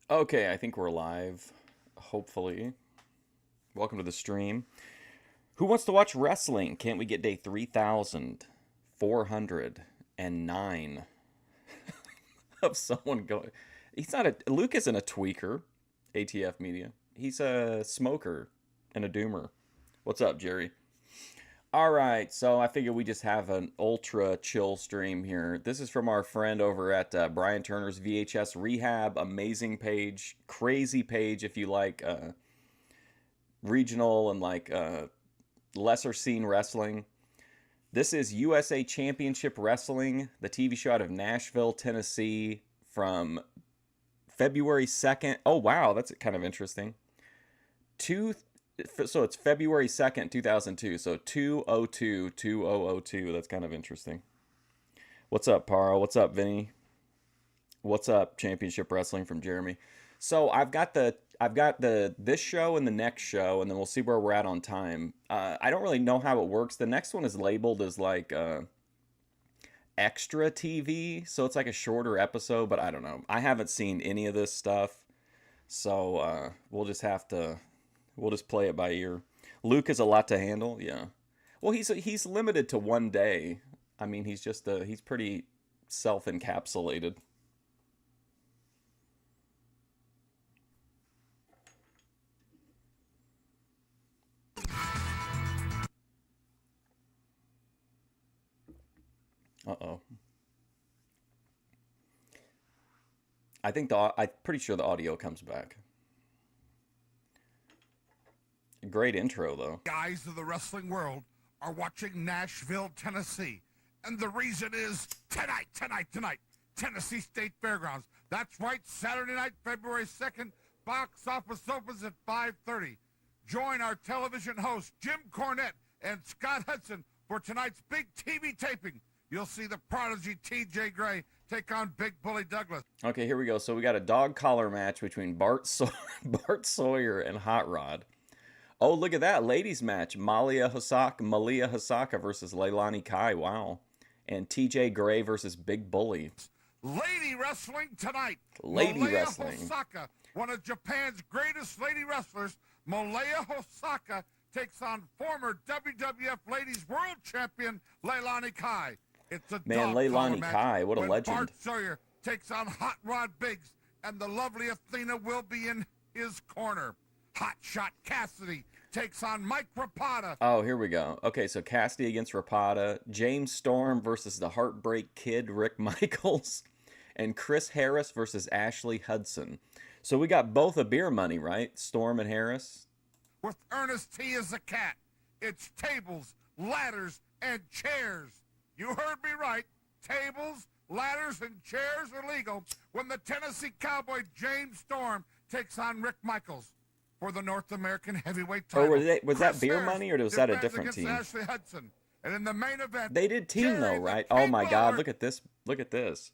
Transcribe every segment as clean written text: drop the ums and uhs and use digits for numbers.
Okay, I think we're live. Hopefully. Welcome to the stream. Who wants to watch wrestling? Can't we get day 3,409 of someone going? He's not a. Luke isn't a tweaker, ATF Media. He's a smoker and a doomer. What's up, Jerry? All right, so I figure we just have an ultra chill stream here. This is from our friend over at Brian Turner's VHS Rehab. Amazing page, crazy page if you like regional and like lesser seen wrestling. This is USA Championship Wrestling, the TV show out of Nashville, Tennessee from February 2nd. Oh, wow, that's kind of interesting. So it's February 2nd, 2002. So 2002. That's kind of interesting. What's up, Paro? What's up, Vinny? What's up, Championship Wrestling from Jeremy? So I've got the this show and the next show, and then we'll see where we're at on time. I don't really know how it works. The next one is labeled as like extra TV, so it's like a shorter episode. But I don't know. I haven't seen any of this stuff, so we'll just play it by ear. Luke is a lot to handle. Yeah. Well, he's limited to one day. I mean, he's pretty self-encapsulated. Uh-oh. I'm pretty sure the audio comes back. Great intro though. Guys of the wrestling world are watching Nashville, Tennessee. And the reason is tonight, Tennessee State Fairgrounds. That's right, Saturday night, February 2nd, box office opens at 5:30. Join our television hosts, Jim Cornette and Scott Hudson, for tonight's big TV taping. You'll see the prodigy T.J. Gray take on Big Bully Douglas. Okay, here we go. So we got a dog collar match between Bart Sawyer and Hot Rod. Oh, look at that. Ladies match. Malia Hosaka versus Leilani Kai. Wow. And TJ Gray versus Big Bully. Lady wrestling tonight. Lady Malia wrestling. Hosaka, one of Japan's greatest lady wrestlers, Malia Hosaka, takes on former WWF Ladies World Champion Leilani Kai. It's a Man, dog Leilani collar Kai, match what a when legend. Bart Sawyer takes on Hot Rod Biggs, and the lovely Athena will be in his corner. Hot Shot Cassidy takes on Mike Rapata. Oh, here we go. Okay, so Cassidy against Rapata. James Storm versus the Heartbreak Kid, Rick Michaels. And Chris Harris versus Ashley Hudson. So we got both a beer money, right? Storm and Harris. With Ernest T as a cat. It's tables, ladders, and chairs. You heard me right. Tables, ladders, and chairs are legal when the Tennessee Cowboy James Storm takes on Rick Michaels for the North American Heavyweight title. Oh, was that Chris beer Harris money or was that a defends different against team? Ashley Hudson. And in the main event, They did team Jerry though, the right? King Oh my God, Lawler look at this. Look at this.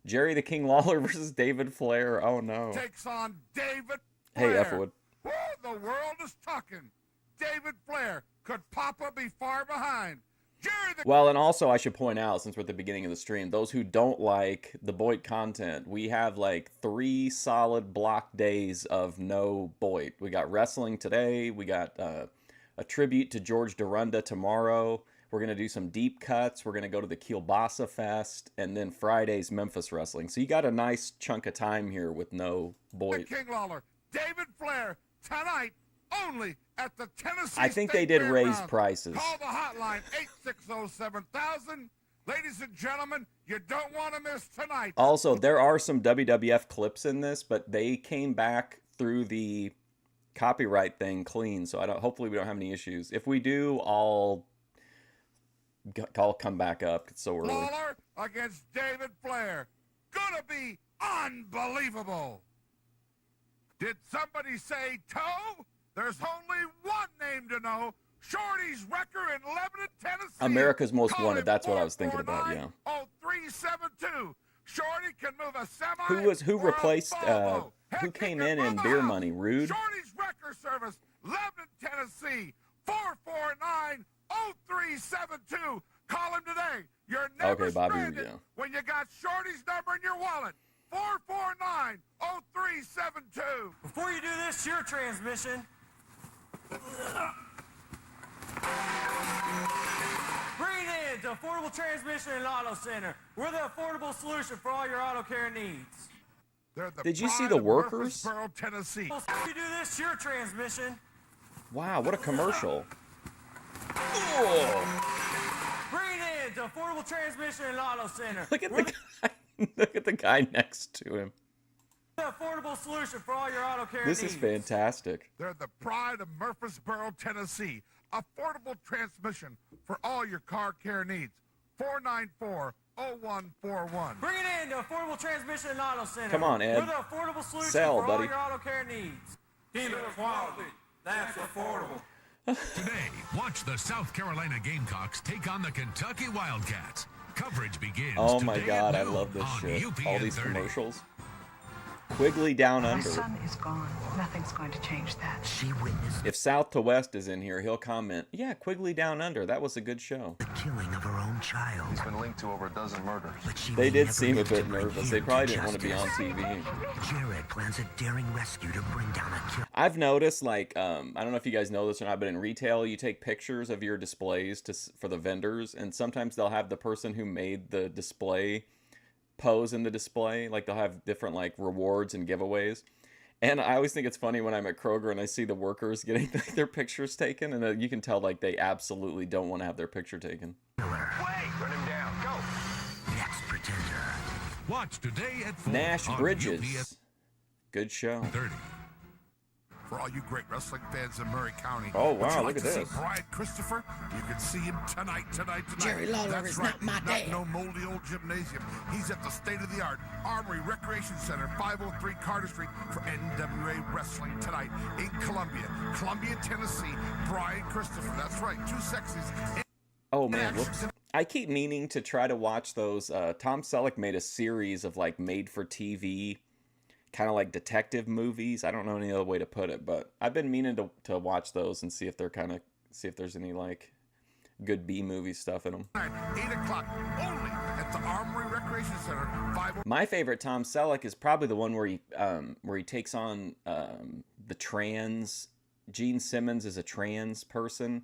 Jerry the King Lawler versus David Flair. Oh no. takes on David Hey, Flair. Efferwood. Woo, the world is talking. David Flair. Could Papa be far behind? Jerry the Well, and also I should point out, since we're at the beginning of the stream, those who don't like the Boyd content, we have like 3 solid block days of no Boyd. We got wrestling today. We got a tribute to George Dorunda tomorrow. We're going to do some deep cuts. We're going to go to the Kielbasa Fest. And then Friday's Memphis Wrestling. So you got a nice chunk of time here with no Boyd. King Lawler. David Flair tonight only at the Tennessee I think State they did raise Fairgrounds. prices. Call the hotline 860-7000. Ladies and gentlemen, you don't want to miss tonight. Also, there are some WWF clips in this, but they came back through the copyright thing clean. So hopefully we don't have any issues. If we do, I'll come back up. It's so early. Lawler against David Flair. Gonna be unbelievable. Did somebody say toe? There's only one name to know. Shorty's Wrecker in Lebanon, Tennessee. America's Most Call Wanted. him That's what I was thinking about, yeah. 449-0372. Shorty can move a semi. Who or a replaced, Volvo. who Heck, he came can in move a Beer house. Money? Rude? Shorty's Wrecker Service, Lebanon, Tennessee. 449-0372. Call him today. You're never Okay, Bobby, stranded yeah. when you got Shorty's number in your wallet. Kevin 2. Before you do this, your transmission. Bring it in to Affordable Transmission and Auto Center. We're the affordable solution for all your auto care needs. They're the Did you see pride the of workers? Murfreesboro, Tennessee. Before you do this, your transmission. Wow, what a commercial. Oh, Bring it in to Affordable Transmission and Auto Center. look at We're the guy. Look at the guy next to him. the affordable solution for all your auto care This needs. is fantastic. They're the pride of Murfreesboro, Tennessee. Affordable transmission for all your car care needs. 494-0141. Bring it in to Affordable Transmission and Auto Center. Come on, Ed. We're the affordable solution Sell, for buddy. all your auto care needs. Team of quality. That's affordable. Today, watch the South Carolina Gamecocks take on the Kentucky Wildcats. Coverage begins Oh my today God, at I noon love this on shit. UPN All these 30. commercials. Quigley Down My Under. son is gone. Nothing's going to change that. She witnessed If South to West is in here, he'll comment, yeah, Quigley Down Under. That was a good show. the killing of her own child. He's been linked to over a dozen murders. But she They may did never seem a live to bit bring nervous. him They probably didn't justice. want to be on TV. Jared plans a daring rescue to bring down a killer. I've noticed, like, I don't know if you guys know this or not, but in retail, you take pictures of your displays for the vendors, and sometimes they'll have the person who made the display pose in the display. Like, they'll have different, like, rewards and giveaways. And I always think it's funny when I'm at Kroger and I see the workers getting their pictures taken, and you can tell, like, they absolutely don't want to have their picture taken. Killer. Run him down. Go. Next pretender. Watch today at 4 Nash on Bridges. UPN Good show. 30. For all you great wrestling fans in Murray County. Oh, would wow, you like look to at see this. Brian Christopher? You can see him tonight. Jerry Lawler That's is right. not my He's dad. No moldy old gymnasium. He's at the state-of-the-art Armory Recreation Center, 503 Carter Street for NWA Wrestling tonight in Columbia, Tennessee. Brian Christopher. That's right. Two sexies. Oh man, whoops. I keep meaning to try to watch those. Tom Selleck made a series of like made-for-TV, kind of like detective movies. I don't know any other way to put it, but I've been meaning to watch those and see if there's any like good B-movie stuff in them. 8 o'clock only at the Armory Recreation Center, 503. My favorite Tom Selleck is probably the one where he takes on the trans. Gene Simmons is a trans person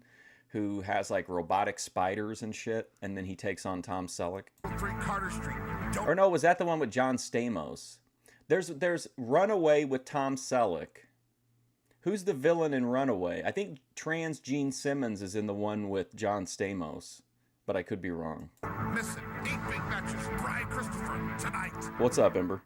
who has like robotic spiders and shit, and then he takes on Tom Selleck. 503 Carter Street. Or no, was that the one with John Stamos? There's Runaway with Tom Selleck. Who's the villain in Runaway? I think trans Gene Simmons is in the one with John Stamos, but I could be wrong. Listen, 8 big matches. Brian Christopher tonight. What's up, Ember?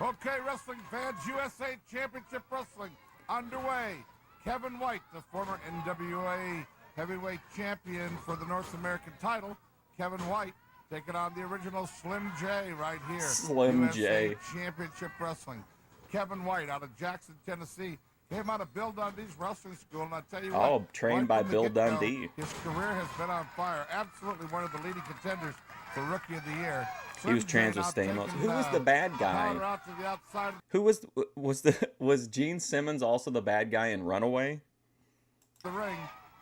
Okay, wrestling fans, USA Championship Wrestling underway. Kevin White, the former NWA heavyweight champion for the North American title. Kevin White taking on the original Slim J right here. Slim USA J. Championship Wrestling. Kevin White out of Jackson, Tennessee. Came out of Bill Dundee's wrestling school, and I tell you what. Oh, trained by right from the Bill get-go, Dundee. His career has been on fire. Absolutely one of the leading contenders for Rookie of the Year. He was Slim J trans with now Stamos. taking, Who was the bad guy? powder out to the outside of Who was Gene Simmons also the bad guy in Runaway? the ring.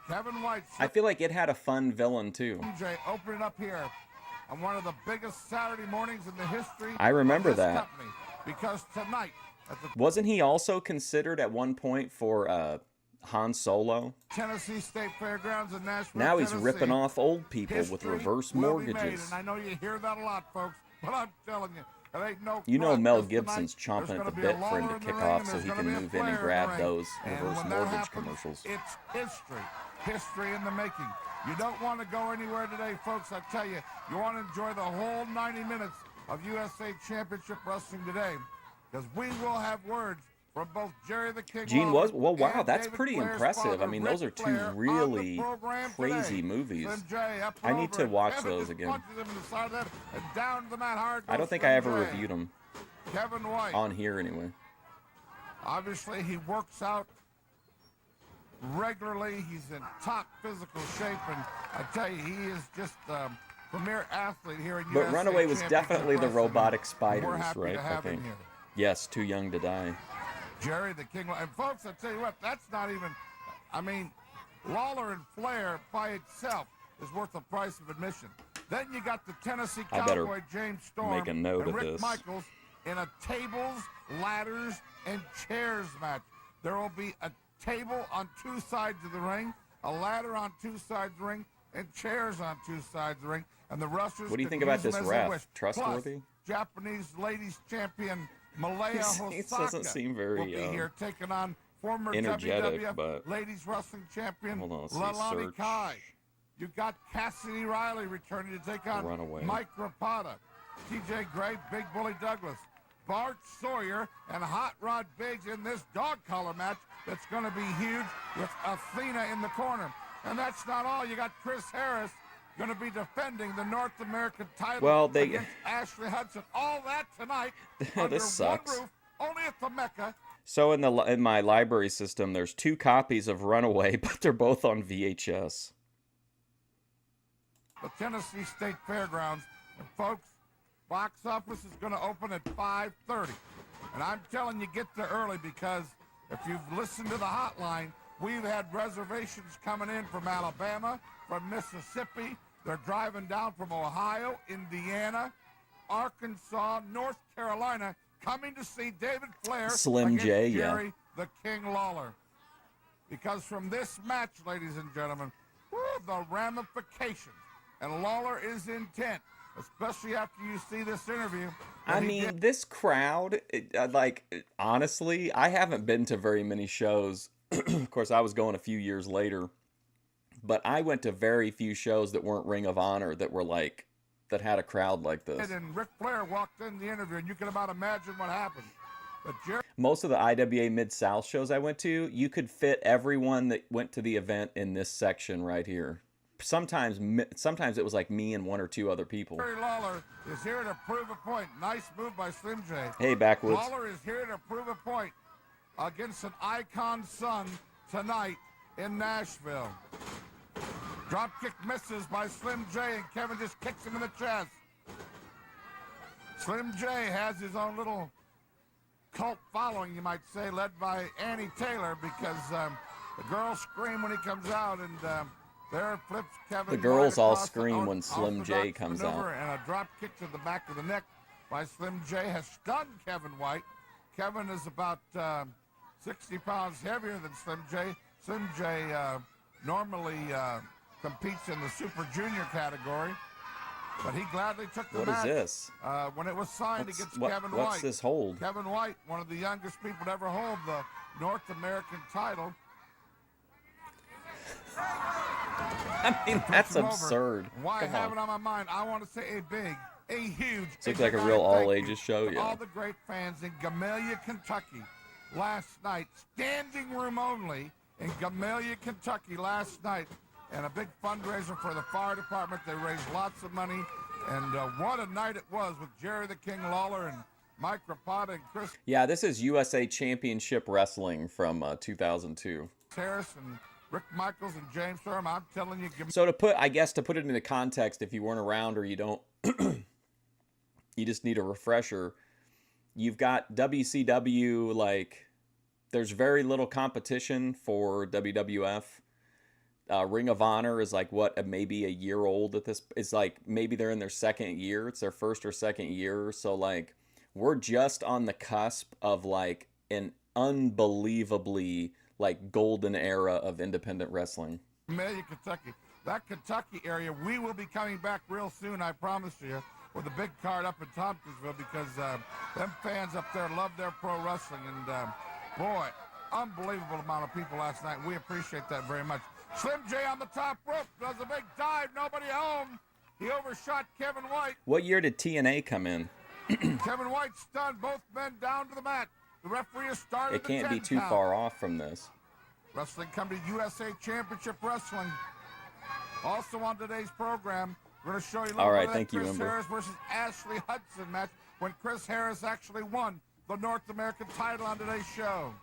Kevin White, I feel like it had a fun villain too. Slim J opening up here on one of the biggest Saturday mornings in the history I remember of this that. company. Because tonight at the Wasn't he also considered at one point for Han Solo? Tennessee State Fairgrounds in Nashville, Now he's Tennessee, ripping off old people with history reverse will be made, mortgages. and I know you hear that a lot, folks, but I'm telling you, it ain't no You know front, Mel 'cause tonight Gibson's chomping there's at the gonna be a bit for him Lawler to in the kick ring, off and so there's he gonna can be a move in Flair and the grab ring. those And reverse when that mortgage happens, commercials. It's history in the making. You don't want to go anywhere today, folks. I tell you, you want to enjoy the whole 90 minutes of USA Championship Wrestling today, because we will have words from both Jerry the King Gene Lawler was wow. and That's David pretty Flair's impressive. father, I mean, those are Ric two Flair, on the really program crazy today. movies. Slim J up I and need over to it. watch Kevin those just again. punches him in the side of that and down to the mat hard I goes don't think Slim I ever J. reviewed them Kevin White. on here anyway. Obviously, he works out regularly. He's in top physical shape, and I tell you, he is just premier athlete here in But USA Runaway was Championship definitely the Wrestling. robotic We're spiders, happy right? to I have him think. here. Yes, Too Young to Die. Jerry the King. And folks, I tell you what, that's not even, I mean, Lawler and Flair by itself is worth the price of admission. Then you got the Tennessee I better Cowboy James Storm make a note and of Rick this. Michaels in a tables, ladders, and chairs match. There will be a table on two sides of the ring, a ladder on two sides of the ring, and chairs on two sides of the ring. And the wrestlers. What do you can think about use them this as they ref? wish. Trustworthy? Plus, Japanese ladies champion Malaya He Hosaka doesn't seem very, will be here taking on former energetic, WWF but- Ladies Wrestling Champion Hold on, let's see, Lalani search. Kai. You got Cassidy Riley returning to take on Runaway. Mike Rapata, TJ Gray, Big Bully Douglas, Bart Sawyer, and Hot Rod Biggs in this dog collar match that's going to be huge with Athena in the corner. And that's not all. You got Chris Harris going to be defending the North American title Well, against Ashley Hudson. All that tonight under This sucks. one roof, only at the Mecca. So in my library system, there's 2 copies of Runaway, but they're both on VHS. The Tennessee State Fairgrounds. And folks, box office is going to open at 5:30. And I'm telling you, get there early, because if you've listened to the hotline, we've had reservations coming in from Alabama, from Mississippi. They're driving down from Ohio, Indiana, Arkansas, North Carolina, coming to see David Flair Slim against J, yeah. Jerry the King Lawler. Because from this match, ladies and gentlemen, the ramifications, and Lawler is intent, especially after you see this interview. I mean, this crowd, honestly, I haven't been to very many shows. Of course, I was going a few years later, but I went to very few shows that weren't Ring of Honor that were that had a crowd like this. And Ric Flair walked in the interview, and you can about imagine what happened. But Jerry Most of the IWA Mid-South shows I went to, you could fit everyone that went to the event in this section right here. Sometimes it was like me and 1 or 2 other people. Lawler is here to prove a point. Nice move by Slim J. Hey, Backwoods. Lawler is here to prove a point against an icon son tonight in Nashville. Dropkick misses by Slim J, and Kevin just kicks him in the chest. Slim J has his own little cult following, you might say, led by Annie Taylor, because the girls scream when he comes out, and there flips Kevin. The girls White all across the scream when Slim J orthodox comes maneuver, out. and a drop kick to the back of the neck by Slim J has stunned Kevin White. Kevin is about 60 pounds heavier than Slim J. Slim J normally competes in the Super Junior category, but he gladly took the What match. is this? When it was signed against Kevin What's White. this hold? Kevin White, one of the youngest people to ever hold the North American title. I mean, that's Puts him over. absurd. Why Come have on. it on my mind? I want to say a huge. This looks like a real thank you all-ages show, to yeah. all the great fans in Gamelia, Kentucky, last night, standing room only in Gamelia, Kentucky last night, and a big fundraiser for the fire department. They raised lots of money, and what a night it was with Jerry the King Lawler and Mike Rapata and Chris Yeah, this is USA Championship Wrestling from 2002. Harris and Rick Michaels and James Storm. I'm telling you, So to put it into context, if you weren't around or you don't, you just need a refresher. You've got WCW, there's very little competition for WWF. Ring of Honor is maybe a year old at this. It's maybe they're in their second year. It's their first or second year. So we're just on the cusp of an unbelievably golden era of independent wrestling. Gamelia, Kentucky. That Kentucky area, we will be coming back real soon, I promise you, with a big card up in Tompkinsville, because them fans up there love their pro wrestling. And, boy, unbelievable amount of people last night. We appreciate that very much. Slim J on the top rope does a big dive. Nobody home. He overshot Kevin White. What year did TNA come in? Kevin White stunned both men down to the mat. The referee has started It can't the be 10 too count. far off from this. Wrestling coming to USA Championship Wrestling. Also on today's program, we're going to show you a little All right, bit of that thank you, Chris Ember. Harris versus Ashley Hudson match when Chris Harris actually won the North American title on today's show.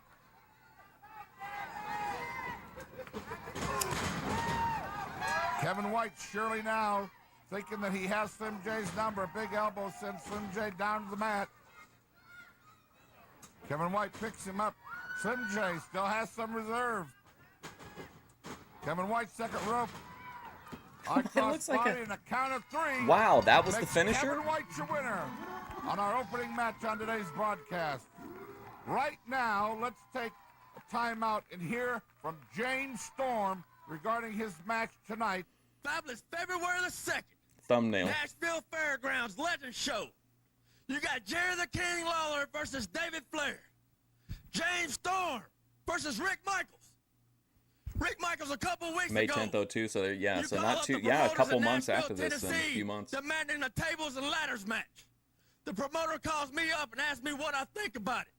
Kevin White surely now thinking that he has Slim J's number. A big elbow sends Slim J down to the mat. Kevin White picks him up. Slim J still has some reserve. Kevin White, second rope. It looks like body and a count of 3. Wow, that was the makes finisher? Kevin White your winner. on our opening match on today's broadcast. Right now, let's take a timeout and hear from James Storm regarding his match tonight. Fabulous February the 2nd. Thumbnail. Nashville Fairgrounds Legend Show. You got Jerry the King Lawler versus David Flair. James Storm versus Rick Michaels. Rick Michaels a couple weeks May ago. 10th, 02, so yeah, you so call not up too, the yeah, a promoters couple in months Nashville, after this, then a Tennessee, few months. demanding a tables and ladders match. The promoter calls me up and asks me what I think about it.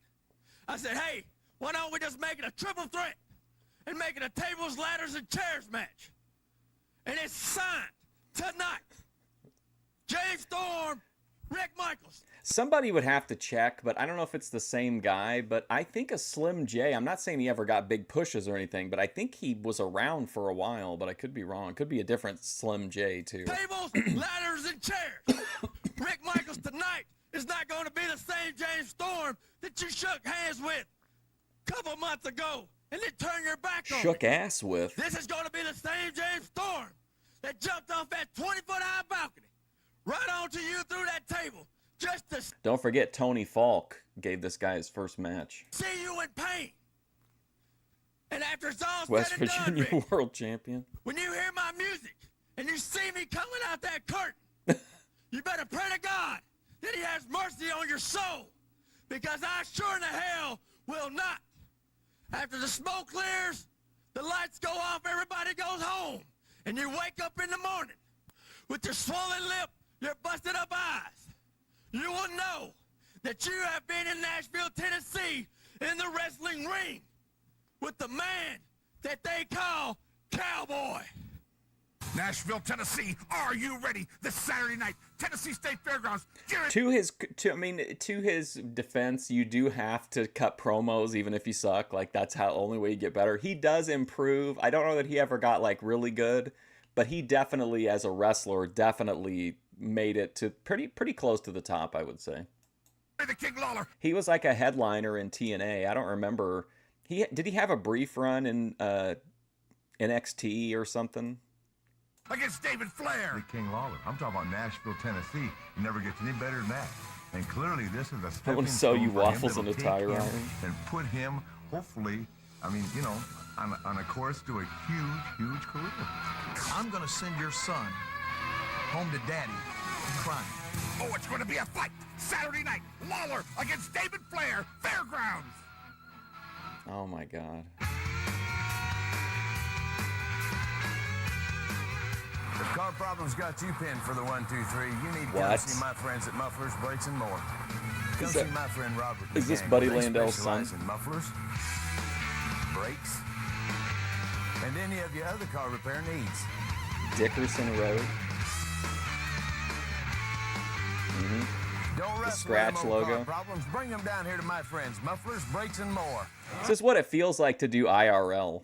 I said, hey, why don't we just make it a triple threat and make it a tables, ladders, and chairs match? And it's signed tonight. James Storm, Rick Michaels. Somebody would have to check, but I don't know if it's the same guy, but I think a Slim J, I'm not saying he ever got big pushes or anything, but I think he was around for a while, but I could be wrong. It could be a different Slim J, too. Tables, ladders, and chairs. Rick Michaels tonight is not going to be the same James Storm that you shook hands with a couple months ago and then turned your back on. Shook ass with. This is going to be the same James Storm that jumped off that 20-foot high balcony right onto you through that table just to Don't forget, Tony Falk gave this guy his first match. see you in pain. And after it's all West said and done, Virginia Rick, World Champion. when you hear my music and you see me coming out that curtain, you better pray to God that he has mercy on your soul, because I sure in the hell will not. After the smoke clears, the lights go off, everybody goes home, and you wake up in the morning with your swollen lip, your busted up eyes. You will know that you have been in Nashville, Tennessee, in the wrestling ring with the man that they call Cowboy. Nashville, Tennessee, are you ready? This Saturday night, Tennessee State Fairgrounds. To his defense, you do have to cut promos even if you suck. Like, that's how only way you get better. He does improve. I don't know that he ever got like really good, but he definitely, as a wrestler, definitely made it to pretty close to the top, I would say. The King Lawler He was like a headliner in TNA. I don't remember. Did he have a brief run in NXT or something? against David Flair. The King Lawler. I'm talking about Nashville, Tennessee. It never gets any better than that. And clearly, this is a I stepping want to sell you stone for him waffles that'll and a take tire him iron. and put him, hopefully, I mean, you know, on a course to a huge, huge career. I'm gonna send your son home to daddy crying. Oh, it's going to be a fight. Saturday night, Lawler against David Flair, Fairgrounds. Oh my God. If car problems got you pinned for the 1, 2, 3, you need to come What? see my friends at Mufflers, Brakes, and More. Come Is see that- my friend Robert. is this McGann. Buddy They Landel's specialize son? in mufflers, brakes, and any of your other car repair needs. Dickerson Road. Don't wrestle scratch them old car logo. problems. Bring them down here to my friends, Mufflers, Brakes, and More. This is what it feels like to do IRL.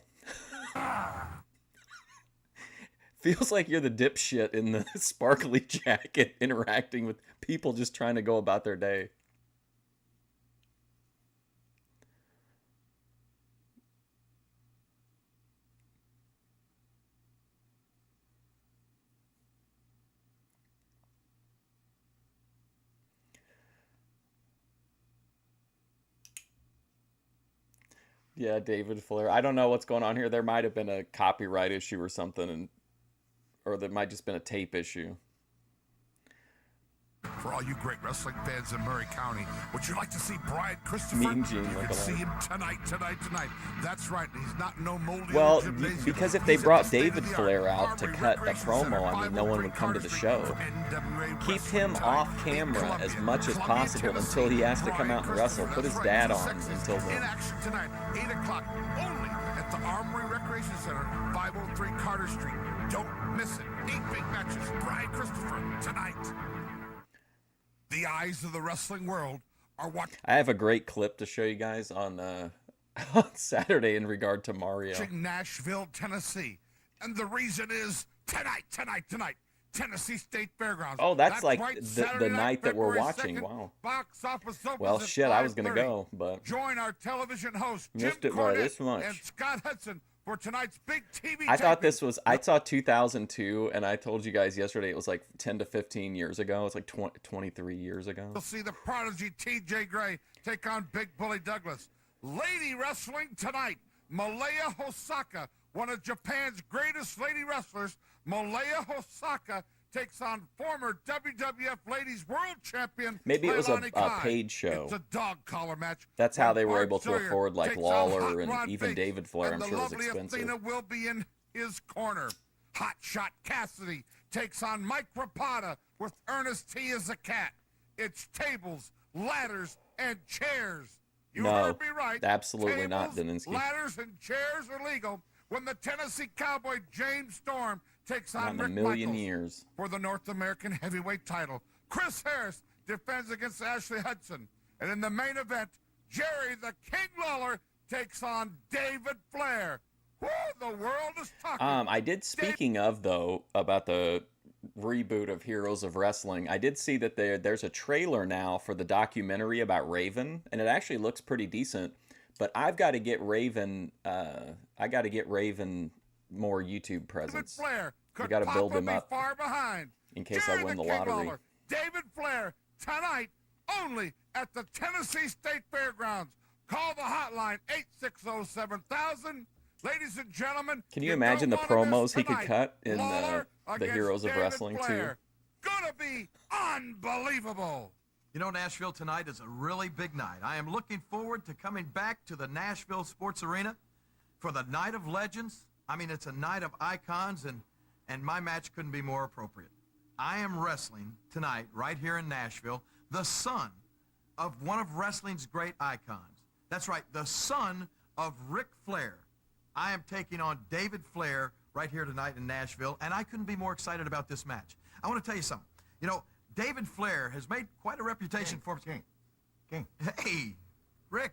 Feels like you're the dipshit in the sparkly jacket interacting with people just trying to go about their day. Yeah, David Flair. I don't know what's going on here. There might have been a copyright issue or something, or there might just been a tape issue. For all you great wrestling fans in Murray County, would you like to see Brian Christopher? Mean Gene You can lookalike. see him tonight. That's right. He's not no moldy Well, old gymnasium. because if they He's at brought the David state-of-the-art Flair out to Armory cut a Recreation promo, Center, I mean, no one would come to the 503 show. Carter Street for NWA Keep Wrestling him tonight off in camera Columbia, as much as Columbia, possible Tennessee. until he has to come Brian out and wrestle. Christopher, Put his that's dad right, on the until In then. action tonight, 8 o'clock, only at the Armory Recreation Center, 503 Carter Street. Don't miss it. 8 big matches. Brian Christopher tonight. The eyes of the wrestling world are watching I have a great clip to show you guys on on Saturday in regard to Mario. Nashville, Tennessee. And the reason is tonight, Tennessee State Fairgrounds. Oh, that's like right, the Saturday night that we're February watching. 2nd. Wow. Box office opens Well, at shit, I was going to 5:30. go, but Join our television hosts, Missed Jim it by Cornette this much. and Scott Hudson, for tonight's big TV I thought taping. this was, I saw 2002, and I told you guys yesterday it was like 10 to 15 years ago. It's like 23 years ago. You'll see the prodigy T.J. Gray take on Big Bully Douglas. Lady wrestling tonight. Malaya Hosaka, one of Japan's greatest lady wrestlers. Malaya Hosaka takes on former WWF Ladies World Champion. Maybe it was Leilani a Kai. paid show. It's a dog collar match. That's how they were Bart able to Sawyer afford like takes on Lawler Hot and Rod even Bates, David Flair. and I'm sure it was the lovely expensive. Athena will be in his corner. Hot Shot Cassidy takes on Mike Rapata with Ernest T as a cat. It's tables, ladders, and chairs. You No, heard me right. absolutely not, Tables, Daninsky. ladders, and chairs are legal when the Tennessee Cowboy James Storm takes Not on in a Rick million Michaels years. for the North American Heavyweight title. Chris Harris defends against Ashley Hudson. And in the main event, Jerry the King Lawler takes on David Flair. Woo, the world is talking. I did, speaking of, though, about the reboot of Heroes of Wrestling, I did see that there's a trailer now for the documentary about Raven, and it actually looks pretty decent. But I've got to get Raven. I got to get Raven more YouTube presence. David Flair We could got to build him be up far behind. in case Jerry I win the King lottery. Lawler, David Flair tonight only at the Tennessee State Fairgrounds. Call the hotline 860-7000. Ladies and gentlemen, Can you imagine the don't wanna promos miss he could tonight. cut in Lawler the against Heroes of David Wrestling Flair. too? Gonna be unbelievable. You know, Nashville tonight is a really big night. I am looking forward to coming back to the Nashville Sports Arena for the Night of Legends. I mean, it's a night of icons, and my match couldn't be more appropriate. I am wrestling tonight right here in Nashville, the son of one of wrestling's great icons. That's right, the son of Ric Flair. I am taking on David Flair right here tonight in Nashville, and I couldn't be more excited about this match. I want to tell you something. You know, David Flair has made quite a reputation for himself. King. Hey, Rick,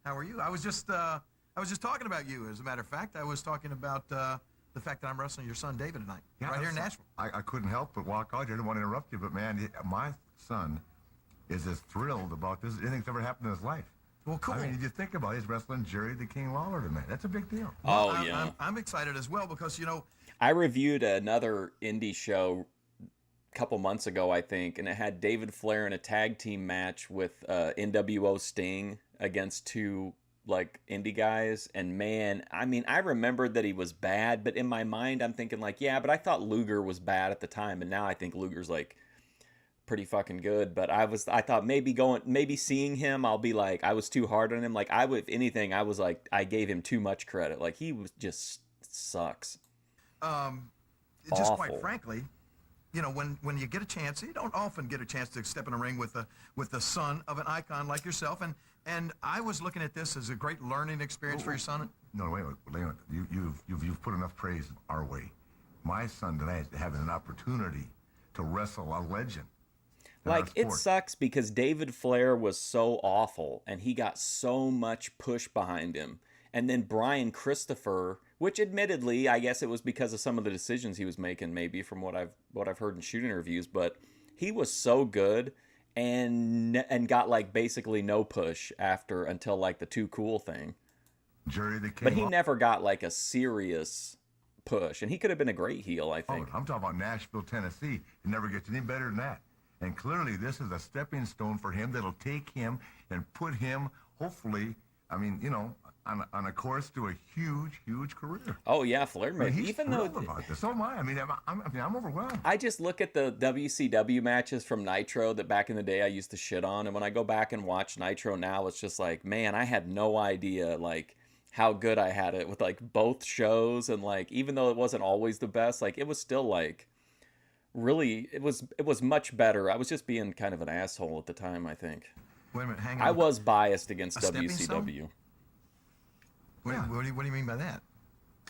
how are you? I was just talking about you. As a matter of fact, I was talking about the fact that I'm wrestling your son David tonight, right here in Nashville. I couldn't help but walk out. I didn't want to interrupt you, but man, my son is as thrilled about this as anything's ever happened in his life. Well, cool. I mean, you think about it, he's wrestling Jerry the King Lawler tonight. That's a big deal. Oh, Well, yeah. I'm excited as well because, you know, I reviewed another indie show a couple months ago, I think, and it had David Flair in a tag team match with NWO Sting against two like indie guys. And man, I mean, I remembered that he was bad, but in my mind, I'm thinking like, yeah, but I thought Luger was bad at the time, and now I think Luger's like pretty fucking good. But I thought maybe seeing him, I'll be like, I was too hard on him. Like if anything, I was like, I gave him too much credit. Like he was just sucks. just Awful. quite frankly, you know, when you get a chance, you don't often get a chance to step in a ring with the son of an icon like yourself. And I was looking at this as a great learning experience for your son. No, wait a minute. You've put enough praise our way. My son tonight is having an opportunity to wrestle a legend. in our Like, it sport. sucks because David Flair was so awful and he got so much push behind him. And then Brian Christopher, which admittedly, I guess it was because of some of the decisions he was making, maybe from what I've heard in shoot interviews, but he was so good and got like basically no push until like the Too Cool thing. Jerry the King. But he never got like a serious push, and he could have been a great heel, I think. I'm talking about Nashville, Tennessee. It never gets any better than that. And clearly, this is a stepping stone for him that'll take him and put him, hopefully, I mean, you know, on a course to a huge, huge career. Oh yeah, Flair I mean, made he's even though thrilled about this. So am I. I mean, I'm overwhelmed. I just look at the WCW matches from Nitro that back in the day I used to shit on, and when I go back and watch Nitro now, it's just like, man, I had no idea like how good I had it with like both shows, and like even though it wasn't always the best, like it was still like really it was much better. I was just being kind of an asshole at the time, I think. Wait a minute, hang on. I was biased against A stepping stone? WCW. What do you mean by that?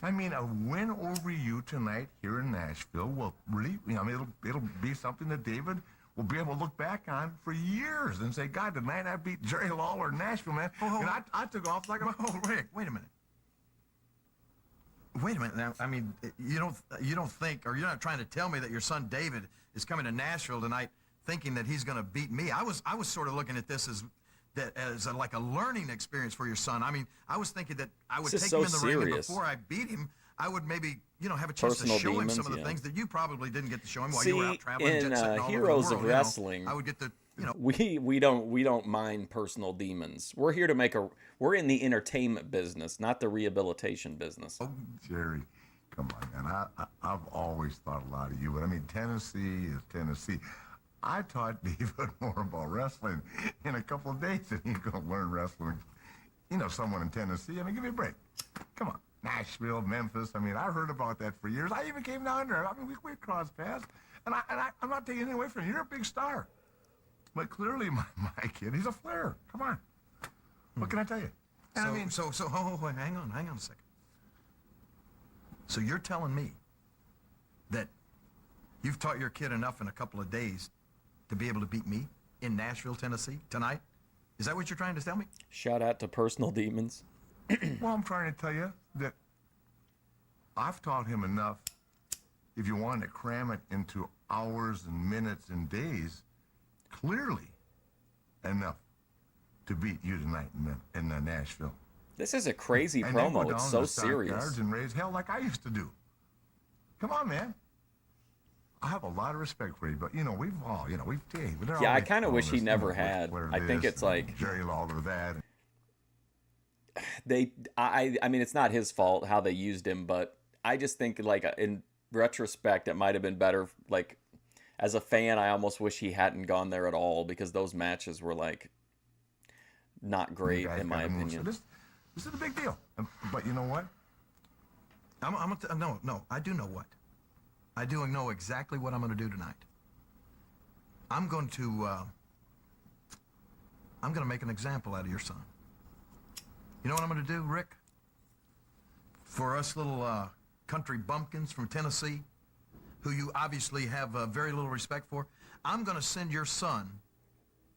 I mean, a win over you tonight here in Nashville will really, you know, I mean, it'll be something that David will be able to look back on for years and say, God, the night I beat Jerry Lawler in Nashville, man, and I took off like a... Oh, Rick, wait a minute. Wait a minute now. I mean, you don't think, or you're not trying to tell me that your son David is coming to Nashville tonight thinking that he's going to beat me. I was sort of looking at this as that as like a learning experience for your son. I mean, I was thinking that I would This take is him so in the ring, and serious. before I beat him, I would maybe, have a chance Personal to show him demons, some of the yeah. things that you probably didn't get to show him while See, you were out traveling, in jet-setting all over the Heroes of world, Wrestling, I would get to, we don't mind personal demons. We're here to we're in the entertainment business, not the rehabilitation business. Oh, Jerry, come on, man. I've always thought a lot of you, but I mean, Tennessee is Tennessee. I taught David more about wrestling in a couple of days than he's going to learn wrestling. Someone in Tennessee. I mean, give me a break. Come on. Nashville, Memphis. I mean, I heard about that for years. I even came down there. I mean, we crossed paths. And I'm not taking anything away from you. You're a big star. But clearly, my kid, he's a Flair. Come on. What can I tell you? And hang on a second. So you're telling me that you've taught your kid enough in a couple of days to be able to beat me in Nashville, Tennessee tonight? Is that what you're trying to tell me? Shout out to personal demons. Well, I'm trying to tell you that I've taught him enough. If you wanted to cram it into hours and minutes and days, clearly enough to beat you tonight in Nashville. This is a crazy and then go promo. down It's to so the serious. stockyards and raise hell like I used to do. Come on, man. I have a lot of respect for you, but we've all, Yeah, I kind of wish he never had. I think it's like Jerry Lawler that. I mean, it's not his fault how they used him, but I just think like in retrospect, it might have been better. Like as a fan, I almost wish he hadn't gone there at all because those matches were like not great in my opinion. This is a big deal, but you know what? No, I do know what. I do know exactly what I'm going to do tonight. I'm going to make an example out of your son. You know what I'm going to do, Rick? For us little country bumpkins from Tennessee, who you obviously have very little respect for, I'm going to send your son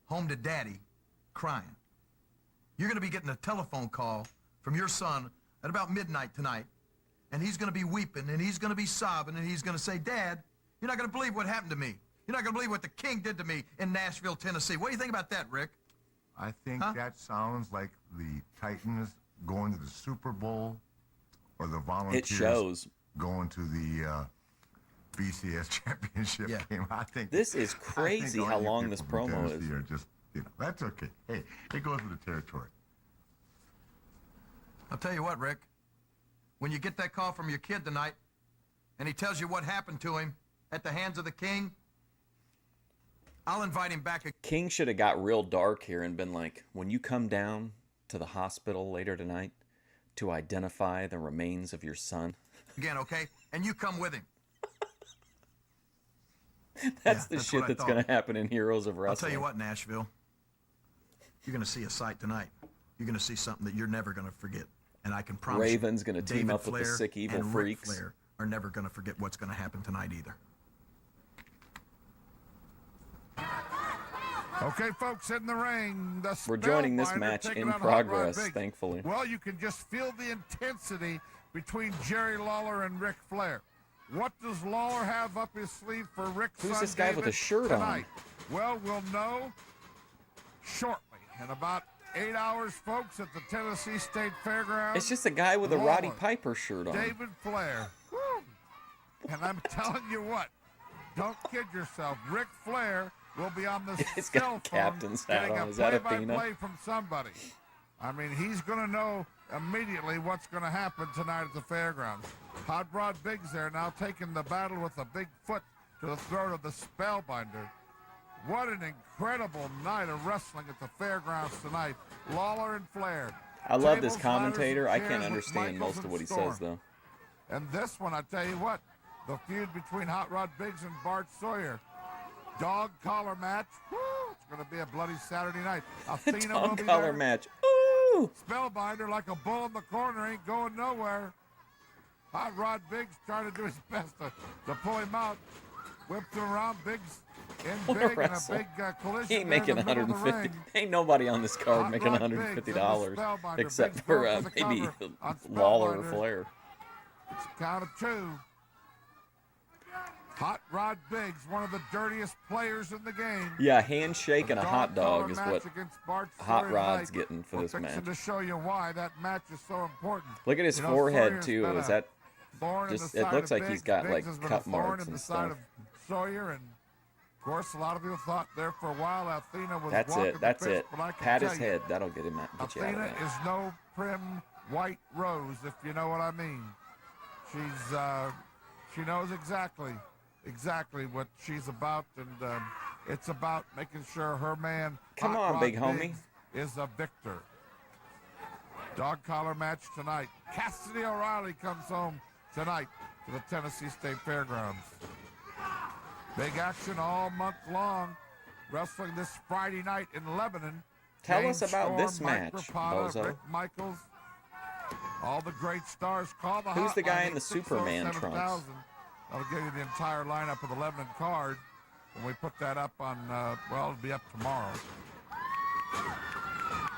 home to Daddy crying. You're going to be getting a telephone call from your son at about midnight tonight, and he's going to be weeping, and he's going to be sobbing, and he's going to say, Dad, you're not going to believe what happened to me. You're not going to believe what the King did to me in Nashville, Tennessee. What do you think about that, Rick? I think that sounds like the Titans going to the Super Bowl or the Volunteers going to the BCS championship game. I think this is crazy how long this promo is. Are just, that's okay. Hey, it goes with the territory. I'll tell you what, Rick. When you get that call from your kid tonight, and he tells you what happened to him at the hands of the King, I'll invite him back. King should have got real dark here and been like, when you come down to the hospital later tonight to identify the remains of your son. Again, okay? And you come with him. That's the shit that's going to happen in Heroes of Wrestling. I'll tell you what, Nashville. You're going to see a sight tonight. You're going to see something that you're never going to forget. And I can promise Raven's going to team David up with the Flair Sick Evil and Freaks. Ric Flair are never going to forget what's going to happen tonight either. Okay, folks, in the ring. We're joining this Spellbinder match taking in on Hot Rod progress, Biggs. thankfully. Well, you can just feel the intensity between Jerry Lawler and Ric Flair. What does Lawler have up his sleeve for Rick's Who's son this guy David with a shirt tonight? on? Well, we'll know shortly. In about 8 hours, folks, at the Tennessee State Fairgrounds. It's just a guy with a Lawler, Roddy Piper shirt on. David Flair. Woo. And I'm telling you what, don't kid yourself. Ric Flair will be on the He's cell got phone captain's hat getting on. a Is that play-by-play Athena? from somebody. I mean, he's going to know immediately what's going to happen tonight at the fairgrounds. Hot Rod Biggs there now taking the battle with a big foot to the throat of the Spellbinder. What an incredible night of wrestling at the fairgrounds tonight. Lawler and Flair. I love this Tables, commentator. ladders, I and can't chairs with understand Michaels most of and what he Storm. says, though. And this one, I tell you what, the feud between Hot Rod Biggs and Bart Sawyer. Dog collar match. Woo, it's going to be a bloody Saturday night. Athena will Dog be collar there. match. Ooh! Spellbinder, like a bull in the corner, ain't going nowhere. Hot Rod Biggs trying to do his best to pull him out. Whipped him around. Biggs in What big a and a wrestle. big collision. He ain't there in making the middle of the 150. ring. Ain't nobody on this card Hot making Rod Biggs into $150 Spellbinder. except Biggs for broke for the maybe cover on Lawler or Spellbinder. Flair. It's a count of two. Hot Rod Biggs, one of the dirtiest players in the game. Yeah, handshake and a hot dog is Match what against Bart Hot Sawyer Rod's tonight. getting for We're this fixing match. to show you why that match is so important. Look at his You know, forehead Sawyer's too. been Is a that thorn in just? the It side looks of like he's Biggs. got Biggs like has been cut a thorn marks in and the side stuff. of Sawyer, and of course, a lot of people thought there for a while Athena was That's walking it. That's the pace, it. but I can Pat tell his you, head. That'll get him out. Get you out of Athena that. is no prim white rose, if you know what I mean. She knows exactly what she's about, and it's about making sure her man, Come Hot on, Rod big homie. Biggs, is a victor. Dog collar match tonight. Cassidy O'Reilly comes home tonight to the Tennessee State Fairgrounds. Big action all month long. Wrestling this Friday night in Lebanon. Tell James us about Storm, this Mike match, Rapata, bozo. Rick Michaels. All the great stars. Call the Who's the guy hotline, in the Superman 860-7000. trunks? I'll give you the entire lineup of the Lebanon card when we put that up on, well, it'll be up tomorrow.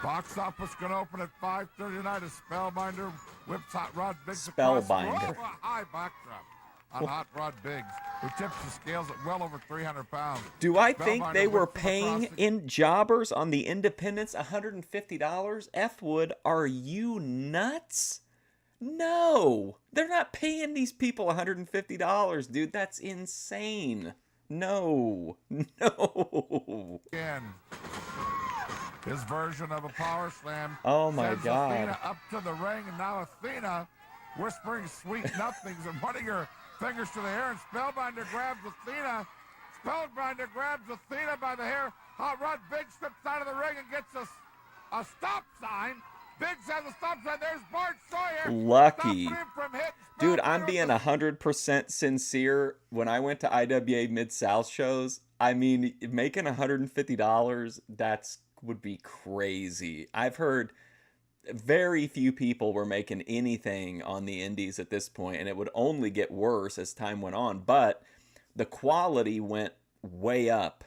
Box office going to open at 5:30 tonight as Spellbinder whips Hot Rod Biggs across the Spellbinder. rope. A high backdrop on Hot Rod Biggs, who tips the scales at well over 300 pounds. Do I think Spellbinder they were whips him paying across the- in jobbers on the independents $150? F Wood, are you nuts? No, they're not paying these people $150, dude. That's insane. No. Again. His version of a power slam. Oh my sends God. Athena up to the ring, and now Athena whispering sweet nothings and running her fingers to the hair, and Spellbinder grabs Athena. Spellbinder grabs Athena by the hair. Hot Rod Biggs steps out of the ring and gets a stop sign. Biggs has a stop sign. There's Bart Sawyer. Lucky. Stopping him from hitting Dude, I'm Spellbinder being with the 100% sincere. When I went to IWA Mid-South shows, I mean, making $150, would be crazy. I've heard very few people were making anything on the indies at this point, and it would only get worse as time went on. But the quality went way up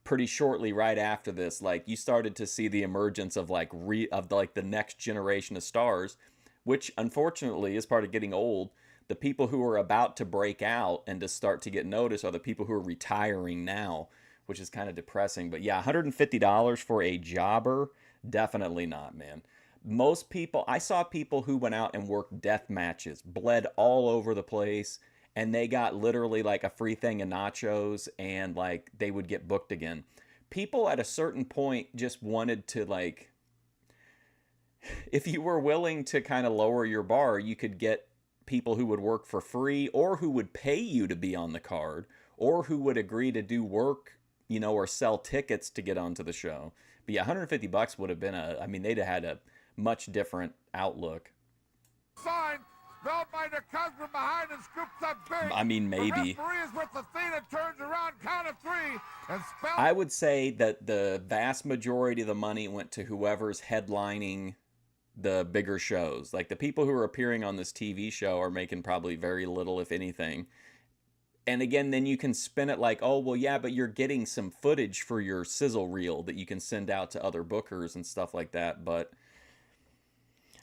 pretty shortly right after this. Like, you started to see the emergence of the next generation of stars, which unfortunately is part of getting old. The people who are about to break out and to start to get noticed are the people who are retiring now, which is kind of depressing. But yeah, $150 for a jobber, definitely not, man. Most people, I saw people who went out and worked death matches, bled all over the place, and they got literally like a free thing of nachos, and like they would get booked again. People at a certain point just wanted to, like, if you were willing to kind of lower your bar, you could get people who would work for free, or who would pay you to be on the card, or who would agree to do work, you know, or sell tickets to get onto the show. But yeah, $150 would have been they'd have had a much different outlook. sign. Spellbinder comes from behind and scoops up Biggs. I mean, maybe. The referee is with Athena, turns around, count of three, and I would say that the vast majority of the money went to whoever's headlining the bigger shows. Like, the people who are appearing on this TV show are making probably very little, if anything. And again, then you can spin it like, oh, well, yeah, but you're getting some footage for your sizzle reel that you can send out to other bookers and stuff like that. But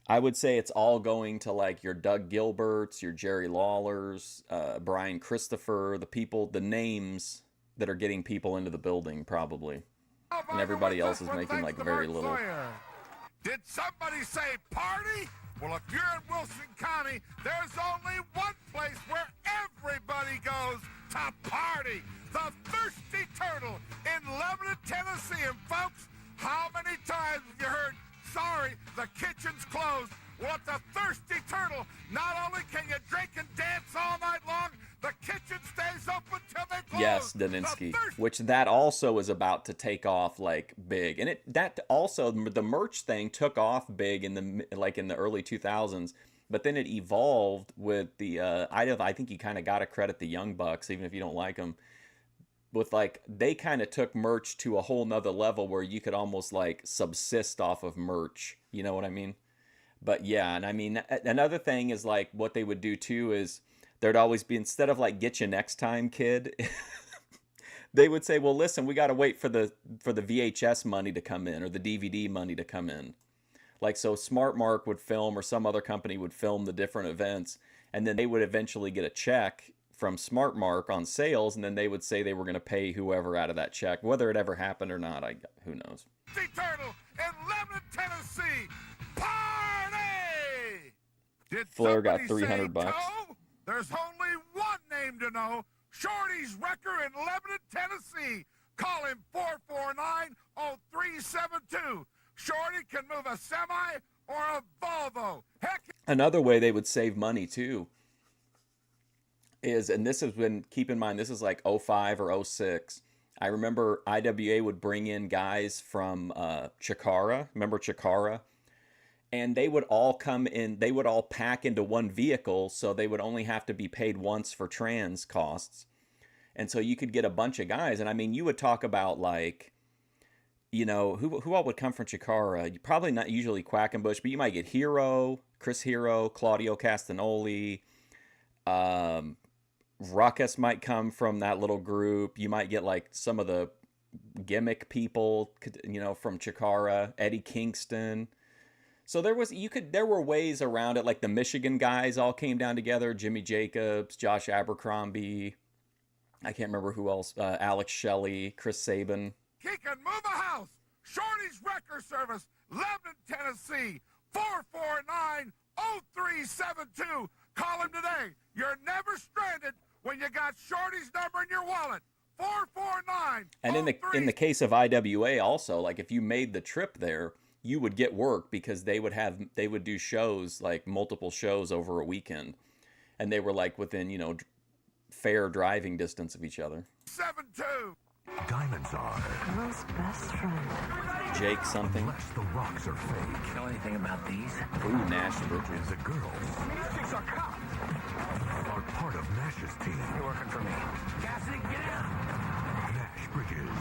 I would say it's all going to, like, your Doug Gilberts, your Jerry Lawlers, Brian Christopher, the names that are getting people into the building, probably. And everybody else is making, like, very little. Did somebody say party? Well, if you're in Wilson County, there's only one place where everybody goes to party. The Thirsty Turtle in Lebanon, Tennessee. And folks, how many times have you heard, sorry, the kitchen's closed? Well, at the Thirsty Turtle, not only can you drink and dance all night long, the kitchen stays open till they close. Yes, Daninsky, which that also is about to take off like big. And that also, the merch thing took off big in the early 2000s, but then it evolved with the I think you kind of got to credit the Young Bucks, even if you don't like them, with, like, they kind of took merch to a whole nother level where you could almost, like, subsist off of merch. You know what I mean? But yeah, and I mean, another thing is, like, what they would do too is there'd always be, instead of like, get you next time, kid, they would say, well, listen, we got to wait for the VHS money to come in, or the DVD money to come in. Like, so Smart Mark would film, or some other company would film the different events, and then they would eventually get a check from Smart Mark on sales, and then they would say they were going to pay whoever out of that check. Whether it ever happened or not, who knows. Turtle in Lebanon, Tennessee. Party! Did Flair got somebody say $300. toe? There's only one name to know. Shorty's Wrecker in Lebanon, Tennessee. Call him 449-0372. Shorty can move a semi or a Volvo. Heck, Another way they would save money too is, and this has been, keep in mind, this is like 05 or 06. I remember IWA would bring in guys from Chikara. Remember Chikara? And they would all come in, they would all pack into one vehicle, so they would only have to be paid once for trans costs. And so you could get a bunch of guys. And I mean, you would talk about like, you know, who all would come from Chikara? Probably not usually Quackenbush, but you might get Hero, Chris Hero, Claudio Castagnoli. Ruckus might come from that little group. You might get like some of the gimmick people, you know, from Chikara, Eddie Kingston. So there were ways around it. Like the Michigan guys all came down together. Jimmy Jacobs, Josh Abercrombie. I can't remember who else. Alex Shelley, Chris Sabin. he can move a house. Shorty's Wrecker Service, Lebanon, Tennessee. 449-0372. Call him today. You're never stranded when you got Shorty's number in your wallet. 449. And in the case of IWA also, like if you made the trip there, you would get work because they would do shows, like multiple shows over a weekend, and they were like within, you know, fair driving distance of each other. 72. Diamonds are. Girl's best friend. Jake something. Unless the rocks are fake. Know anything about these? Ooh, Nash Bridges. The girls are part of Nash's team. You're working for me. Cassidy, get out! Nash Bridges.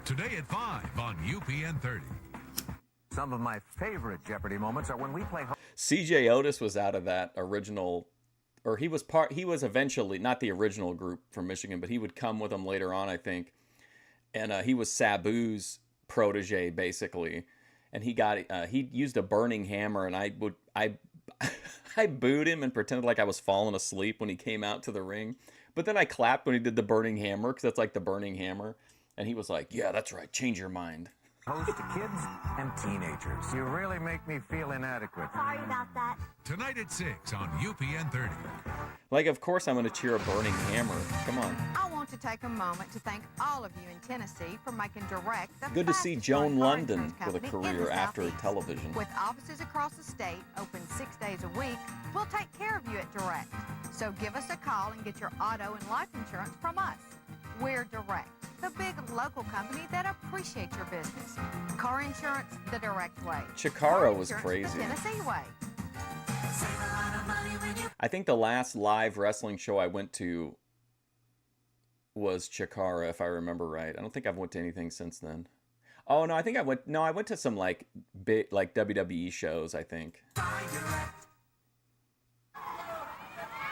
Today at 5 on UPN 30. Some of my favorite Jeopardy moments are when we play. CJ Otis was out of that original, or he was eventually, not the original group from Michigan, but he would come with them later on, I think. And he was Sabu's protege, basically. And he used a burning hammer, and I booed him and pretended like I was falling asleep when he came out to the ring. But then I clapped when he did the burning hammer, because that's like the burning hammer. And he was like, yeah, that's right, change your mind. Host to kids and teenagers. You really make me feel inadequate. Sorry about that. Tonight at 6 on UPN 30. Like, of course I'm going to cheer a burning hammer. Come on. I want to take a moment to thank all of you in Tennessee for making Direct the Good to see fastest Joan growing car London insurance with a company in career the after Southeast. television. With offices across the state, open 6 days a week, we'll take care of you at Direct. So give us a call and get your auto and life insurance from us. We're Direct, the big local company that appreciates your business. Car insurance the direct way. Chikara was Car crazy. insurance the Tennessee way. I think the last live wrestling show I went to was Chikara, if I remember right. I don't think I've went to anything since then. Oh no, I went to some like big like WWE shows, I think.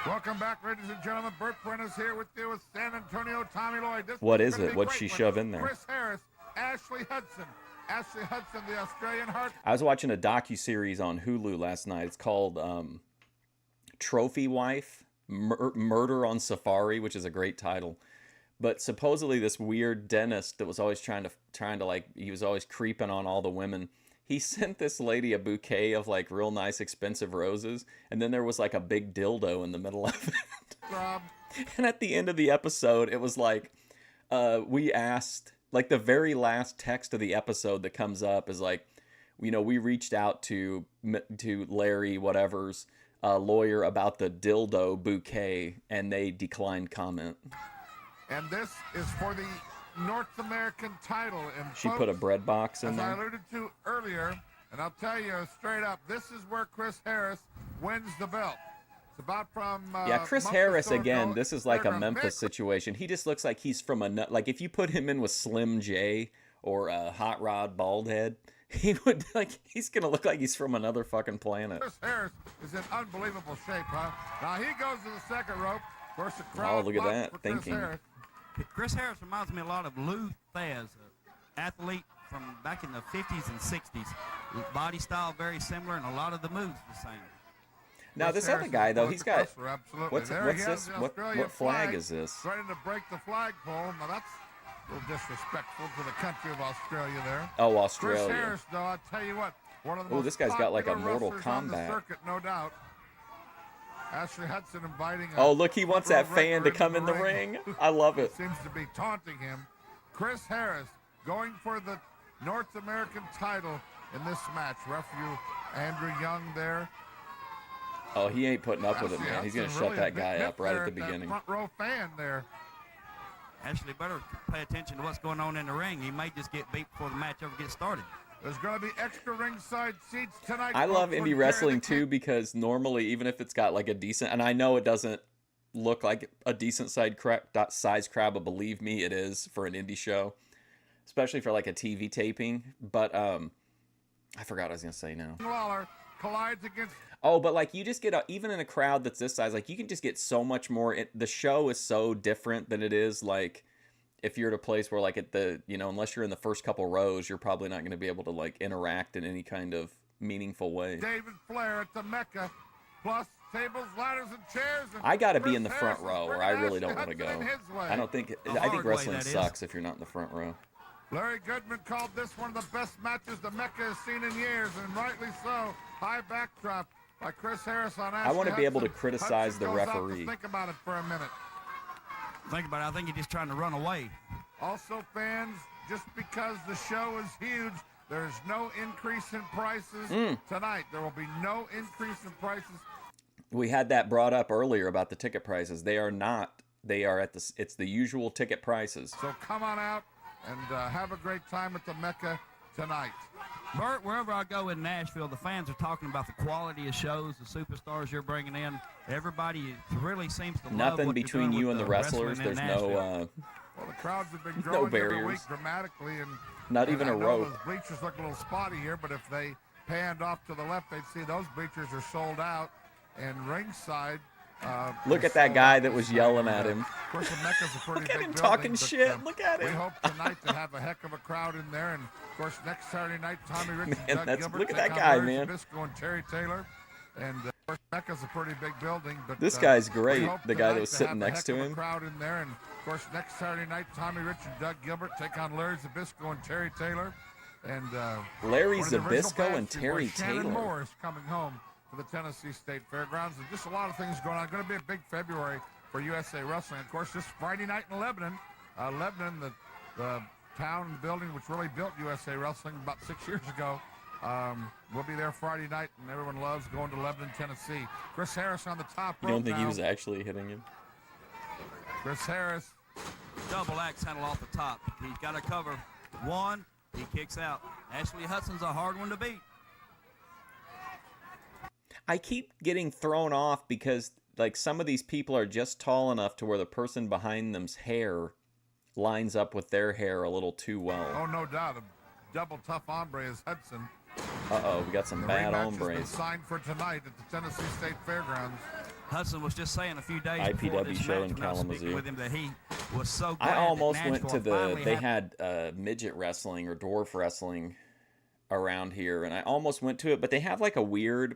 Welcome back, ladies and gentlemen. Bert Prentice here with you with San Antonio Tommy Lloyd. What is it? What'd she shove in there? Chris Harris, Ashley Hudson. Ashley Hudson, the Australian Heart. I was watching a docuseries on Hulu last night. It's called Trophy Wife, Murder on Safari, which is a great title. But supposedly this weird dentist that was always trying to like, he was always creeping on all the women. He sent this lady a bouquet of like real nice expensive roses, and then there was like a big dildo in the middle of it. And at the end of the episode, it was like, we asked, like the very last text of the episode that comes up is like, you know, we reached out to Larry whatever's lawyer about the dildo bouquet, and they declined comment. And this is for the North American title. And She folks, put a bread box in as I there. alluded to earlier, and I'll tell you straight up, this is where Chris Harris wins the belt. It's about from Yeah, Chris month or Harris so again. ago. This is like They're a gonna Memphis make- situation. He just looks like he's from like if you put him in with Slim J or Hot Rod Baldhead, he's gonna look like he's from another fucking planet. Chris Harris is in unbelievable shape, huh? Now he goes to the second rope. Of course, the crowd Oh, look at loves that, for Chris thinking. Harris. Chris Harris reminds me a lot of Lou Thesz, an athlete from back in the 50s and 60s. Body style very similar, and a lot of the moves the same. Now Chris this other Harris guy is though, going he's to got Wrestler, absolutely. what's There he has this? the What Australian flag is this? Trying to break the flagpole. Now that's a little disrespectful to the country of Australia there. Oh, Australia. Chris Harris, though, I tell you what, one of the Oh, most this guy's got like a popular Mortal wrestlers on the Kombat. circuit, no doubt. Ashley Hudson inviting. Oh, look, he wants that fan to come in the ring. I love it. Seems to be taunting him. Chris Harris going for the North American title in this match. Referee Andrew Young there. Oh, he ain't putting up with it, man. He's gonna Hudson shut really that a big guy hit up right there at the beginning. Front row fan there. Ashley better pay attention to what's going on in the ring. He may just get beat before the match ever gets started. There's going to be extra ringside seats tonight. I love folks, indie wrestling too because normally, even if it's got like a decent, and I know it doesn't look like a decent size crowd, but believe me, it is for an indie show, especially for like a TV taping. But I forgot what I was gonna say now. Lawler collides against. Oh, but like you just get even in a crowd that's this size, like you can just get so much more. The show is so different than it is like if you're at a place where like at the, you know, unless you're in the first couple rows, you're probably not going to be able to like interact in any kind of meaningful way. David Flair at the Mecca, plus tables, ladders, and chairs. And I got to be in the Chris front Harris row, is or I bringing really don't Ashley want to Hudson go. in his way. I don't think. The I think hard way, wrestling that is. sucks if you're not in the front row. Larry Goodman called this one of the best matches the Mecca has seen in years, and rightly so. High backdrop by Chris Harris on Ashley I want to be able to Hudson. criticize Hudson the goes out to referee. think about it for a minute. Think about it. I think he's just trying to run away. Also, fans, just because the show is huge, there's no increase in prices tonight. There will be no increase in prices. We had that brought up earlier about the ticket prices. They are not. They are at the. It's the usual ticket prices. So come on out and have a great time at the Mecca tonight. Bert, wherever I go in Nashville, the fans are talking about the quality of shows, the superstars you're bringing in. Everybody really seems to love Nothing what you're between doing you with and the wrestling wrestlers. in There's Nashville. no. Well, the crowds have been No growing every barriers. week dramatically, and Not and even I a know rope. Those bleachers look a little spotty here, but if they panned off to the left, they'd see those bleachers are sold out, and ringside. Look is at that sold guy out that this was time. yelling And, at him. Of course, the Mecca's a pretty Look big at him building, talking but, shit. Look at We him. hope tonight to have a heck of a crowd in there, and of course, next Saturday night, Tommy Rich and Man, Doug that's- Gilbert look at take that on guy, Larry man. Zbyszko and Terry Taylor, and of course, Mecca's a pretty big building. But This guy's we great, hope the guy that tonight was to sitting have a next heck to of a him. crowd in there, and of course, next Saturday night, Tommy Rich and Doug Gilbert take on Larry Zbyszko and Terry Taylor, and Larry one of the original Zbyszko and Backstreet Terry Boys, Shannon Taylor. Moore is coming home to the Tennessee State Fairgrounds, and just a lot of things going on. Going to be a big February for USA Wrestling. Of course, this Friday night in Lebanon, the town and building which really built USA Wrestling about 6 years ago. We'll be there Friday night, and everyone loves going to Lebanon, Tennessee. Chris Harris on the top rope. You don't think he now. was actually hitting him? Chris Harris. Double axe handle off the top. He's got to cover. One, he kicks out. Ashley Hudson's a hard one to beat. I keep getting thrown off because like some of these people are just tall enough to where the person behind them's hair lines up with their hair a little too well. Oh, no doubt. A double tough hombre is Hudson. Uh-oh, we got some The bad rematch has been hombres. signed for tonight at the Tennessee State Fairgrounds. Hudson was just saying a few days IPW before this show match in when I was speaking Kalamazoo. with him that he was so glad I that almost went Nashville to the, finally they had midget wrestling or dwarf wrestling around here, and I almost went to it, but they have like a weird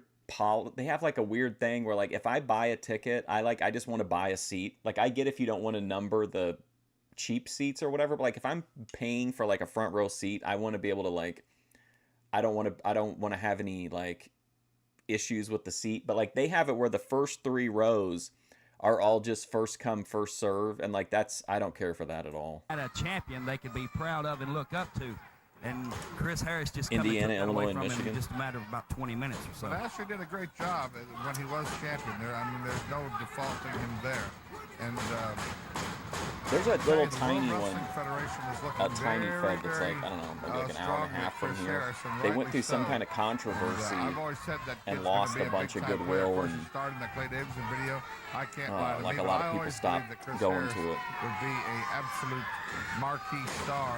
they have like a weird thing where like if I buy a ticket, I just want to buy a seat. Like I get if you don't want to number the cheap seats or whatever, but like if I'm paying for like a front row seat, I want to be able to like I don't want to have any like issues with the seat, but like they have it where the first 3 rows are all just first come first serve, and like that's I don't care for that at all. had a champion they could be proud of and look up to. And Chris Harris just come Indiana, and took that away Illinois, from and him Michigan. in just a matter of about 20 minutes or so. But Ashley did a great job when he was champion there. I mean, there's no defaulting him there. And There's a little the tiny World one, Wrestling Federation is looking a tiny very, Fed that's very, like I don't know, maybe like an hour strong and a half with from Chris here. Harris, and They went rightly through some so. kind of controversy I've always said that and kid's lost gonna a be bunch of big-time player. goodwill, Of course, and he starred in the Clay Davidson video. I can't lie to like me, a but lot I of people always stopped believed that Chris going Harris to it. would be a absolute marquee star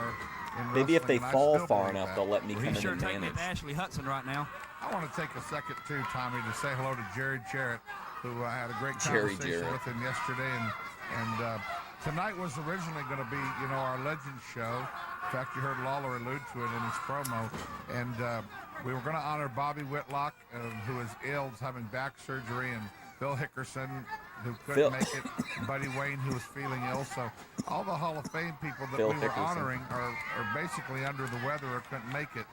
in Maybe if they wrestling, and I fall still far believe enough, that. they'll let me Well, come he's in sure and taking manage. it to Ashley Hudson right now. I want to take a second too, Tommy, to say hello to Jerry Jarrett, who I had a great Jerry conversation Jarrett. with him yesterday, and tonight was originally going to be, our Legends show. In fact, you heard Lawler allude to it in his promo, and we were going to honor Bobby Whitlock, who is ill, is having back surgery, and Phil Hickerson, who couldn't make it, Buddy Wayne, who was feeling ill. So all the Hall of Fame people that we were honoring are basically under the weather or couldn't make it,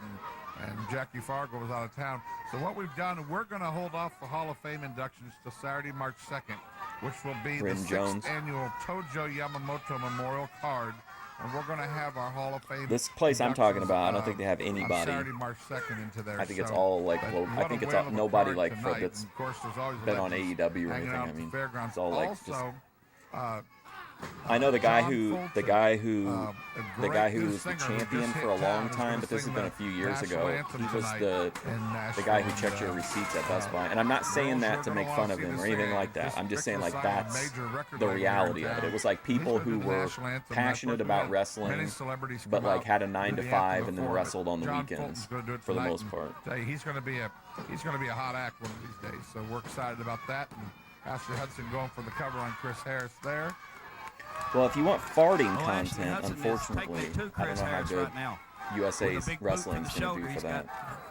and Jackie Fargo was out of town. So what we've done, we're going to hold off the Hall of Fame inductions to Saturday, March 2nd, which will be the 6th annual Tojo Yamamoto Memorial Card. And we're going to have our Hall of Fame. This place I'm talking about, I don't think they have anybody. On Saturday, March 2nd into there. I think it's all like, I think it's all, nobody like that's been on AEW or anything. I mean, it's all like just. I know the guy who was the champion for a long time, but this has been a few years ago. He was the guy who checked your receipts at Best Buy, and I'm not saying that to make fun of him or anything like that. I'm just saying like that's the reality of it. It was like people who were passionate about wrestling, but like had a 9-to-5 and then wrestled on the weekends for the most part. He's going to be a hot act one of these days, so we're excited about that. And Ashley Hudson going for the cover on Chris Harris there. Well, if you want farting content, unfortunately, I don't know how good USA's wrestling's going to do for that.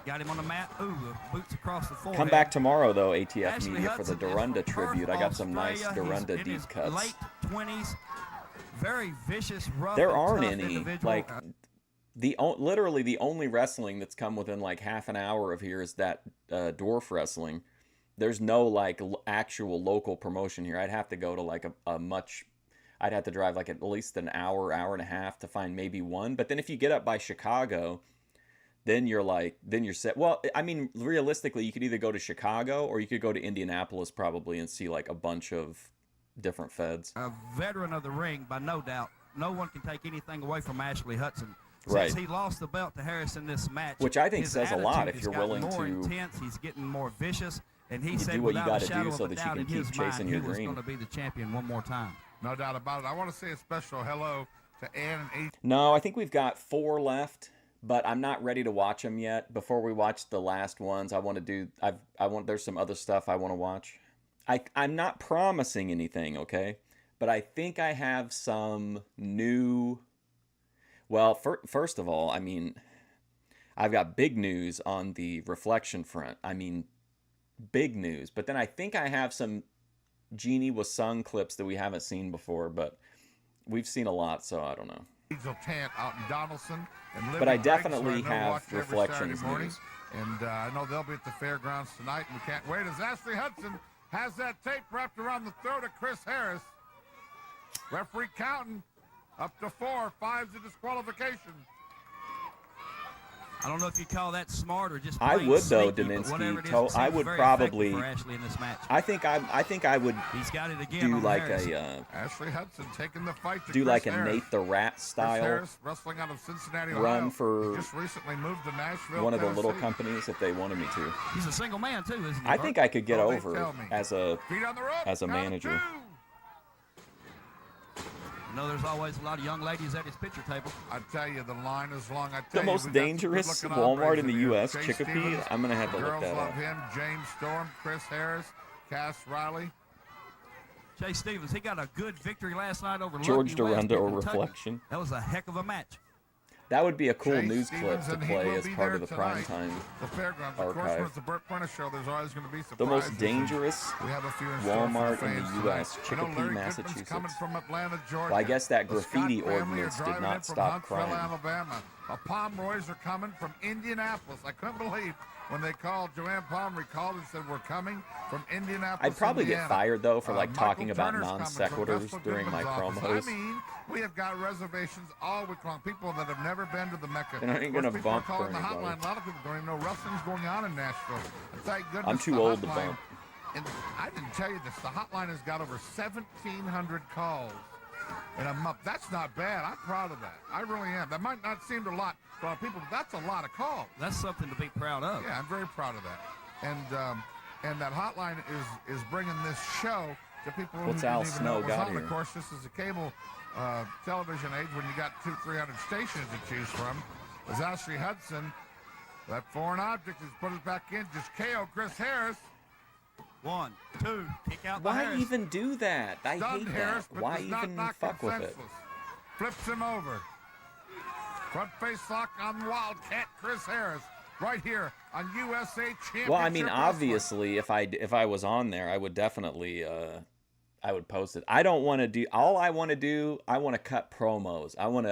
Got him on the mat. Ooh, boots across the forehead. Come back tomorrow, though, ATF Media, for the Dorunda tribute. I got some nice Dorunda deep cuts. Late 20s, very vicious, rough. There aren't any. Like, literally the only wrestling that's come within like half an hour of here is that dwarf wrestling. There's no like actual local promotion here. I'd have to go to like I'd have to drive like at least an hour, hour and a half to find maybe one. But then if you get up by Chicago, then you're set. Well, I mean, realistically, you could either go to Chicago or you could go to Indianapolis probably and see like a bunch of different feds. A veteran of the ring, by no doubt. No one can take anything away from Ashley Hudson. Right. Since he lost the belt to Harris in this match, which I think says a lot if you're willing more to. Intense, he's getting more vicious, and he you said do what you got to do so that you can keep chasing your dream. He was going to be the champion one more time. No doubt about it. I want to say a special hello to Ann and H. No, I think we've got 4 left, but I'm not ready to watch them yet. Before we watch the last ones, there's some other stuff I want to watch. I'm not promising anything, okay? But I think I have some new. Well, first of all, I mean, I've got big news on the reflection front. I mean, big news. But then I think I have some Genie was sung clips that we haven't seen before, but we've seen a lot, so I don't know. Out in Donaldson and but I definitely have reflections news. And I know they'll be at the fairgrounds tonight, and we can't wait as Ashley Hudson has that tape wrapped around the throat of Chris Harris. Referee counting up to 4, 5's a disqualification. I don't know if you call that smart or just. I would though, sneaky, Daminsky. I would probably. For Ashley in this match. I think I would. He's got it again. Do like Harris. Ashley Hudson taking the fight. To do Chris like a Harris. Nate the Rat style. Chris Harris, wrestling out of Cincinnati, run Ohio. for. He just recently moved to Nashville, one of the Tennessee. little companies if they wanted me to. He's a single man too, isn't he? I think I could get over as a manager. You know, there's always a lot of young ladies at his picture table. I tell you, the line is long. The most dangerous Walmart in the U.S., Chicopee. I'm going to have to look that up. Girls love him. James Storm, Chris Harris, Cass Riley. Chase Stevens, he got a good victory last night over George Lucky West Dorunda or Kentucky. Reflection. That was a heck of a match. That would be a cool Chase news clip Stevens, to play as part of the primetime fairgrounds. archive. Of course, when it's the Burt Prentice show, there's always going to be surprises. The most dangerous we have a few Walmart in the U.S., Chicopee, Massachusetts. Coming from Atlanta, Georgia. Well, I guess that The graffiti Scott family ordinance are did driving not in from stop Huntsville, crime. Alabama. The Pomeroys are coming from Indianapolis. I couldn't believe when they called, Joanne Pomeroy called and said, we're coming from Indianapolis, I'd probably Indiana. get fired, though, for like talking Michael about Turner's non coming from sequiturs Russell during my Goodman's promos. office. I mean, we have got reservations all week long. People that have never been to the Mecca. And I ain't gonna People are bump calling for the anybody. hotline. A lot of people don't even know wrestling's going on in Nashville. And thank goodness I'm too the old to hotline- bump. And I didn't tell you this. The hotline has got over 1,700 calls in a month. That's not bad. I'm proud of that. I really am. That might not seem a lot to a lot of people, but that's a lot of calls. That's something to be proud of. Yeah, I'm very proud of that. And that hotline is bringing this show to people What's who Al didn't even Snow know it was got on. here? Of course, this is a cable television age when you got 200-300 stations to choose from. As Ashley Hudson, that foreign object has put it back in, just KO Chris Harris. 1, 2, kick out the Why Harris. even do that? I Stunned hate Harris, that. but Why does not even knock fuck him with it? senseless. Flips him over. Front face lock on Wildcat Chris Harris. right here on USA Championship Well, I mean, Wrestling. obviously, if I was on there, I would definitely I would post it. I don't want to do all I want to do. I want to cut promos. I want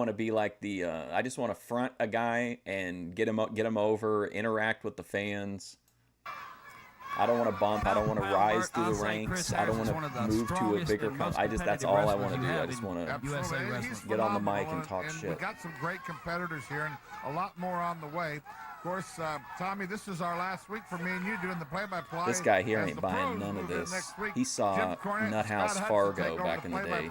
to be like the I just want to front a guy and get him over, interact with the fans. I don't want to bump. I don't want to rise through the ranks. I don't want to move to a bigger company. That's all I want to do. I just want to get on the mic and talk shit. We got some great competitors here and a lot more on the way. Of course, Tommy, this is our last week for me and you doing the play-by-play. This guy here ain't buying none of this. He saw Nuthouse Fargo back in the day.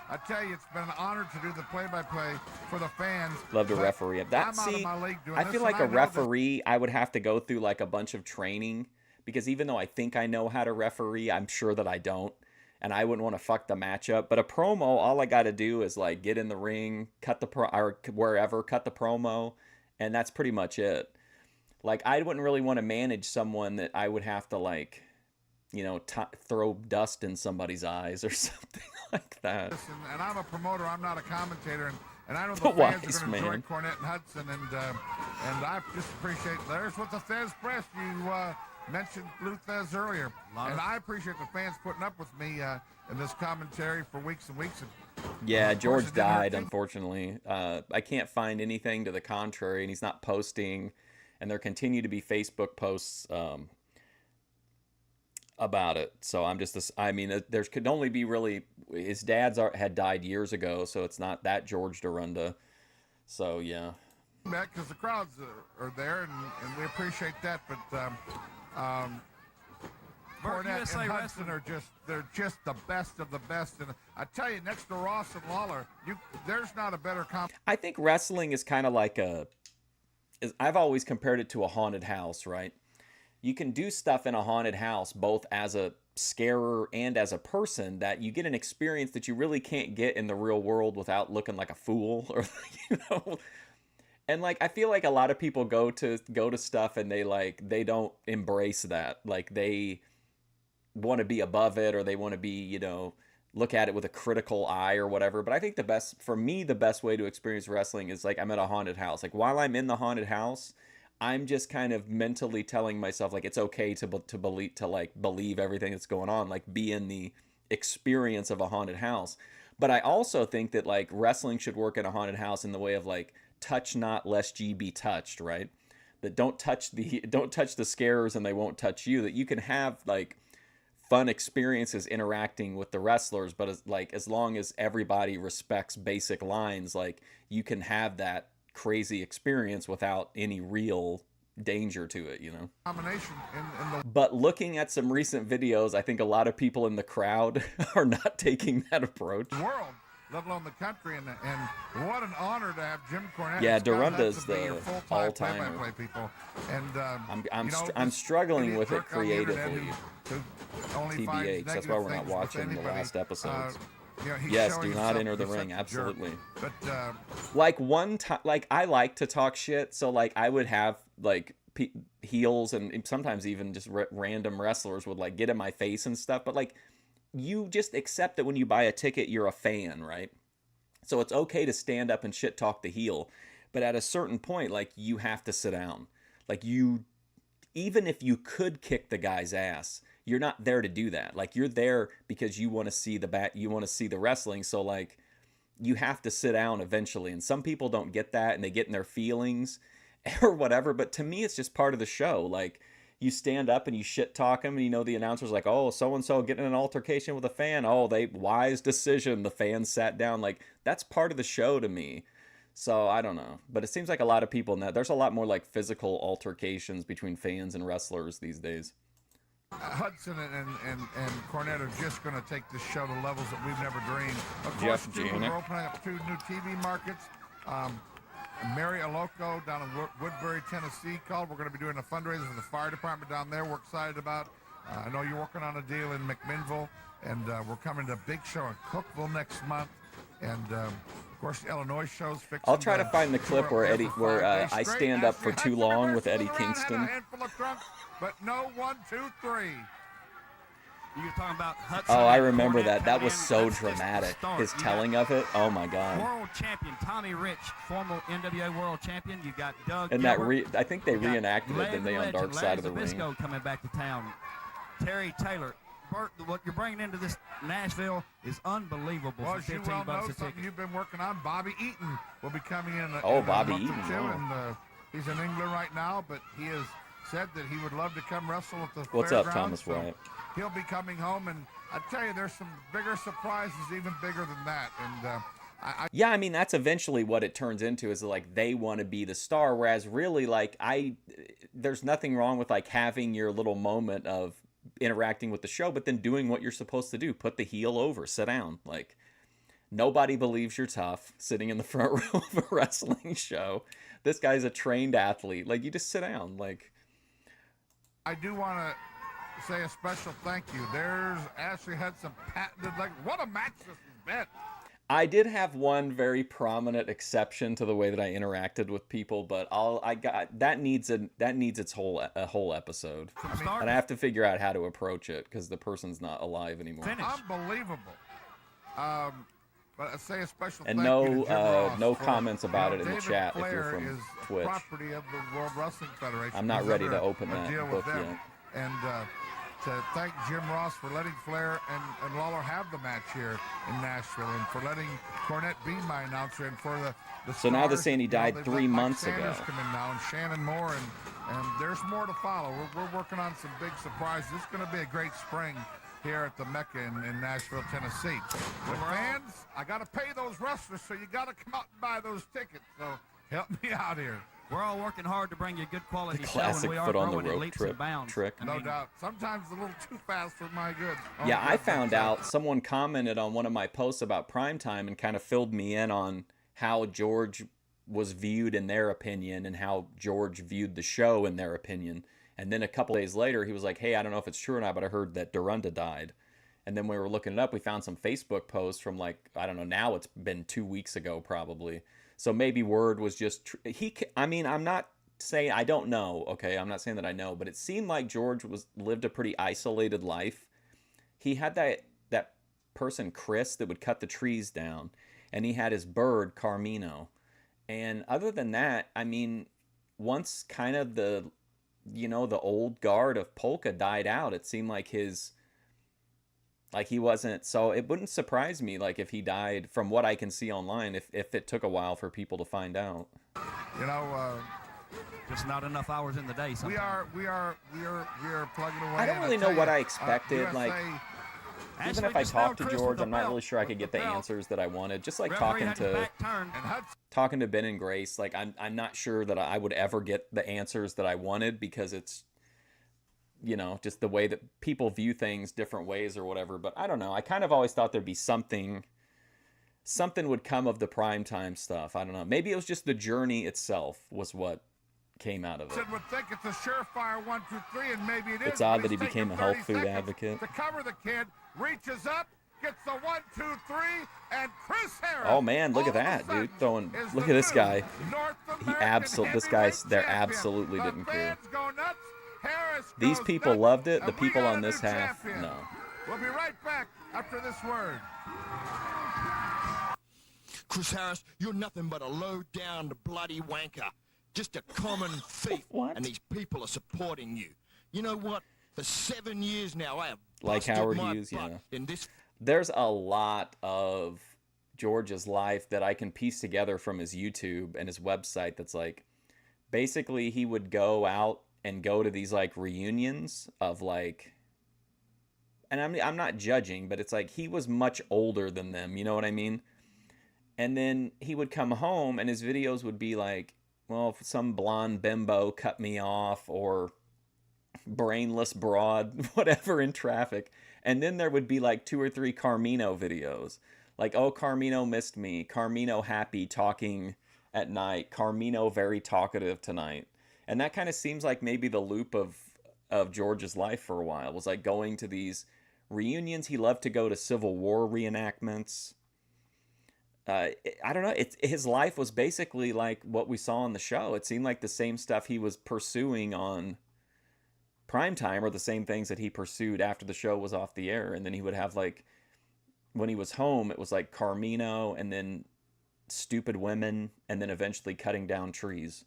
I tell you, it's been an honor to do the play-by-play for the fans. Love to referee. I feel like a referee, I would have to go through like a bunch of training, because even though I think I know how to referee, I'm sure that I don't, and I wouldn't want to fuck the matchup. But a promo, all I got to do is like get in the ring, cut the cut the promo, and that's pretty much it. Like, I wouldn't really want to manage someone that I would have to like, you know, throw dust in somebody's eyes or something like that. Listen, and I'm a promoter. I'm not a commentator, and I know the fans are going to enjoy Cornette and Hudson, and I just appreciate. There's what the Thez Press. You mentioned Blue Thez earlier, and I appreciate the fans putting up with me in this commentary for weeks and weeks. Yeah, George died, unfortunately. I can't find anything to the contrary, and he's not posting, and there continue to be Facebook posts about it. So I'm just, I mean, there could only be really, his dad's had died years ago, so it's not that George Dorunda. So, yeah. Because the crowds are there, and we appreciate that, but Cornette and Hudson are they're just the best of the best. And I tell you, next to Ross and Lawler, there's not a better I think wrestling is kind of like I've always compared it to a haunted house, right? You can do stuff in a haunted house, both as a scarer and as a person, that you get an experience that you really can't get in the real world without looking like a fool, or, you know. And like, I feel like a lot of people go to stuff and they don't embrace that. Like, they want to be above it, or they want to be, you know, look at it with a critical eye or whatever. But I think the best way to experience wrestling is like, I'm at a haunted house. Like, while I'm in the haunted house, I'm just kind of mentally telling myself like, it's okay to believe everything that's going on, like be in the experience of a haunted house. But I also think that like wrestling should work in a haunted house in the way of like, touch not lest ye be touched, right? That don't touch the scarers and they won't touch you. That you can have like fun experiences interacting with the wrestlers, but as long as everybody respects basic lines, like you can have that crazy experience without any real danger to it, you know. But looking at some recent videos, I think a lot of people in the crowd are not taking that approach. World, let alone the country, and what an honor to have Jim Cornette. Yeah, Dorunda's the all-timer. And I'm struggling with it creatively. TBH, that's why we're not watching the last episodes. Yes, do not enter the ring. Absolutely. But like one time, like I like to talk shit, so like I would have like heels and sometimes even just random wrestlers would like get in my face and stuff. But like, you just accept that when you buy a ticket, you're a fan, right? So it's okay to stand up and shit talk the heel, but at a certain point, like you have to sit down. Like even if you could kick the guy's ass, you're not there to do that. Like you're there because you want to see you want to see the wrestling. So like you have to sit down eventually. And some people don't get that and they get in their feelings or whatever. But to me, it's just part of the show. Like you stand up and you shit talk them, and you know the announcer's like, oh, so-and-so getting in an altercation with a fan. Oh, wise decision. The fan sat down. Like that's part of the show to me. So I don't know. But it seems like a lot of people in that. There's a lot more like physical altercations between fans and wrestlers these days. Hudson and Cornette are just going to take this show to levels that we've never dreamed. Of Jeff course, we're opening up 2 new TV markets. Mary Aloco down in Woodbury, Tennessee called. We're going to be doing a fundraiser for the fire department down there. We're excited about. I know you're working on a deal in McMinnville, and we're coming to a big show in Cookeville next month. And of course, the Illinois show's fixing. I'll try to find the clip where I stand up for too long with Eddie Kingston. A handful of trunks, but no 1, 2, 3. You're talking about Hudson. Oh, I remember Cornette that. That coming was in. so That's just the dramatic. start. His You got telling of it. Oh my God. World champion Tommy Rich, former NWA world champion. You got Doug. And Gilbert. I think they You got reenacted it, Larry didn't they, the on Legend, Dark Larry Side of the Ring? Zbyszko coming back to town. Terry Taylor. Bert, what you're bringing into this Nashville is unbelievable. Well, for as you 15 well know, bucks a something ticket. you've been working on, Bobby Eaton will be coming in. Oh, in a Bobby month or Eaton, two, wow. and he's in England right now, but he has said that he would love to come wrestle at the What's up, fairgrounds, Thomas Wyatt? He'll be coming home, and I tell you, there's some bigger surprises, even bigger than that. And Yeah, I mean, that's eventually what it turns into, is like they want to be the star, whereas really, like, there's nothing wrong with like having your little moment of interacting with the show, but then doing what you're supposed to do. Put the heel over, sit down. Like, nobody believes you're tough sitting in the front row of a wrestling show. This guy's a trained athlete. Like, you just sit down. Like, I do want to say a special thank you. There's Ashley had some patented, like, what a match this has been. I did have one very prominent exception to the way that I interacted with people, but that needs its whole episode, and I have to figure out how to approach it because the person's not alive anymore. Unbelievable. But I say a special And thank you to Jim Ross no for, comments about it in the David chat if Flair you're from is Twitch. property of the World Wrestling Federation. I'm not He's ready under to open a that deal book with them. yet. And to thank Jim Ross for letting Flair and Lawler have the match here in Nashville, and for letting Cornette be my announcer, and for the So now they're stars, saying he you know, died they've 3 let Mike months ago. Sanders come in now, and Shannon Moore, and there's more to follow. We're working on some big surprises. It's going to be a great spring here at the Mecca in Nashville, Tennessee. With fans, I got to pay those wrestlers, so you got to come out and buy those tickets. So help me out here. We're all working hard to bring you a good quality The show, and classic we are foot on the growing at rope leaps and bounds. trick. No doubt. Sometimes a little too fast for my good. Oh, Yeah, I good, found but, out someone commented on one of my posts about primetime and kind of filled me in on how George was viewed in their opinion and how George viewed the show in their opinion. And then a couple days later, he was like, hey, I don't know if it's true or not, but I heard that Dorinda died. And then we were looking it up. We found some Facebook posts from, like, I don't know, now it's been 2 weeks ago probably. So maybe word was just, I mean, I'm not saying, I don't know, okay? I'm not saying that I know, but it seemed like George lived a pretty isolated life. He had that person, Chris, that would cut the trees down. And he had his bird, Carmino. And other than that, I mean, once kind of the old guard of polka died out, it seemed like he wasn't, so it wouldn't surprise me, like, if he died, from what I can see online, if it took a while for people to find out. You know, just not enough hours in the day. We are plugging away. I don't really know what I expected. Like, even Ashley if I just now talked to Chris George, with the I'm not belt. really sure I could get the Belt. answers that I wanted. Just like Referee talking had his to back turned. talking to Ben and Grace, like I'm not sure that I would ever get the answers that I wanted, because it's, just the way that people view things different ways or whatever. But I don't know. I kind of always thought there'd be something would come of the primetime stuff. I don't know. Maybe it was just the journey itself was what came out of it. Would think it's a surefire 1, 2, 3, and maybe it is. It's odd that he He's became a taking health 30 food seconds advocate. to cover the kid, reaches up, gets the 1, 2, 3, and Chris Harris. Oh man, look at all of a that, sudden dude! Throwing. is Look the at this new guy. North He American this guy's. heavyweight They're champion. absolutely The didn't care. fans go nuts. Harris These goes people nuts, loved it. The and we people got on a this new half, champion. no. We'll be right back after this word. Chris Harris, you're nothing but a low-down bloody wanker. Just a common thief. What? And these people are supporting you. You know what? For 7 years now, I have Like busted Howard my Hughes, butt yeah. in this. There's a lot of George's life that I can piece together from his YouTube and his website. That's like, basically he would go out and go to these like reunions of like, and I'm not judging, but it's like he was much older than them. You know what I mean? And then he would come home and his videos would be like, well, some blonde bimbo cut me off, or brainless broad, whatever, in traffic. And then there would be like 2 or 3 Carmino videos. Like, oh, Carmino missed me. Carmino happy talking at night. Carmino very talkative tonight. And that kind of seems like maybe the loop of George's life for a while. Was like going to these reunions. He loved to go to Civil War reenactments. I don't know. His life was basically like what we saw on the show. It seemed like the same stuff he was pursuing on Primetime are the same things that he pursued after the show was off the air. And then he would have, like, when he was home, it was like Carmino and then Stupid Women and then eventually Cutting Down Trees.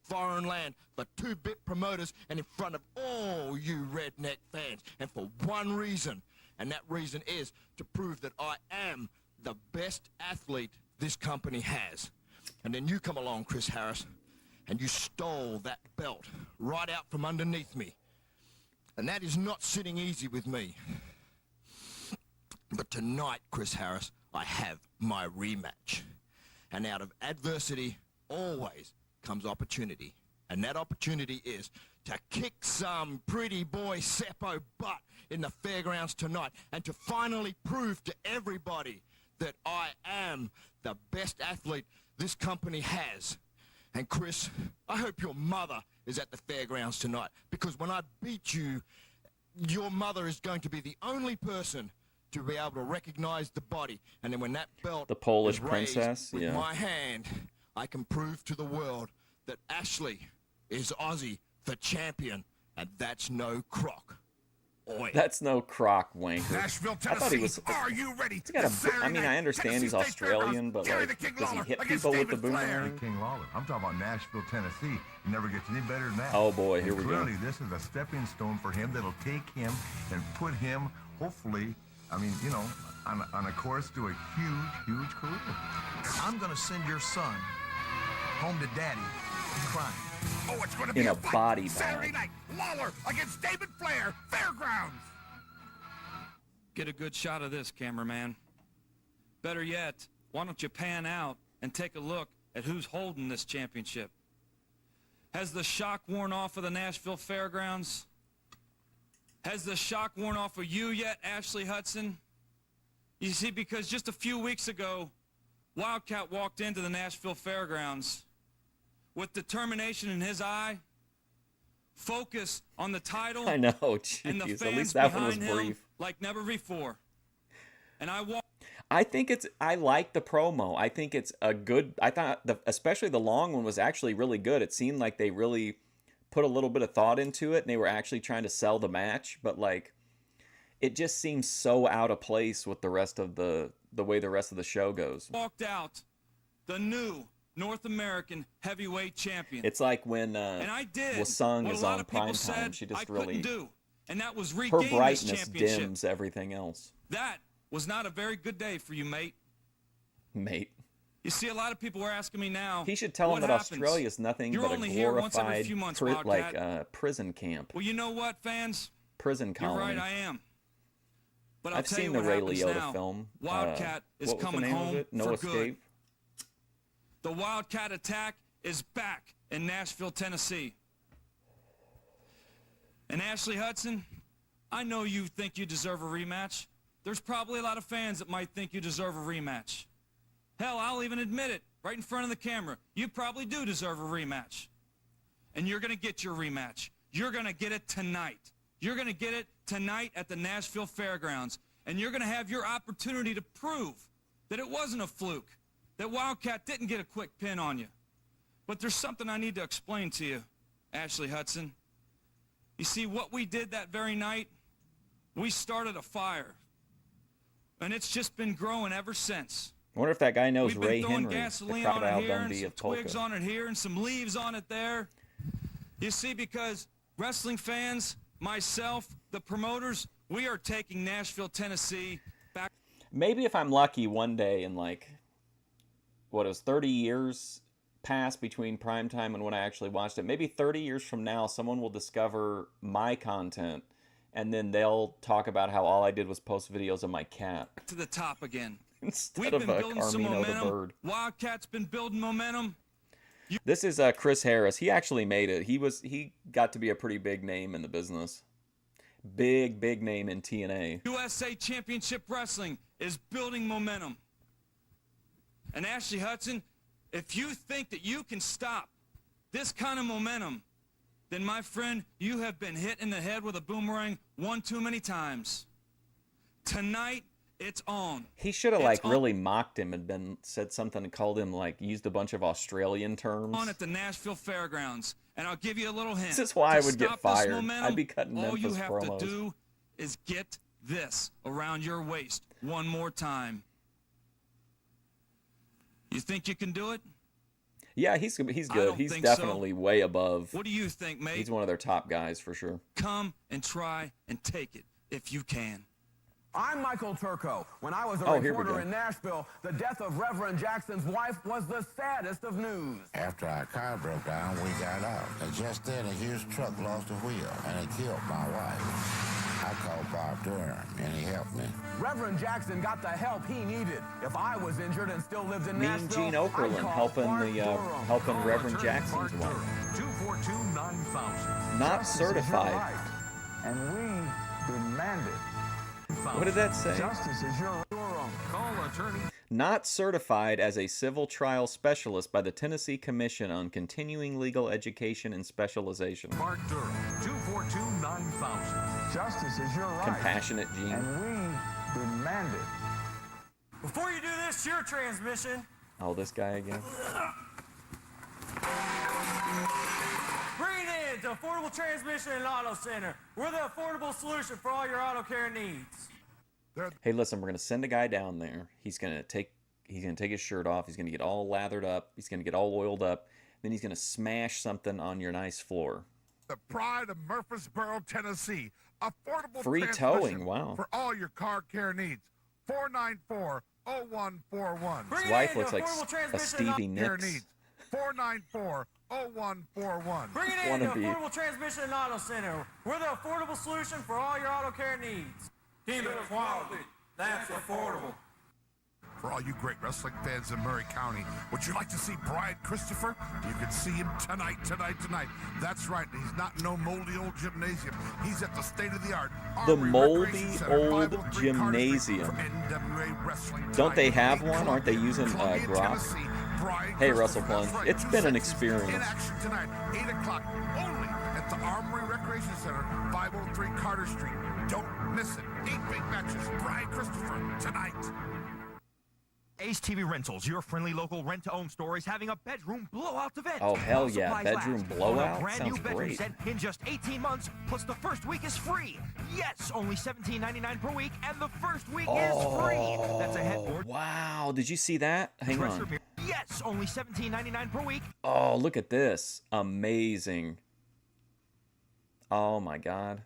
Foreign land for 2-bit promoters and in front of all you redneck fans. And for one reason, and that reason is to prove that I am the best athlete this company has. And then you come along, Chris Harris, and you stole that belt right out from underneath me. And that is not sitting easy with me. But tonight, Chris Harris, I have my rematch. And out of adversity, always comes opportunity. And that opportunity is to kick some pretty boy Seppo butt in the fairgrounds tonight and to finally prove to everybody that I am the best athlete this company has. And Chris, I hope your mother is at the fairgrounds tonight, because when I beat you, your mother is going to be the only person to be able to recognize the body. And then when that belt The Polish is raised princess, with yeah. my hand, I can prove to the world that Ashley is Aussie for champion, and that's no crock. Oi. That's no crock, wanker. Nashville, I Tennessee. thought he was. Are you ready? He's got Saturday I mean, I night, understand he's Tennessee State Australian, but Fairgrounds, like, King does he Lawler hit against people with the David Flair. boomerang? King Lawler. I'm talking about Nashville, Tennessee. It never gets any better than that. Oh, boy, And here we go. clearly, this is a stepping stone for him that'll take him and put him, hopefully, I mean, you know, on a course to a huge, huge career. I'm going to send your son home to daddy crying. Oh, it's going to be In a fight. body Saturday bag. night, Lawler against David Flair, Fairgrounds. Get a good shot of this, cameraman. Better yet, why don't you pan out and take a look at who's holding this championship? Has the shock worn off of the Nashville Fairgrounds? Has the shock worn off of you yet, Ashley Hudson? You see, because just a few weeks ago, Wildcat walked into the Nashville Fairgrounds with determination in his eye, focus on the title, I know, and the jeez. fans At least that one was behind him brief. like never before. And I like the promo. I think it's a good. I thought especially the long one was actually really good. It seemed like they really put a little bit of thought into it, and they were actually trying to sell the match. But like, it just seems so out of place with the rest of the way the rest of the show goes. Walked out the new North American heavyweight champion. It's like when and I did Wasung what is a lot on of people prime said time. She just I really couldn't do, and that was her regain this brightness championship. dims everything else. That was not a very good day for you, mate. Mate. You see, a lot of people are asking me now. He should tell what them that happens? Australia is nothing You're but a only here once every glorified few months, Wildcat. prison camp, Well, you know what, fans? prison You're colony. right, I am. But I'll I've tell seen you the what Ray happens Liotta now. film. Wildcat is what was coming the name home of it? No for Escape. good. The Wildcat attack is back in Nashville, Tennessee. And Ashley Hudson, I know you think you deserve a rematch. There's probably a lot of fans that might think you deserve a rematch. Hell, I'll even admit it right in front of the camera. You probably do deserve a rematch. And you're going to get your rematch. You're going to get it tonight. You're going to get it tonight at the Nashville Fairgrounds. And you're going to have your opportunity to prove that it wasn't a fluke, that Wildcat didn't get a quick pin on you. But there's something I need to explain to you, Ashley Hudson. You see, what we did that very night, we started a fire. And it's just been growing ever since. I wonder if that guy knows We've been Ray throwing Henry, the gasoline on Crocodile it here and Dundee some of polka. twigs on it here and some leaves on it there. You see, because wrestling fans, myself, the promoters, we are taking Nashville, Tennessee back. Maybe if I'm lucky one day in like, what, it was 30 years passed between primetime and when I actually watched it. Maybe 30 years from now, someone will discover my content and then they'll talk about how all I did was post videos of my cat. To the top again. Instead We've of been building some Carmino the momentum. bird. Wildcat's been building momentum. This is Chris Harris. He actually made it. He got to be a pretty big name in the business. Big name in TNA. USA Championship Wrestling is building momentum. And Ashley Hudson, if you think that you can stop this kind of momentum, then my friend, you have been hit in the head with a boomerang one too many times. Tonight It's on. He should have It's like on. really mocked him and said something and called him like used a bunch of Australian terms. On at the Nashville Fairgrounds, and I'll give you a little hint. This is why I To would get stop this fired. momentum, I'd be cutting all you Memphis have promos. to do is get this around your waist one more time. You think you can do it? Yeah, he's I good. don't He's think definitely so. way above. What do you think, mate? He's one of their top guys for sure. Come and try and take it if you can. I'm Michael Turco. When I was a Oh, here we reporter go. in Nashville, the death of Reverend Jackson's wife was the saddest of news. After our car broke down, we got out. And just then, a huge truck lost a wheel, and it killed my wife. I called Bob Durham, and he helped me. Reverend Jackson got the help he needed. If I was injured and still lived in Mean Nashville, Gene I'd Okerlund call helping Bart the Durham. helping Call Reverend attorney Jackson's Bart wife. Durham, 242-9000. Not Justice is your certified. right, and we demand it. What did that say? Justice is your Durham. Call attorney. Not certified as a civil trial specialist by the Tennessee Commission on Continuing Legal Education and Specialization. Bart Durham, 242-9000. Justice is your right, Compassionate Gene. and we demand it. Before you do this, your transmission, Oh, this guy again. bring it in to Affordable Transmission and Auto Center. We're the affordable solution for all your auto care needs. Hey, listen, we're gonna send a guy down there. He's gonna take his shirt off. He's gonna get all lathered up. He's gonna get all oiled up. Then he's gonna smash something on your nice floor. The pride of Murfreesboro, Tennessee. Affordable Free transmission towing, wow. for all your car care needs. 494-0141. His wife looks like a Stevie Care Nicks. needs. 494-0141. Bring it in Wanna to be. Affordable Transmission and Auto Center. We're the affordable solution for all your auto care needs. Team of quality. That's affordable. For all you great wrestling fans in Murray County, would you like to see Brian Christopher? You can see him tonight. That's right. He's not in no moldy old gymnasium. He's at the state-of-the-art The Armory moldy Recreation Center, old 503 Carter Street gymnasium. for NWA Wrestling Don't they tonight have in one? Aren't they Columbia, using Columbia, Grok? Tennessee. Brian Hey, Christopher, Russell that's Plunge. right, It's two been an sections experience. In action tonight, 8 o'clock, only at the Armory Recreation Center, 503 Carter Street. Don't miss it. 8 big matches. Brian Christopher tonight. Ace TV Rentals, your friendly local rent-to-own store, is having a bedroom blowout event. Oh, hell While yeah, supplies bedroom last. blowout? On a brand Sounds new bedroom great. set in just 18 months, plus the first week is free. Yes, only $17.99 per week, and the first week is free. That's a headboard. Wow, did you see that? Hang dresser on. mirror. Yes, only $17.99 per week. Oh, look at this. Amazing. Oh my god.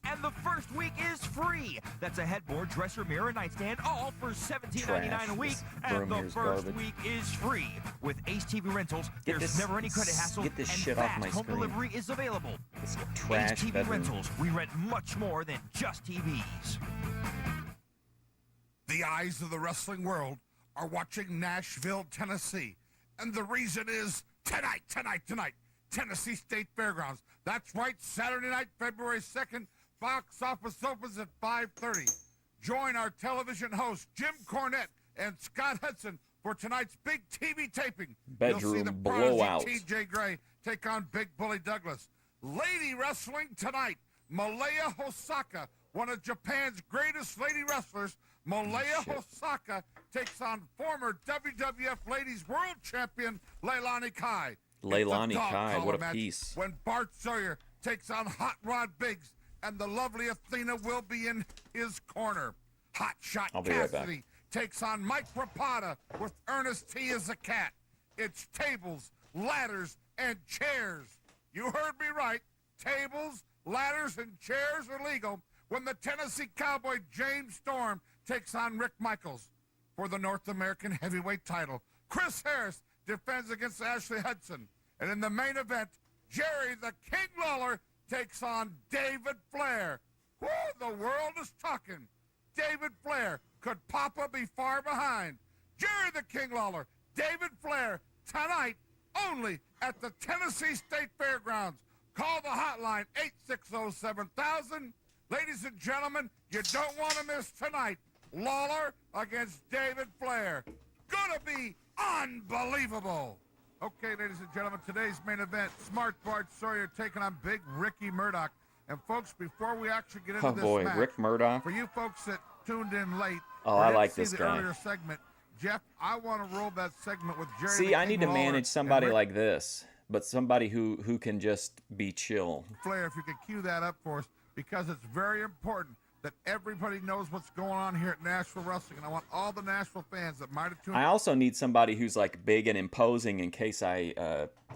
And the first week is free. That's a headboard, dresser, mirror, nightstand, all for $17.99 a week. This And room the here's first garbage. week is free. With Ace TV Rentals, Get there's this- never any credit hassle, get this and shit off fast my home screen. delivery is available. This Ace trash TV bedroom. Rentals, we rent much more than just TVs. The eyes of the wrestling world are watching Nashville, Tennessee. And the reason is tonight, Tennessee State Fairgrounds. That's right, Saturday night, February 2nd, box office opens at 5:30. Join our television hosts, Jim Cornette and Scott Hudson, for tonight's big TV taping. You'll see the Bedroom blowout. prodigy T.J. Gray take on Big Bully Douglas. Lady wrestling tonight, Malaya Hosaka, one of Japan's greatest lady wrestlers. Malaya Hosaka takes on former WWF Ladies World Champion Leilani Kai. Leilani It's a dog Kai, collar what a match piece. When Bart Sawyer takes on Hot Rod Biggs, and the lovely Athena will be in his corner. Hot Shot I'll be right back. Cassidy takes on Mike Rapata with Ernest T as a cat. It's tables, ladders, and chairs. You heard me right. Tables, ladders, and chairs are legal when the Tennessee Cowboy James Storm takes on Rick Michaels for the North American Heavyweight title. Chris Harris defends against Ashley Hudson. And in the main event, Jerry the King Lawler takes on David Flair. Woo, the world is talking. David Flair. Could Papa be far behind? Jerry the King Lawler, David Flair, tonight only at the Tennessee State Fairgrounds. Call the hotline, 860-7000. Ladies and gentlemen, you don't want to miss tonight. Lawler against David Flair. Gonna be unbelievable. Okay, ladies and gentlemen, today's main event, Smart Bart Sawyer taking on Big Ricky Murdoch. And folks, before we actually get into Oh this boy, match, Rick Murdoch. for you folks that tuned in late, Oh, or I didn't like see this the guy. earlier segment, Jeff, I want to roll that segment with Jerry. See, the I King need to Lawler manage somebody and Ric like this, but somebody who can just be chill. Flair, if you could cue that up for us, because it's very important that everybody knows what's going on here at Nashville Wrestling, and I want all the Nashville fans that might have tuned I also need somebody who's like big and imposing in case I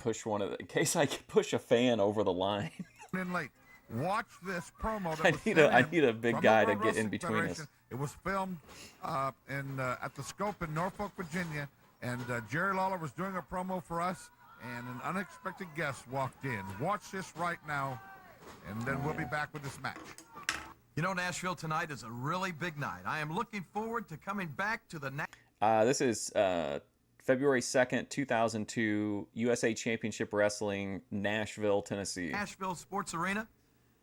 push a fan over the line. in late. Watch this promo. That I was need sent I in need a big from guy the to World get in Wrestling between Federation. us. It was filmed at the Scope in Norfolk, Virginia, and Jerry Lawler was doing a promo for us, and an unexpected guest walked in. Watch this right now, and then we'll be back with this match. You know, Nashville tonight is a really big night. I am looking forward to coming back to the This is February 2nd, 2002, USA Championship Wrestling, Nashville, Tennessee. Nashville Sports Arena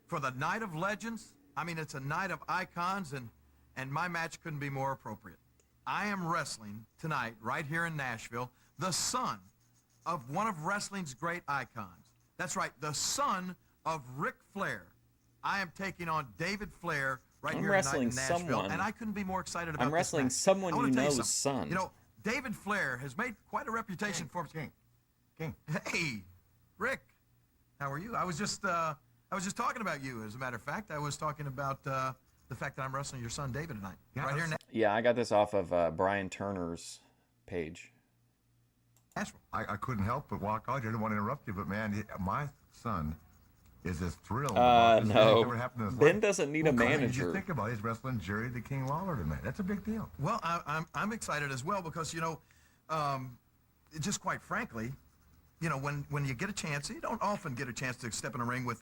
for the Night of Legends. I mean, it's a night of icons, and my match couldn't be more appropriate. I am wrestling tonight right here in Nashville, the son of one of wrestling's great icons. That's right, the son of Ric Flair. I am taking on David Flair right here tonight in Nashville, someone. and I couldn't be more excited about I'm wrestling this match. someone I wanna you tell know's something. son. You know, David Flair has made quite a reputation for himself. King. Hey, Rick, how are you? I was just talking about you. As a matter of fact, I was talking about the fact that I'm wrestling your son David tonight, right here in Yeah, I got this off of Brian Turner's page. Nashville. I couldn't help but walk out here. I didn't want to interrupt you, but man, my son is as thrilled. No. This thing ever happened in his Ben life. doesn't need a Well, manager. You think about it, he's wrestling Jerry the King Lawler tonight. That's a big deal. Well, I'm excited as well because, you know, just quite frankly, you know, when you get a chance, you don't often get a chance to step in a ring with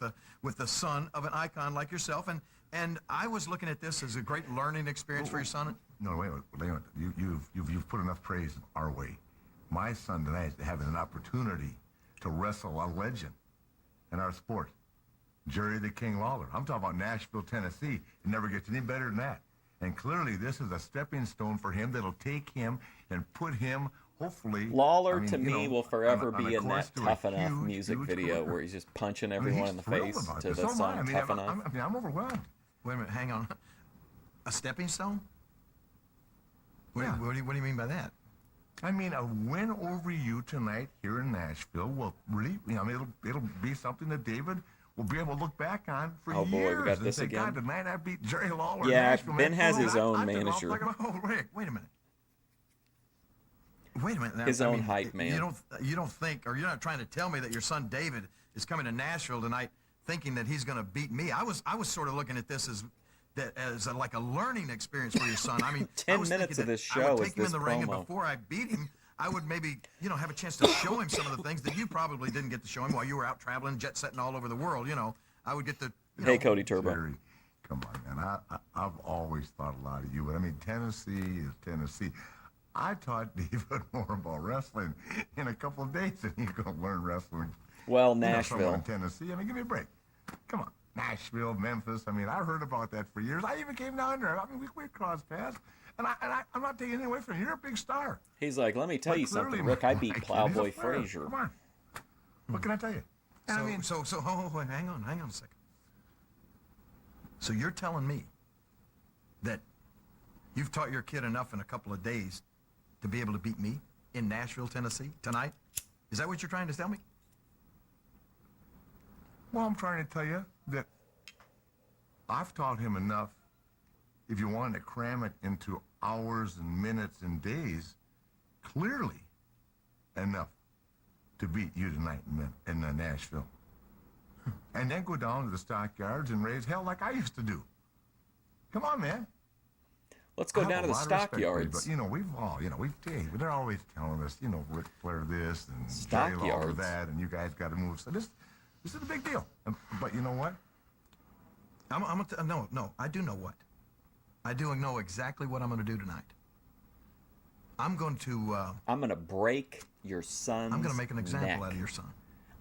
the son of an icon like yourself, and I was looking at this as a great learning experience for your son. No, wait a minute. You've put enough praise our way. My son tonight is having an opportunity to wrestle a legend in our sport, Jerry the King Lawler. I'm talking about Nashville, Tennessee. It never gets any better than that. And clearly, this is a stepping stone for him that'll take him and put him, hopefully... Lawler, I mean, to you me, know, will forever on a be in course that to a Tough Enough huge, music huge video career. where he's just punching I mean, everyone he's in the thrilled face about to this. the So am I. song I mean, Tough Enough. I'm overwhelmed. Wait a minute, hang on. A stepping stone? What, Yeah. what do you mean by that? I mean, a win over you tonight here in Nashville will really, you know, I mean, it'll be something that David will be able to look back on for Oh, boy, we years got and this say, again? God, tonight I beat Jerry Lawler. in Yeah, Nashville, Ben man. has You know, his I- own I took off manager. like a- Oh, Rick, wait a minute. Wait a minute. Now, His I own mean, hype man. You don't think, or you're not trying to tell me that your son David is coming to Nashville tonight thinking that he's going to beat me. I was sort of looking at this as like a learning experience for your son. I mean, 10 I was minutes thinking of this that I show would is take him in this the ring, and promo. before I beat him, I would maybe, you know, have a chance to show him some of the things that you probably didn't get to show him while you were out traveling, jet setting all over the world. You know, I would get to. You Hey, know, Cody Turbo. Jerry, come on, man. I've always thought a lot of you, but I mean, Tennessee is Tennessee. I taught David more about wrestling in a couple of days than he's going to learn wrestling. Well, You know, Nashville. somewhere in Tennessee. I mean, give me a break. Come on. Nashville, Memphis. I mean, I heard about that for years. I even came down there. I mean, we crossed paths. And I'm not taking anything away from you. You're a big star. He's like, let me tell But you something, clearly, Rick. I beat my kid is a Plowboy Flair. Frazier. Come on. What can I tell you? So, I mean, wait, hang on a second. So you're telling me that you've taught your kid enough in a couple of days to be able to beat me in Nashville, Tennessee tonight? Is that what you're trying to tell me? well, I'm trying to tell you that I've taught him enough. If you wanted to cram it into hours and minutes and days, clearly enough to beat you tonight in Nashville. And then go down to the stockyards and raise hell like I used to do. Come on, man. Let's go I have down to a the lot of respect for you, stockyards. But, you know, they're always telling us, you know, Ric Flair this and Jerry Lawler Stockyards? that, and you guys got to move. So this is a big deal. But you know what? No, I do know what. I do know exactly what I'm going to do tonight. I'm going to break your son's I'm going to make an example neck. out of your son.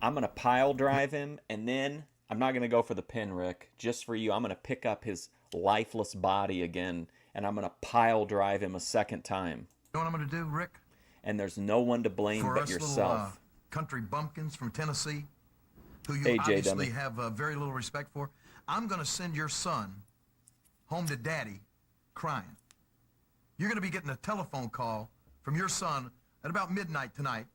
I'm going to pile drive him, and then I'm not going to go for the pin, Rick. Just for you, I'm going to pick up his lifeless body again, and I'm going to pile drive him a second time. You know what I'm going to do, Rick? And there's no one to blame For but us yourself. little country bumpkins from Tennessee, who you AJ obviously dummy. have very little respect for, I'm going to send your son home to Daddy crying. You're going to be getting a telephone call from your son at about midnight tonight,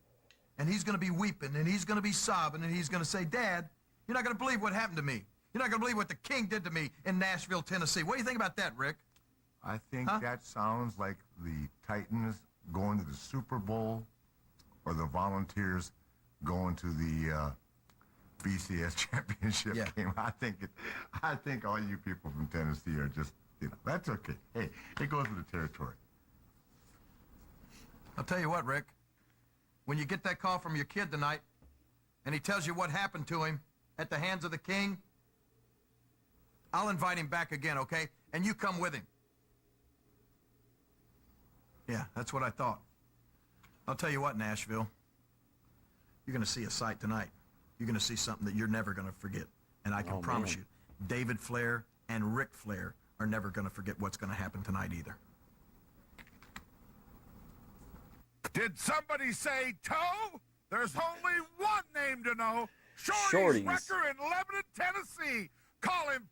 and he's going to be weeping, and he's going to be sobbing, and he's going to say, Dad, you're not going to believe what happened to me. You're not going to believe what the King did to me in Nashville, Tennessee. What do you think about that, Rick? I think that sounds like the Titans going to the Super Bowl or the Volunteers going to the BCS championship game. I think all you people from Tennessee are just, that's okay. Hey, it goes with the territory. I'll tell you what, Rick. When you get that call from your kid tonight, and he tells you what happened to him at the hands of the King, I'll invite him back again, okay? And you come with him. Yeah, that's what I thought. I'll tell you what, Nashville. You're going to see a sight tonight. You're going to see something that you're never going to forget. And I can promise you, David Flair and Ric Flair are never going to forget what's going to happen tonight either. Did somebody say toe? There's only one name to know. Shorty's. Wrecker in Lebanon, Tennessee. Call him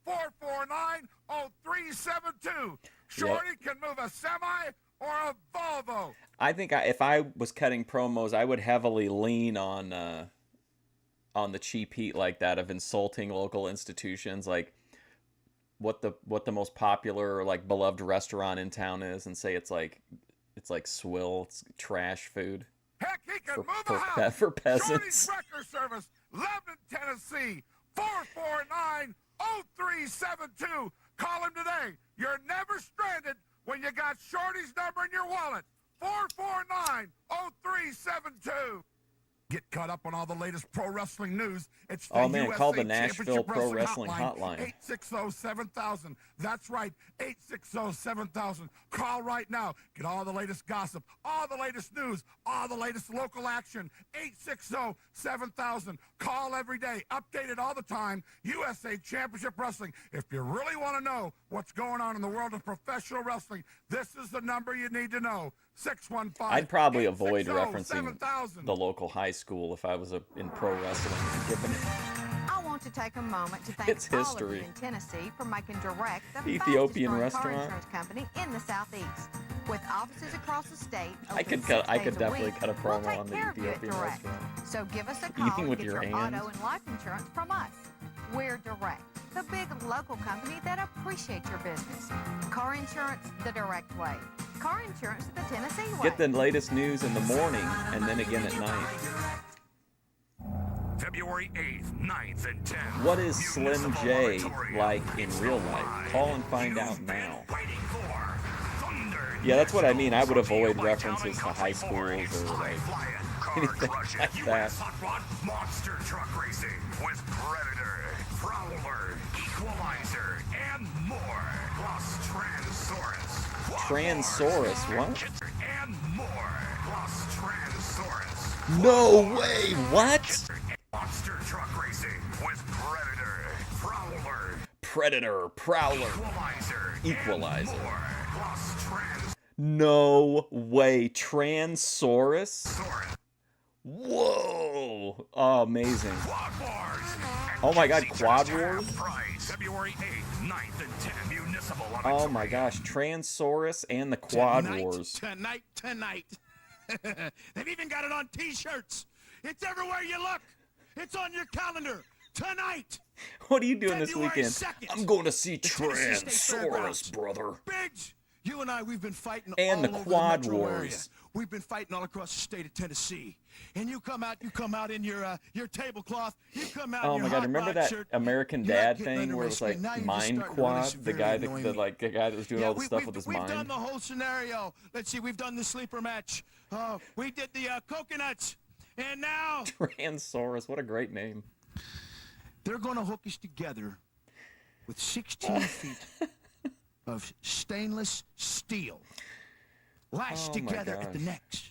449-0372. Shorty can move a semi or a Volvo. I think if I was cutting promos, I would heavily lean on the cheap heat like that of insulting local institutions, like what the most popular or like beloved restaurant in town is, and say it's like swill, it's trash food. Heck, he can move a house. For peasants. Shorty's Wrecker Service, Lebanon, Tennessee. 449-0372. Call him today. You're never stranded when you got Shorty's number in your wallet. 449-0372. Get caught up on all the latest pro wrestling news. It's the USA call the Nashville Pro Wrestling Hotline. 860-7000. That's right, 860-7000. Call right now. Get all the latest gossip, all the latest news, all the latest local action. 860-7000. Call every day, updated all the time. USA Championship Wrestling. If you really want to know what's going on in the world of professional wrestling, this is the number you need to know. 615. I'd probably avoid referencing the local high school if I was in pro wrestling. Given I want to take a moment to thank It's all history. of you in Tennessee for making Direct the Ethiopian fastest growing restaurant. car insurance company in the Southeast. With offices across the state, I open could 6 I days could a definitely week, cut a we'll promo take on the care of you at Ethiopian Direct. restaurant. So give us a Eating call with and get your your hands. auto and life insurance from us. We're Direct, the big local company that appreciates your business. Car insurance the direct way. Car insurance the Tennessee way. Get the latest news in the morning and then again at night. February 8th, 9th, and 10th. What is Slim J like in real life? Call and find out now. Yeah, that's what I mean. I would avoid references to high schools or like anything like that. Monster truck racing with Predator, Prowler, Equalizer, and more. Plus Transaurus. Transaurus, what? And more. Plus Transaurus. No way, what? Monster truck racing with Predator, Prowler, Prowler, Equalizer. Equalizer. Plus No way, Transaurus? Whoa! Oh, amazing. Oh my god, Quad Wars? February 8th, 9th, and 10th, Municipal Oh my gosh, Transaurus and the Quad Wars. Tonight. They've even got it on T-shirts. It's everywhere you look. It's on your calendar. Tonight. What are you doing this February weekend? 2nd. I'm going to see The Tennessee State Fairgrounds. Transaurus, brother. Biggs, you and I, we've been fighting And all the over Quad the metro Wars. area. We've been fighting all across the state of Tennessee. And you come out in your tablecloth. You come out Oh in my your god, hot remember rod that shirt. American You're not Dad getting thing under where my it was skin. like Now you're just Mind starting to really Quad? The severely guy annoy me. the guy that was doing all the stuff with his we've mind? done the whole scenario. Let's see, we've done the sleeper match. We did the coconuts. And now Transaurus, what a great name. they're going to hook us together with 16 feet of stainless steel lashed Oh my together at the gosh. necks.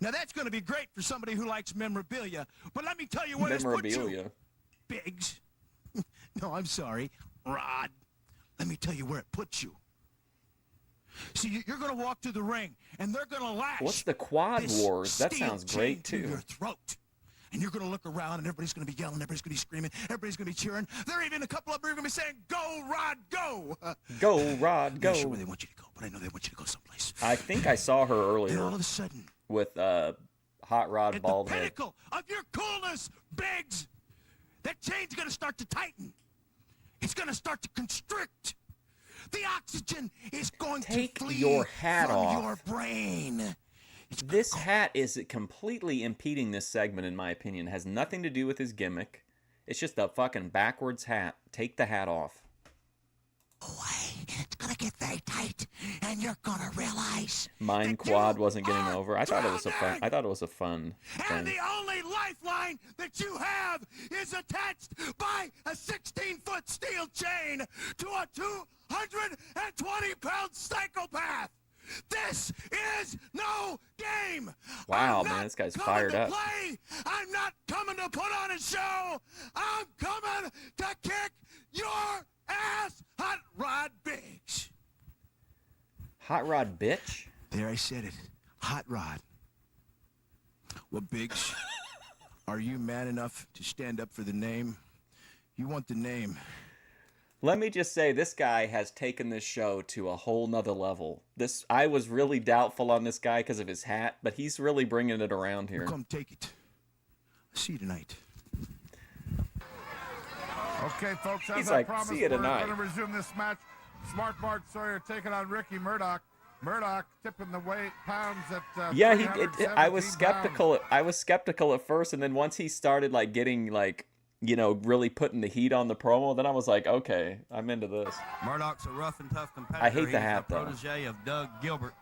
Now that's going to be great for somebody who likes memorabilia, but let me tell you where this puts you. Memorabilia. Biggs. No, I'm sorry. Rod. Let me tell you where it puts you. See, you're going to walk to the ring, and they're going to lash. What's the Quad this Wars? That steel sounds great, chain to too. your throat. And you're going to look around, and everybody's going to be yelling, everybody's going to be screaming, everybody's going to be cheering. There are even a couple of them are going to be saying, "Go, Rod, go!" Go, Rod, go. I'm not sure where they want you to go, but I know they want you to go someplace. I think I saw her earlier. And all of a sudden, with Hot Rod at bald the head. pinnacle of your coolness, Biggs, that chain's going to start to tighten. It's going to start to constrict. The oxygen is going to flee your hat from off. your brain. This hat is completely impeding this segment, in my opinion. It has nothing to do with his gimmick. It's just a fucking backwards hat. Take the hat off. It's going to get very tight, and you're going to realize Mine quad wasn't getting over. I thought it was a fun. I thought it was a fun and thing. the only lifeline that you have is attached by a 16-foot steel chain to a 220-pound psychopath. This is no game. Wow, man, this guy's fired up. Play. I'm not coming to put on a show. I'm coming to kick your ass, Hot Rod Biggs. Hot Rod bitch? There, I said it. Hot Rod. Well, Biggs, are you man enough to stand up for the name? You want the name. Let me just say, this guy has taken this show to a whole nother level. I was really doubtful on this guy because of his hat, but he's really bringing it around here. Come take it. See you tonight. Okay, folks, as He's I like, promised, "See you we're tonight." going to resume this match. Smart Bart Sawyer taking on Ricky Murdoch. Murdoch tipping the weight pounds at Yeah, I 317 was skeptical. pounds. I was skeptical at first, and then once he started like getting like, you know, really putting the heat on the promo, then I was like, okay, I'm into this. Murdoch's a rough and tough competitor. I hate the He's hat, a though. protege of Doug Gilbert,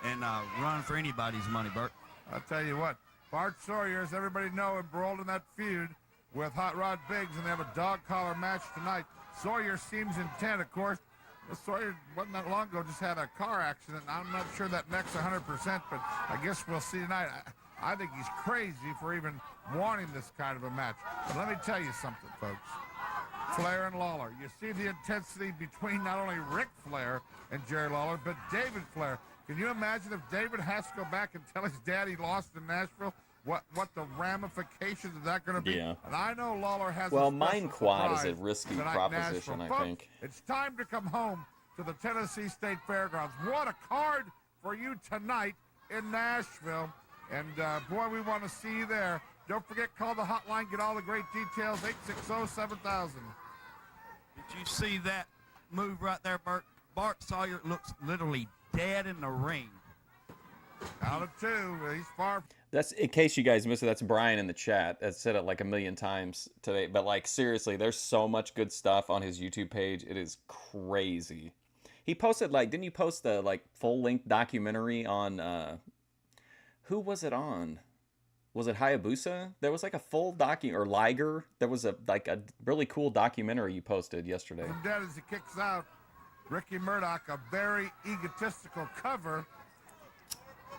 and run for anybody's money, Bert. I'll tell you what, Bart Sawyer, as everybody know, embroiled in that feud with Hot Rod Biggs, and they have a dog collar match tonight. Sawyer seems intent, of course. Sawyer wasn't that long ago, just had a car accident. I'm not sure that neck's 100%, but I guess we'll see tonight. I think he's crazy for even wanting this kind of a match. But let me tell you something, folks. Flair and Lawler. You see the intensity between not only Ric Flair and Jerry Lawler, but David Flair. Can you imagine if David has to go back and tell his dad he lost in Nashville? What the ramifications of that going to be? Yeah. And I know Lawler has Well, a special Mine Quad is a surprise risky tonight in proposition, Nashville. I Folks, think. it's time to come home to the Tennessee State Fairgrounds. What a card for you tonight in Nashville. And, boy, we want to see you there. Don't forget, call the hotline, get all the great details, 860-7000. Did you see that move right there, Bert? Bart Sawyer looks literally dead in the ring. Out of two. He's far. That's, in case you guys missed it, that's Brian in the chat. I said it like a million times today. But, like, seriously, there's so much good stuff on his YouTube page. It is crazy. He posted, like, didn't you post the, like, full-length documentary on, who was it on? Was it Hayabusa? There was, like, a full or Liger. There was, a really cool documentary you posted yesterday. From dead as he kicks out, Ricky Murdoch, a very egotistical cover.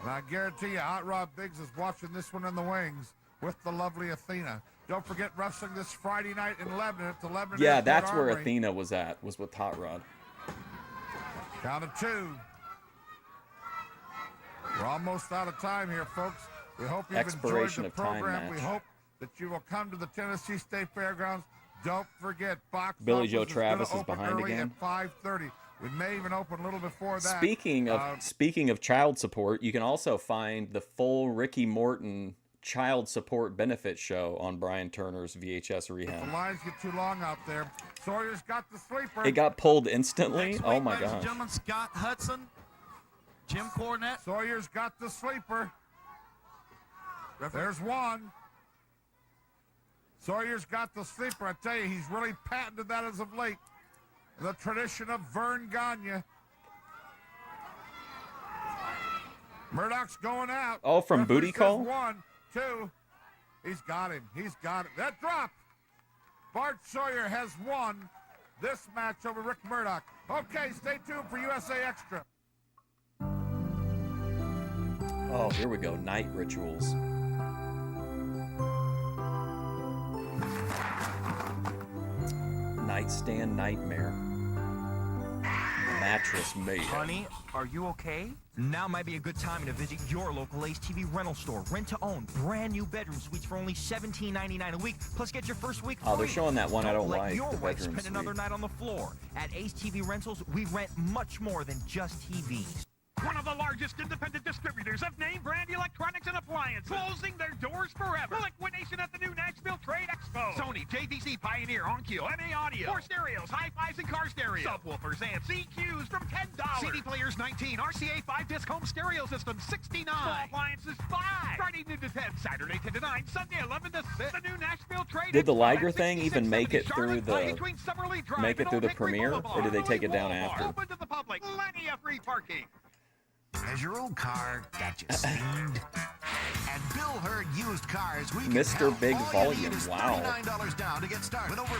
And I guarantee you, Hot Rod Biggs is watching this one in the wings with the lovely Athena. Don't forget wrestling this Friday night in Lebanon at the Lebanon Yeah, Airport that's where Armory. Athena was at, was with Hot Rod. Count of two. We're almost out of time here, folks. We hope you've Expiration enjoyed the of time program. We match. hope that you will come to the Tennessee State Fairgrounds. Don't forget, box Billy office Joe is Travis gonna is open behind early again. at 5:30. We may even open a little before that. Speaking of child support, you can also find the full Ricky Morton child support benefit show on Brian Turner's VHS Rehab. The lines get too long out there. Sawyer's got the sleeper. It got pulled instantly. Next Oh week, my ladies and gosh. gentlemen, Scott Hudson, Jim Cornette. Sawyer's got the sleeper. There's one. Sawyer's got the sleeper. I tell you, he's really patented that as of late. The tradition of Vern Gagne. Murdoch's going out. Oh, from Referee Booty says Call? 1, 2. He's got him. He's got it. That dropped. Bart Sawyer has won this match over Rick Murdoch. Okay, stay tuned for USA Extra. Oh, here we go. Night rituals. Nightstand nightmare. Mattress Mayhem. Honey, are you okay? Now might be a good time to visit your local Ace TV rental store. Rent to own, brand new bedroom suites for only $17.99 a week. Plus, get your first week free. Oh, they're showing that one I don't let like. Your the wife bedroom spend suite. another night on the floor. At Ace TV Rentals, we rent much more than just TVs. One of the largest independent distributors of name brand electronics and appliances. Closing their doors forever. Liquidation at the new Nashville Trade Expo. Sony, JVC, Pioneer, Onkyo, MA Audio. 4 stereos, hi-fis, and car stereos. Subwoofers, amps, EQs from $10. CD players, $19. RCA 5-disc home stereo system, $69. Small appliances, $5. Friday noon to 10, Saturday 10 to 9, Sunday 11 to 6. The new Nashville Trade Did the Expo Liger at thing even make it through the premiere, or did they take it down after? Open to the public. Plenty of free parking. Has your old car got you steamed? At Bill Hurd Used Cars, we Mr. Big Volume, wow. $39 down to get started. With over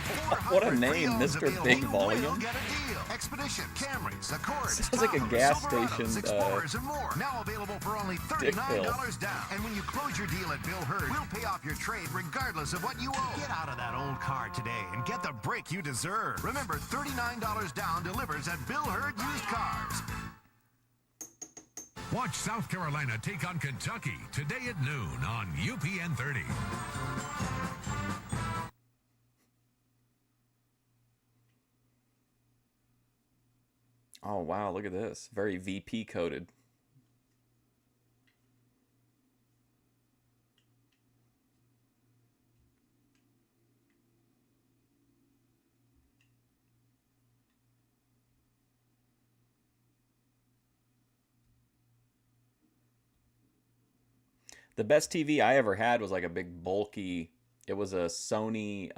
What a name, Mr. Big Volume. Get a deal. Expedition, Camrys, Accords, Sounds like a gas Silverados, station, Explorers, and more. Now available for only dick $39 bill. down. And when you close your deal at Bill Hurd, we'll pay off your trade regardless of what you owe. Get out of that old car today and get the break you deserve. Remember, $39 down delivers at Bill Hurd Used Cars. Watch South Carolina take on Kentucky today at noon on UPN 30. Oh, wow, look at this. Very VP coded. The best TV I ever had was like a big bulky, it was a Sony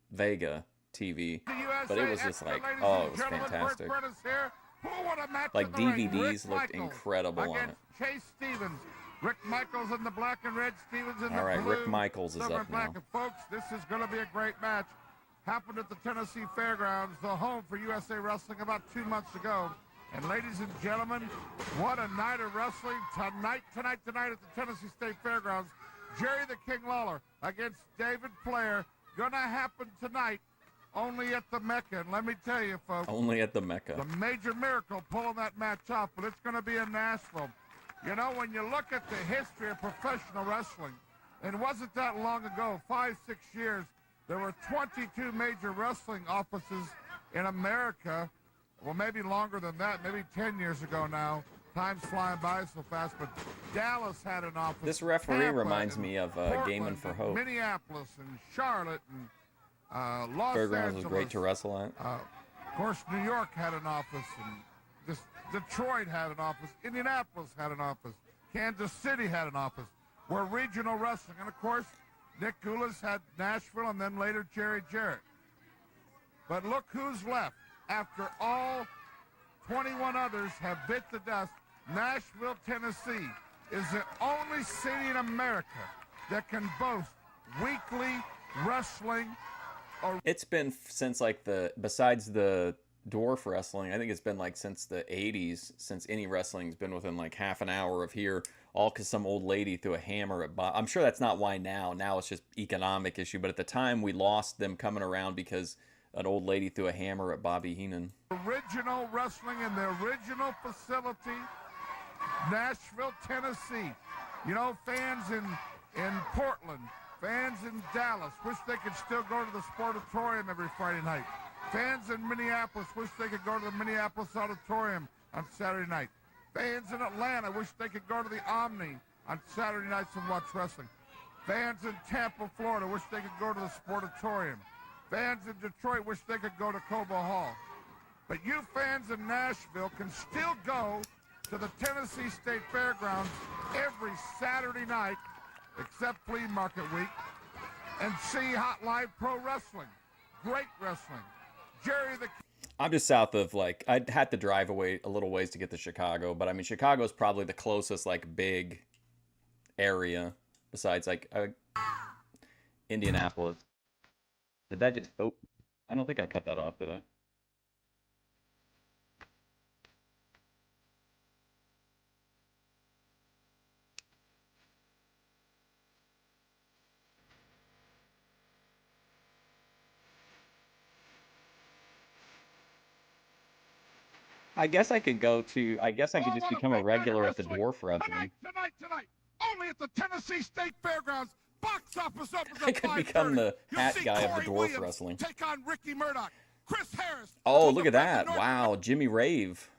Vega TV, but it was just like, oh, it was fantastic. Like DVDs looked incredible on it. Chase Stevens, Rick Michaels in the black and red, Stevens in All right, the blue. Rick Michaels is silver up black. now. And folks, this is going to be a great match. Happened at the Tennessee Fairgrounds, the home for USA Wrestling, about 2 months ago. And ladies and gentlemen, what a night of wrestling tonight at the Tennessee State Fairgrounds. Jerry the King Lawler against David Flair. Gonna happen tonight only at the Mecca. And let me tell you, folks. Only at the Mecca. The major miracle pulling that match off, but it's gonna be in Nashville. You know, when you look at the history of professional wrestling, and it wasn't that long ago, 5-6 years, there were 22 major wrestling offices in America. Well, maybe longer than that, maybe 10 years ago now. Time's flying by so fast, but Dallas had an office. This referee Tampa reminds and me of Gaming Portland for and Hope. Minneapolis and Charlotte and Los Fairgrounds Angeles. was great to wrestle at. Of course, New York had an office, and just Detroit had an office. Indianapolis had an office. Kansas City had an office. We're regional wrestling. And, of course, Nick Goulas had Nashville and then later Jerry Jarrett. But look who's left. After all 21 others have bit the dust, Nashville, Tennessee is the only city in America that can boast weekly wrestling. It's been since like besides the dwarf wrestling, I think it's been like since the 80s, since any wrestling's been within like half an hour of here, all because some old lady threw a hammer at Bob. I'm sure that's not why now. Now it's just economic issue. But at the time, we lost them coming around because an old lady threw a hammer at Bobby Heenan. Original wrestling in the original facility, Nashville, Tennessee. You know, fans in Portland, fans in Dallas wish they could still go to the Sportatorium every Friday night. Fans in Minneapolis wish they could go to the Minneapolis Auditorium on Saturday night. Fans in Atlanta wish they could go to the Omni on Saturday nights and watch wrestling. Fans in Tampa, Florida wish they could go to the Sportatorium. Fans in Detroit wish they could go to Cobo Hall. But you fans in Nashville can still go to the Tennessee State Fairgrounds every Saturday night, except flea market week, and see hot live pro wrestling. Great wrestling. Jerry the... I'm just south of, like, I'd had to drive away a little ways to get to Chicago, but I mean, Chicago's probably the closest, like, big area besides, like, Indianapolis. Did that just... Oh, I don't think I cut that off, did I? I guess I could go to. I guess I could just become a regular at the dwarf wrestling. Tonight, only at the Tennessee State Fairgrounds. Box office opens I at could 5:30. become the You'll hat see guy of Corey the dwarf Williams wrestling. take on Ricky Murdoch. Chris Harris. Oh, look at that! Wow, Jimmy Rave.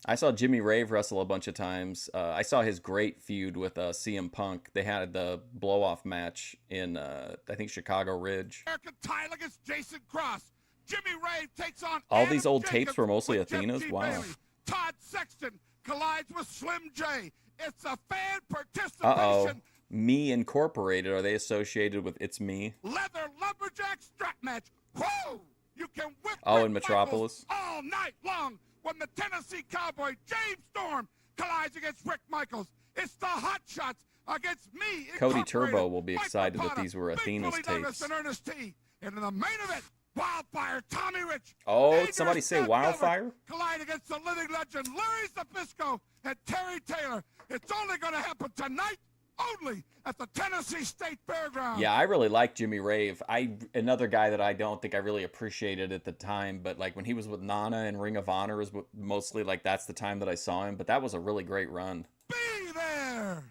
I saw Jimmy Rave wrestle a bunch of times. I saw his great feud with CM Punk. They had the blow-off match in, I think, Chicago Ridge. American title against Jason Cross. Jimmy Rave takes on All Adam these old Jacobs tapes were mostly with Jeff Athena's? G. Wow. Bailey. Todd Sexton collides with Slim J. It's a fan participation. Uh-oh. Me Incorporated. Are they associated with It's Me? Leather lumberjack strap match. Whoa! You can whip Oh, Rick in Metropolis? Michaels all night long when the Tennessee Cowboy James Storm collides against Rick Michaels. It's the Hot Shots against Me Cody Incorporated. Turbo will be Mike excited that Rapata, these were Big Athena's Willie Douglas, tapes. and Ernest T. And in the main event, Wildfire Tommy Rich. Oh, Dangerous somebody say Doug Wildfire? Gilbert collide against the living legend Larry Zbyszko and Terry Taylor. It's only going to happen tonight, only at the Tennessee State Fairgrounds. Yeah, I really like Jimmy Rave. Another guy that I don't think I really appreciated at the time, but like when he was with Nana and Ring of Honor is mostly like that's the time that I saw him. But that was a really great run. Be there.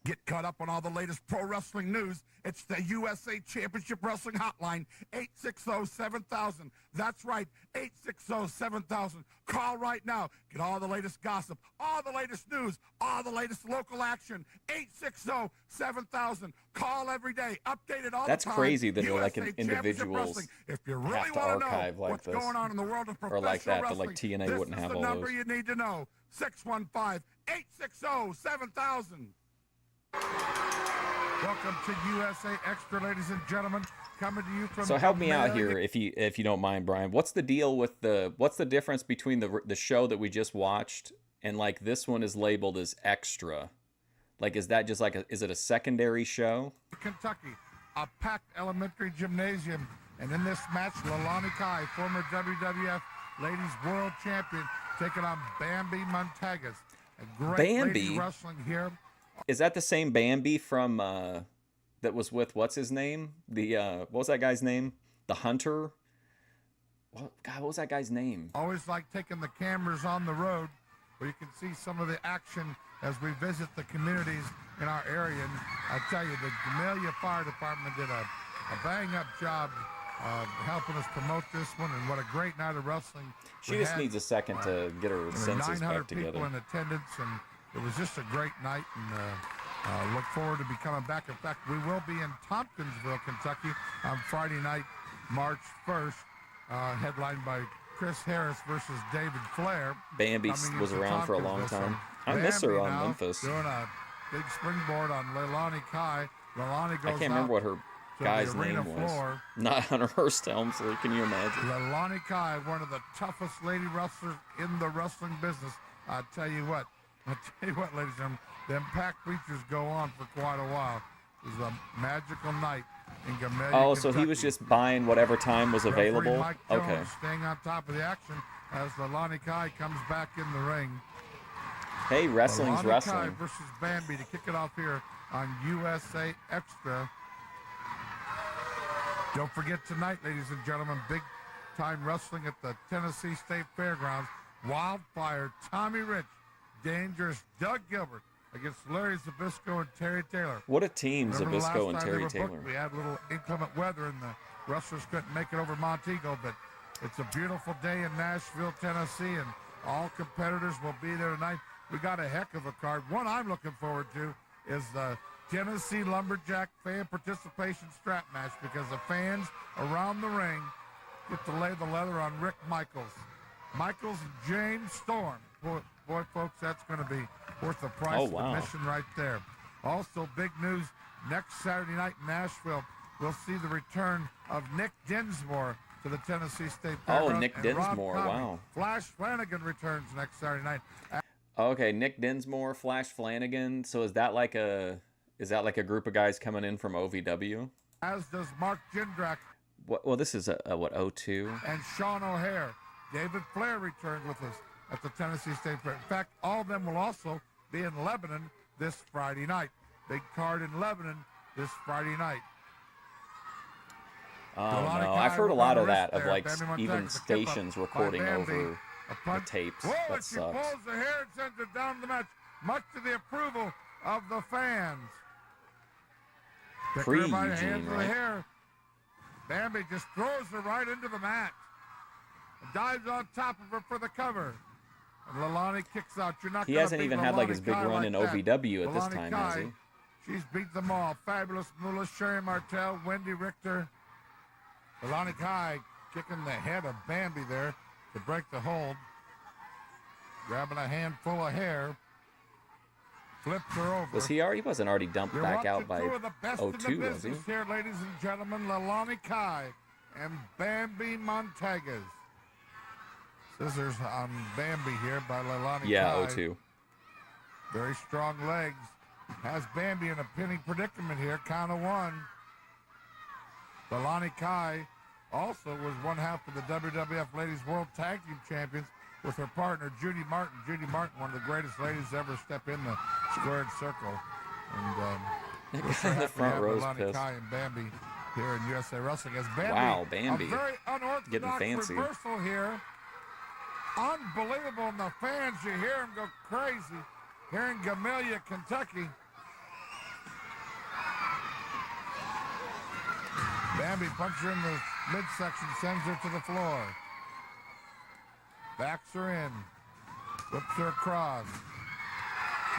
Get caught up on all the latest pro wrestling news. It's the USA Championship Wrestling Hotline, 860-7000. That's right, 860-7000. Call right now. Get all the latest gossip, all the latest news, all the latest local action, 860-7000. Call every day, updated all That's the time. crazy that USA like Championship individuals Wrestling. If you really have to want to know archive like what's this. going on in the world of professional Or like that, but wrestling, like TNA this wouldn't is have the all number those. you need to know, 615-860-7000. Welcome to USA Extra, ladies and gentlemen. Coming to you from. So help me out here, if you don't mind, Brian. What's the deal with what's the difference between the show that we just watched and like this one is labeled as extra? Like, is that just like is it a secondary show? Kentucky, a packed elementary gymnasium, and in this match, Leilani Kai, former WWF Ladies World Champion, taking on Bambi Montagas. A great Bambi? ladies wrestling here. Is that the same Bambi from that was with what's his name? The what was that guy's name? The Hunter. What was that guy's name? Always like taking the cameras on the road where you can see some of the action as we visit the communities in our area. And I tell you, the Gamelia Fire Department did a bang-up job helping us promote this one, and what a great night of wrestling. She just needs a second to get her senses 900 back together. people in attendance, and it was just a great night, and look forward to be coming back. In fact, we will be in Tompkinsville, Kentucky on Friday night, March 1st, headlined by Chris Harris versus David Flair. Bambi was around for a long time. I miss her on Memphis. Doing a big springboard on Leilani Kai. Leilani goes I can't remember what her guy's name was. Floor. Not Hunter Hearst Helmsley. Can you imagine? Leilani Kai, one of the toughest lady wrestlers in the wrestling business. I tell you what, ladies and gentlemen, them packed bleachers go on for quite a while. It was a magical night in Gamelia, Oh, so Kentucky. he was just buying whatever time was Referee available? Mike Jones Okay. staying on top of the action as Leilani Kai comes back in the ring. Hey, wrestling's Leilani wrestling. Kai versus Bambi to kick it off here on USA Extra. Don't forget tonight, ladies and gentlemen, big time wrestling at the Tennessee State Fairgrounds. Wildfire Tommy Rich, Dangerous Doug Gilbert against Larry Zbyszko and Terry Taylor. What a team, Remember the Zbyszko last and time they Terry were Taylor. booked, we had a little inclement weather and the wrestlers couldn't make it over Montego, but it's a beautiful day in Nashville, Tennessee, and all competitors will be there tonight. We got a heck of a card. One I'm looking forward to is the Tennessee Lumberjack fan participation strap match, because the fans around the ring get to lay the leather on Rick Michaels. Michaels and James Storm. Boy, folks, that's going to be worth the price of admission right there. Also, big news, next Saturday night in Nashville, we'll see the return of Nick Dinsmore to the Tennessee State Fairgrounds. Oh, Nick and Rob Dinsmore, Conley. wow. Flash Flanagan returns next Saturday night. Okay, Nick Dinsmore, Flash Flanagan. So is that like a group of guys coming in from OVW? As does Mark Jindrak Well, this is a what, 02? and Sean O'Hare. David Flair returns with us at the Tennessee State Fair. In fact, all of them will also be in Lebanon this Friday night. Big card in Lebanon this Friday night. Oh Delani no, Kai I've heard a with lot a of that wrist of there. like Bambi Montez even with a kip up stations by recording Bambi. over A the punch. tapes. Whoa, That and she sucks. pulls the hair and sends it down the match, much to the approval of the fans. Pick her by the Pre-Eugene, hands of the right? hair. Bambi just throws her right into the mat. And dives on top of her for the cover. And Leilani kicks out. You're not He gonna hasn't beat even had like Leilani his big Kai run like in that. OVW at this Leilani time, Kai, has he? she's beat them all. Fabulous Moolah, Sherry Martel, Wendy Richter. Leilani Kai kicking the head of Bambi there to break the hold. Grabbing a handful of hair. Flips her over. Was he already? He wasn't already dumped You're back out watching by two of the best in the 02, was he? business here, ladies and gentlemen. Leilani Kai and Bambi Montaguez. Scissors on Bambi here by Leilani Yeah, Kai. 02. Very strong legs. Has Bambi in a pinning predicament here. Count of one. Leilani Kai also was one half of the WWF Ladies World Tag Team Champions with her partner, Judy Martin. Judy Martin, one of the greatest ladies to ever step in the squared circle. And That we're guy so in the happy to front have row's Leilani pissed. Kai and Bambi here in USA Wrestling. As Bambi, Wow, Bambi. a very unorthodox Getting fancy. reversal here. Unbelievable, and the fans, you hear them go crazy here in Gamelia, Kentucky. Bambi punches her in the midsection, sends her to the floor. Backs her in. Whips her across.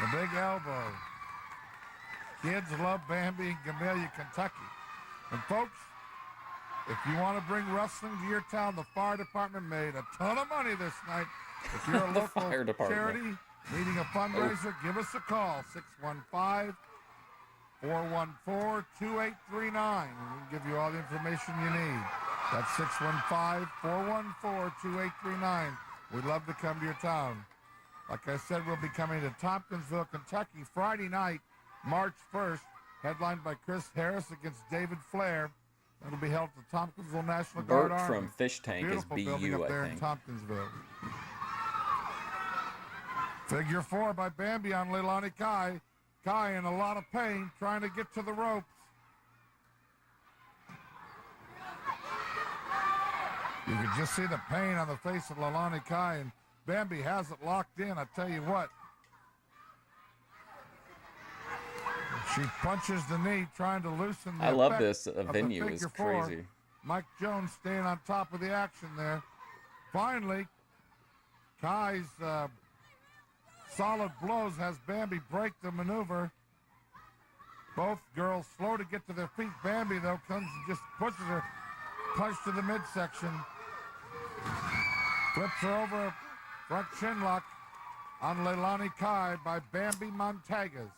The big elbow. Kids love Bambi in Gamelia, Kentucky. And folks, if you want to bring wrestling to your town, the fire department made a ton of money this night. If you're a The local fire department. charity needing a fundraiser, give us a call, 615-414-2839. And we'll give you all the information you need. That's 615-414-2839. We'd love to come to your town. Like I said, we'll be coming to Tompkinsville, Kentucky, Friday night, March 1st, headlined by Chris Harris against David Flair. That'll be held at the Tompkinsville National Guard Bert Army. from Fish Tank is Beautiful building BU, up there I in think. Tompkinsville. Figure four by Bambi on Leilani Kai. Kai in a lot of pain, trying to get to the ropes. You can just see the pain on the face of Leilani Kai, and Bambi has it locked in, I tell you what. She punches the knee, trying to loosen the I love effect this of the venue. It's figure four. crazy. Mike Jones staying on top of the action there. Finally, Kai's solid blows has Bambi break the maneuver. Both girls slow to get to their feet. Bambi, though, comes and just pushes her. Punch to the midsection. Flips her over. Front chinlock on Leilani Kai by Bambi Montaguez.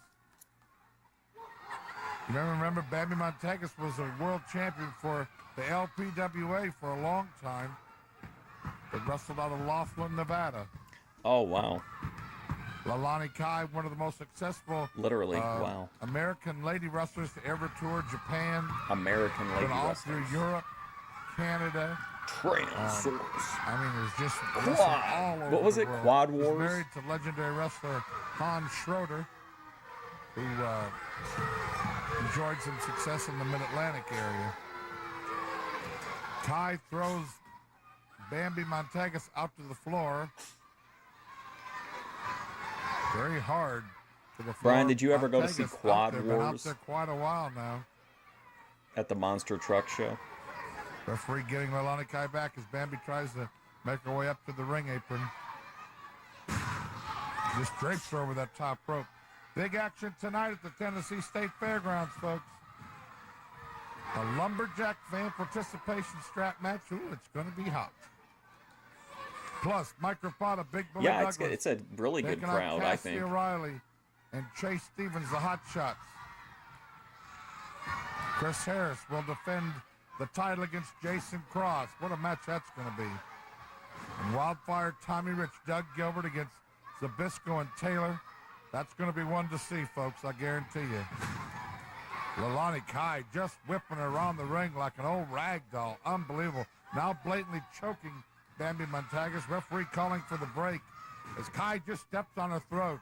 You remember Bambi Montaguez was a world champion for the LPWA for a long time. But wrestled out of Laughlin, Nevada. Oh, wow. Leilani Kai, one of the most successful Literally, wow. American lady wrestlers to ever tour Japan. American lady Been all wrestlers. through Europe, Canada. Transforce. I mean, there's just Quad. wrestling all over What was the it? world. Quad He's Wars? married to legendary wrestler Hans Schroeder, who enjoyed some success in the Mid-Atlantic area. Kai throws Bambi Montaguez out to the floor. Very hard to the floor. Brian, did you ever go to see Montaguez Quad out there, been out Wars? there quite a while now. At the Monster Truck Show. Referee getting Leilani Kai back as Bambi tries to make her way up to the ring apron. Just drapes her over that top rope. Big action tonight at the Tennessee State Fairgrounds, folks. A lumberjack fan participation strap match. Ooh, it's going to be hot. Plus, Mike Rapata, Big Billy Yeah, Douglas. it's a really good taking out crowd, I Cassie think. O'Reilly and Chase Stevens, the Hot Shots. Chris Harris will defend the title against Jason Cross. What a match that's going to be. And Wildfire, Tommy Rich, Doug Gilbert against Zabisco and Taylor. That's going to be one to see, folks, I guarantee you. Leilani Kai just whipping her around the ring like an old rag doll. Unbelievable. Now blatantly choking Bambi Montaguez. Referee calling for the break as Kai just steps on her throat.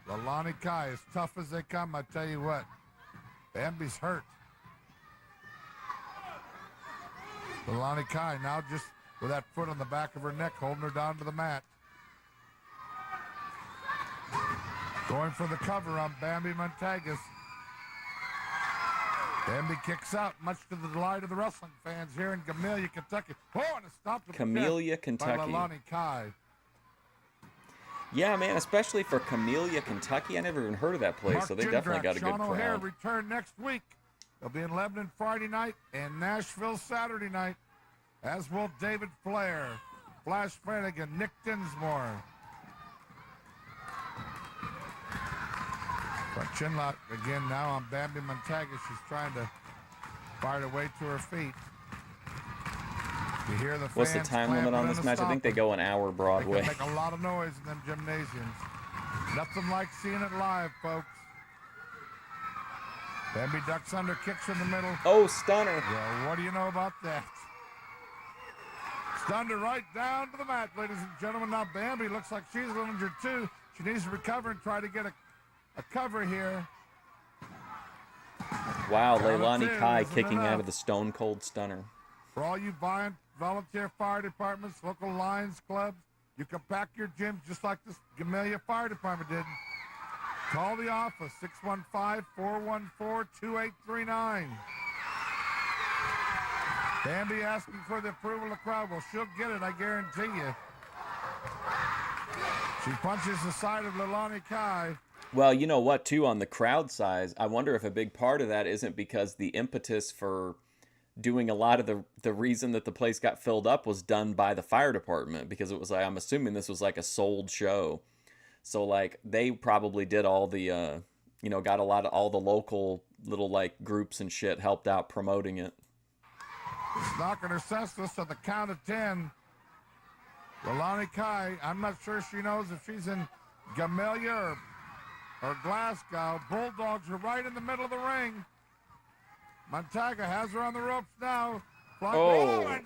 Leilani Kai, as tough as they come, I tell you what. Bambi's hurt. Leilani Kai now just with that foot on the back of her neck, holding her down to the mat. Going for the cover on Bambi Montagas. Bambi kicks out, much to the delight of the wrestling fans here in Camellia, Kentucky. Oh, and a stop to the Camellia, chest Kentucky. by Leilani Kai. Yeah, man, especially for Camellia, Kentucky. I never even heard of that place, Mark so they Jindrak, definitely got a good Sean O'Hare crowd. return next week. They'll be in Lebanon Friday night and Nashville Saturday night, as will David Flair, Flash Flanagan, Nick Dinsmore. But Chinlock again now on Bambi Montagas. She's trying to fight her way to her feet. You hear the What's the fans time limit on clamping this and match? I think they stomping. go an hour They Broadway. can make a lot of noise in them gymnasiums. Nothing like seeing it live, folks. Bambi ducks under, kicks in the middle. Oh, stunner. Well, what do you know about that? Stunned her right down to the mat, ladies and gentlemen. Now Bambi looks like she's a little injured too. She needs to recover and try to get a cover here. Wow, Count of Leilani two, Kai isn't kicking enough. out of the Stone Cold Stunner. For all you volunteer fire departments, local Lions clubs, you can pack your gyms just like this Camellia Fire Department did. Call the office, 615-414-2839. Bambi asking for the approval of the crowd. Well, she'll get it, I guarantee you. She punches the side of Leilani Kai. Well, you know what, too, on the crowd size, I wonder if a big part of that isn't because the impetus for doing a lot of the reason that the place got filled up was done by the fire department, because it was like, I'm assuming this was like a sold show. So, like, they probably did all the, got a lot of all the local little, like, groups and shit helped out promoting it. She's knocking her senseless at the count of 10. Leilani Kai, I'm not sure she knows if she's in Camellia or Glasgow. Bulldogs are right in the middle of the ring. Montaga has her on the ropes now. And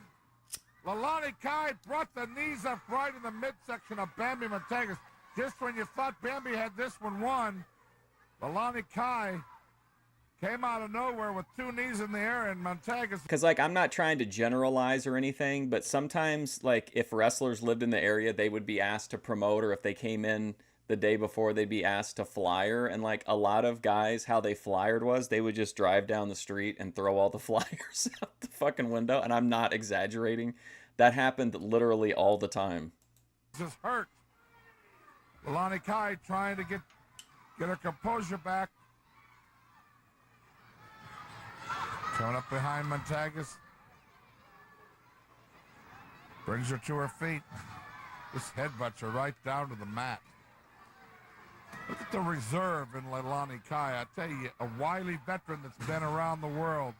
Leilani Kai brought the knees up right in the midsection of Bambi Montagas. Just when you thought Bambi had this one won, Leilani Kai came out of nowhere with two knees in the air, and Montagas... Because, like, I'm not trying to generalize or anything, but sometimes, like, if wrestlers lived in the area, they would be asked to promote, or if they came in the day before, they'd be asked to flyer. And, like, a lot of guys, how they flyered was they would just drive down the street and throw all the flyers out the fucking window. And I'm not exaggerating. That happened literally all the time. Just hurt. Leilani Kai trying to get her composure back. Coming up behind Montagas. Brings her to her feet. This headbutts her right down to the mat. Look at the reserve in Leilani Kai. I tell you, a wily veteran that's been around the world.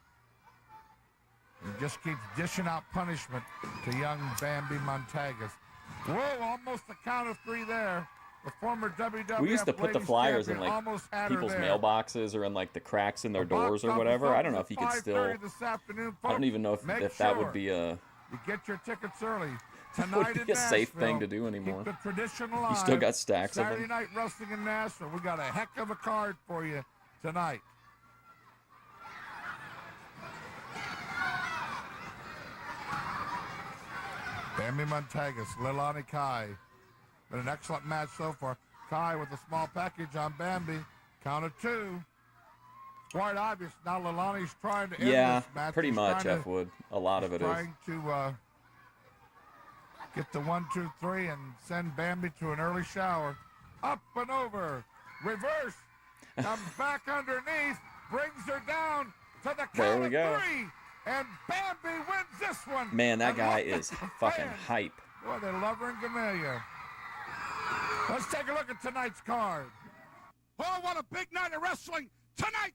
And just keeps dishing out punishment to young Bambi Montagas. Whoa, almost a count of 3 there. The former WWF We used to put the ladies flyers in, champion like, almost had her people's there. mailboxes or in, like, the cracks in their The box doors or office whatever. I don't know if opens you at could still... 5:30 this afternoon, I don't folks. even know if Make that sure would be a... you get your tickets early. Would Tonight be in a safe Nashville, thing to do anymore. Keep the tradition alive. You still got stacks of Saturday them. Night Wrestling in Nashville. We got a heck of a card for you tonight. Bambi Montagas, Leilani Kai. Been an excellent match so far. Kai with a small package on Bambi. Count of 2. Quite obvious. Now Leilani's trying to end Yeah, this match. pretty He's much, trying F. to- Wood. A lot of it is. trying to get the 1, 2, 3 and send Bambi to an early shower. Up and over. Reverse. Comes back underneath. Brings her down to the There count we of go. 3. And Bambi wins this one. Man, that And guy look at is the fucking fans. hype. Boy, they love her in Camellia. Let's take a look at tonight's card. Oh, what a big night of wrestling. Tonight.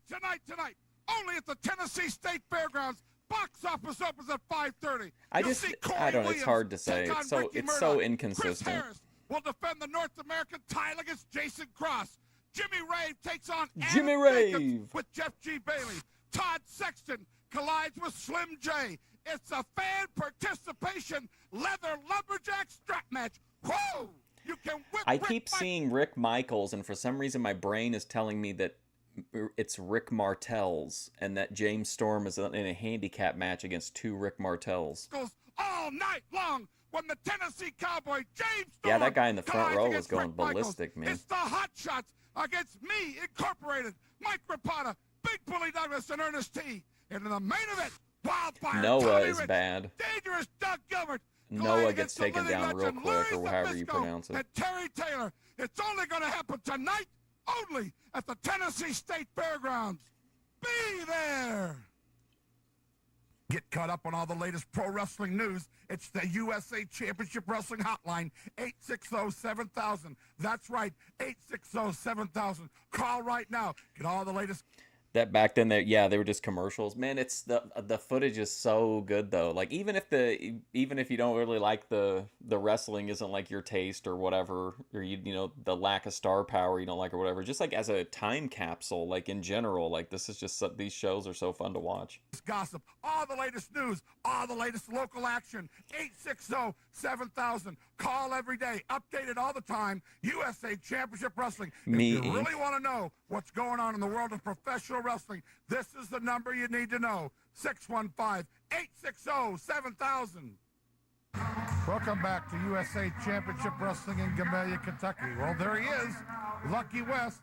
Only at the Tennessee State Fairgrounds. Box office opens at 5:30. I You'll just, see Corey I don't know, it's Williams hard to say. take on It's so, Ricky it's so Murdoch. Chris inconsistent. Harris will defend the North American title against Jason Cross. Jimmy Rave takes on Jimmy Adam Rave. Jacobs with Jeff G. Bailey. Todd Sexton collides with Slim J. It's a fan participation leather lumberjack strap match. Whoa! You can whip I Rick keep Mike- seeing Rick Michaels, and for some reason my brain is telling me that it's Rick Martell's, and that James Storm is in a handicap match against 2 Rick Martells. All night long when the Tennessee Cowboy James Storm Yeah, that guy in the front row was against going Rick Michaels. ballistic, man. It's the Hot Shots against Me Incorporated, Mike Rapata, Big Bully Douglas, and Ernest T. And in the main event, Wildfire, Noah Tommy is Rich, bad. Dangerous Doug Gilbert. Noah gets taken down real quick, or however you pronounce it. And Terry Taylor. It's only going to happen tonight, only at the Tennessee State Fairgrounds. Be there. Get caught up on all the latest pro wrestling news. It's the USA Championship Wrestling Hotline, 860-7000. That's right, 860-7000. Call right now. Get all the latest. That back then, they were just commercials. Man, it's the footage is so good though. Like even if you don't really like the wrestling isn't like your taste or whatever, or you know the lack of star power you don't like or whatever. Just like as a time capsule, like in general, like this is just these shows are so fun to watch. Gossip, all the latest news, all the latest local action. 860-7000. Call every day, updated all the time. USA Championship Wrestling. If you really want to know what's going on in the world of professional wrestling, this is the number you need to know. 615-860-7000. Welcome back to USA Championship Wrestling in Gamelia, Kentucky. Well, there he is, Lucky West.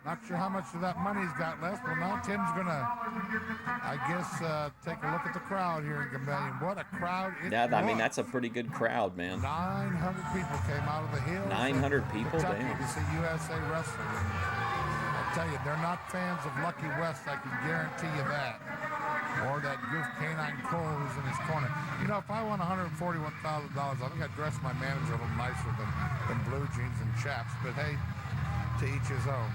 Not sure how much of that money he's got left. Well, now Tim's going to, I guess, take a look at the crowd here in Gamelia. What a crowd it was. I mean, that's a pretty good crowd, man. 900 people came out of the hills. 900 people? Kentucky Damn. to see USA Wrestling. I tell you, they're not fans of Lucky West, I can guarantee you that. Or that goof Canine Cole who's in his corner. You know, if I won $141,000, I think I'd dress my manager a little nicer than blue jeans and chaps. But hey, to each his own.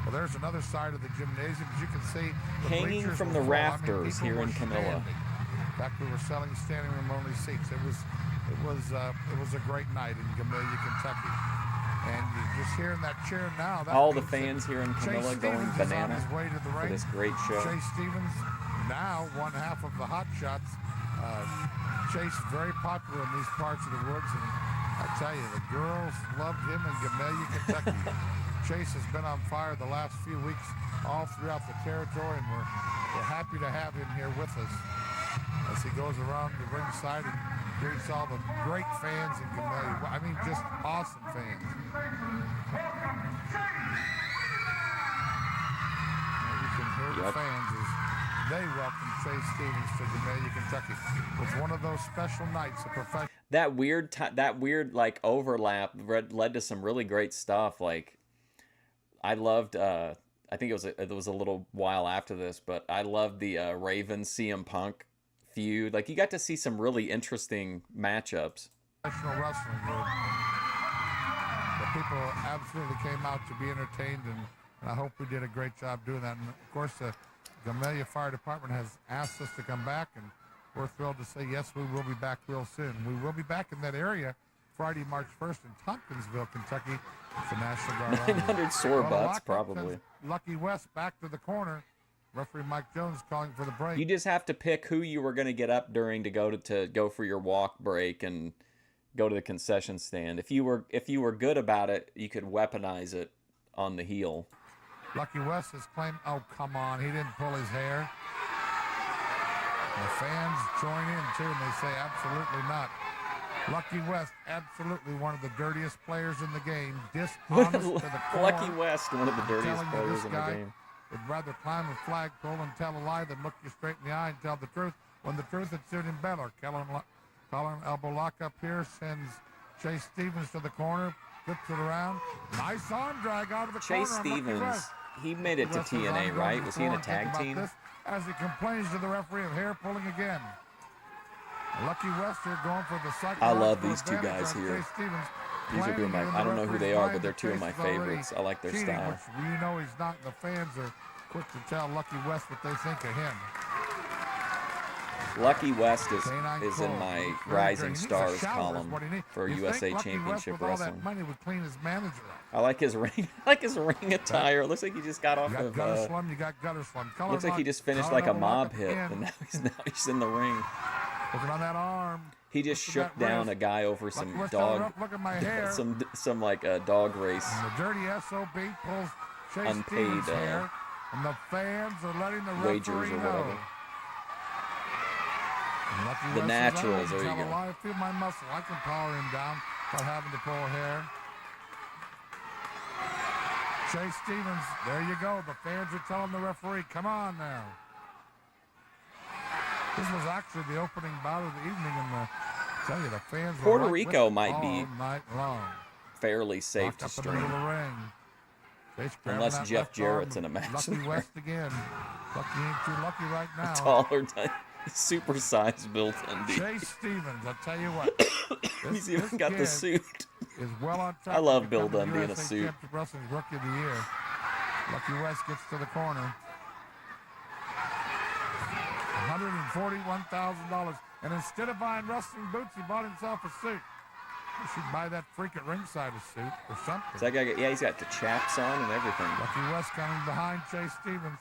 Well, there's another side of the gymnasium. As you can see, the hanging from the rafters here in Camilla. In fact, we were selling standing room only seats. It was a great night in Gamelia, Kentucky. And you're just hearing that cheer now. All the fans here in Camilla going banana for this great show. Chase Stevens, now one half of the Hot Shots. Chase very popular in these parts of the woods, and I tell you, the girls loved him in Gamelia, Kentucky. Chase has been on fire the last few weeks all throughout the territory, and we're happy to have him here with us as he goes around the ringside and greets all the great fans in Gamelia. I mean, just awesome fans. You can hear the fans as they welcome Chase Stevens to Gamelia, Kentucky. It's one of those special nights of professional. That weird like overlap led to some really great stuff. Like I loved. I think it was a little while after this, but I loved the Raven CM Punk feud. Like you got to see some really interesting matchups. Professional wrestling, where the people absolutely came out to be entertained, and I hope we did a great job doing that. And of course, the Gamelia Fire Department has asked us to come back, and we're thrilled to say yes, we will be back real soon. We will be back in that area Friday, March 1st in Tompkinsville, Kentucky. It's the National Guard. 900 sore butts, probably. Lucky West back to the corner. Referee Mike Jones calling for the break. You just have to pick who you were going to get up during to go for your walk break and go to the concession stand. If you were good about it, you could weaponize it on the heel. Lucky West has claimed, oh, come on, he didn't pull his hair. The fans join in, too, and they say absolutely not. Lucky West, absolutely one of the dirtiest players in the game. Dishonest to the core. Lucky West, one of the dirtiest players in the game. Would rather climb a flagpole and tell a lie than look you straight in the eye and tell the truth when the truth had suited him better. Colin elbow lock up here sends Chase Stevens to the corner, flips it around. Nice arm drag out of the corner. Chase Stevens, he made it to TNA, right? Was he in a tag team? As he complains to the referee of hair pulling again. Lucky West here going for the second. I love these two guys here. These are two of my, I don't know who they are, but they're two of my favorites. I like their style. We know he's not. The fans are quick to tell Lucky West what they think of him. Lucky West is in my Rising Stars column for USA Championship Wrestling. Money would clean his manager up. I like his ring. Attire. It looks like he just got off of. You got gutter slum. Looks like he just finished like a mob hit, and now he's in the ring. Looking on that arm. He just shook down a guy over some dog, some like a dog race. And the dirty SOB pulls Chase unpaid hair. And the fans are letting the wagers referee or know. whatever. And Lucky The West naturals, says, there you go. I feel my muscle. I can power him down without having to pull hair. Chase Stevens, there you go. The fans are telling the referee, come on now. This was actually the opening bout of the evening, and tell you, the fans were Puerto right Rico with it might all be night long. fairly safe Locked to up in the middle stream. of the ring. Chase grabbing Unless that Jeff left arm Jarrett's of in a match Lucky there. West again. Lucky ain't too lucky right now. Taller, super-sized Bill Dundee. Chase Stevens, I'll tell you what. He's even got the kid suit. Is well on track I love to Bill become the Dundee in a USA suit. Championship Wrestling's Rookie of the Year. Lucky West gets to the corner. $141,000. And instead of buying wrestling boots, he bought himself a suit. He should buy that freak at ringside a suit or something. Is that guy, yeah, he's got the chaps on and everything. Lucky West coming behind Chase Stevens.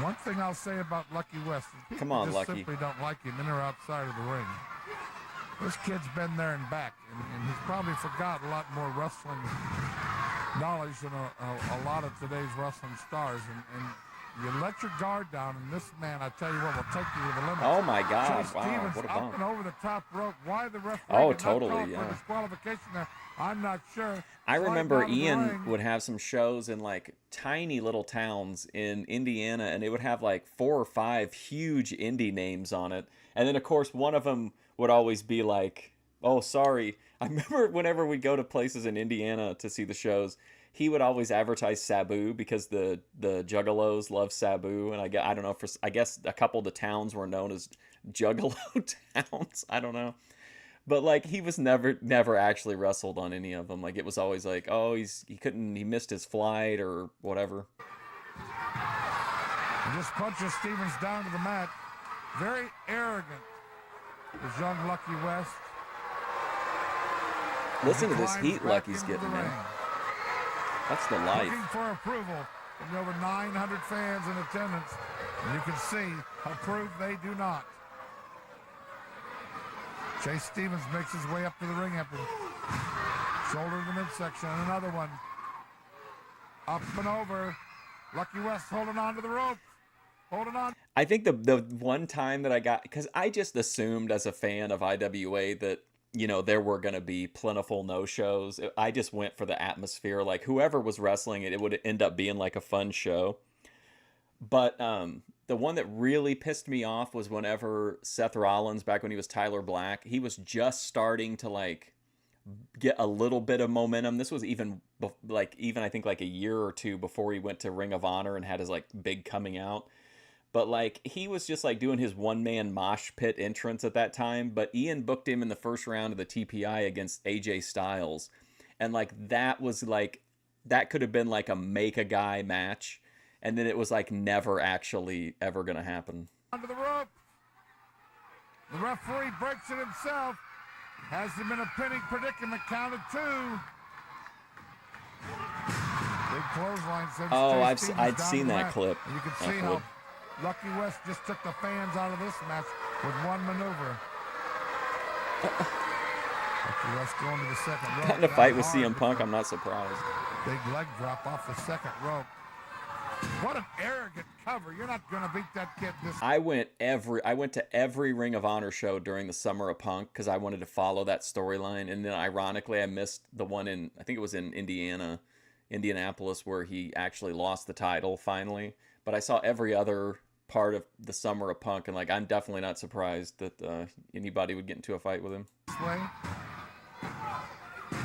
One thing I'll say about Lucky West is people Come on, just Lucky. simply don't like him in or outside of the ring. This kid's been there and back, and he's probably forgot a lot more wrestling knowledge than a lot of today's wrestling stars. And you let your guard down, and this man, I tell you what, will take you to the limit. Oh my God! Chase Wow, Stevens what a up bump! and over the top rope. Why the referee Oh, did not totally, call for yeah. disqualification there, I'm not sure. I Sliding remember out of the Ian ring. would have some shows in like tiny little towns in Indiana, and it would have like 4 or 5 huge indie names on it. And then, of course, one of them would always be like, "Oh, sorry." I remember whenever we'd go to places in Indiana to see the shows, he would always advertise Sabu because the Juggalos love Sabu, and I don't know, I guess a couple of the towns were known as Juggalo towns. I don't know. But like he was never actually wrestled on any of them. Like it was always like, oh, he missed his flight or whatever. He just punches Stevens down to the mat. Very arrogant is young Lucky West. Listen to He this climbs heat back Lucky's into the getting, ring. man. That's the life. Looking for approval from the over 900 fans in attendance. And you can see approve they do not. Chase Stevens makes his way up to the ring apron. Shoulder to the midsection, and another one. Up and over. Lucky West holding on to the rope. Holding on. I think the one time that I got, because I just assumed as a fan of IWA that, you know, there were going to be plentiful no-shows. I just went for the atmosphere. Like whoever was wrestling it would end up being like a fun show. But the one that really pissed me off was whenever Seth Rollins, back when he was Tyler Black, he was just starting to like get a little bit of momentum. This was even I think like a year or two before he went to Ring of Honor and had his like big coming out. But like he was just like doing his one-man mosh pit entrance at that time. But Ian booked him in the first round of the TPI against AJ Styles. And like that was like, that could have been like a make a guy match. And then it was like never actually ever going to happen. Under the rope. The referee breaks it himself. Has him in a pinning predicament. Counted 2. Big clothesline sends Oh, Chase I'd Stevens down seen the that mat. clip. And you can see how Lucky West just took the fans out of this match with one maneuver. Lucky West going to the second rope. Got in a fight Down with hard CM Punk, I'm not surprised. Big leg drop off the second rope. What an arrogant cover. You're not going to beat that kid this I went to every Ring of Honor show during the Summer of Punk because I wanted to follow that storyline. And then ironically, I missed the one in, I think it was in Indianapolis, where he actually lost the title finally. But I saw every other part of the Summer of Punk, and like I'm definitely not surprised that anybody would get into a fight with him. way.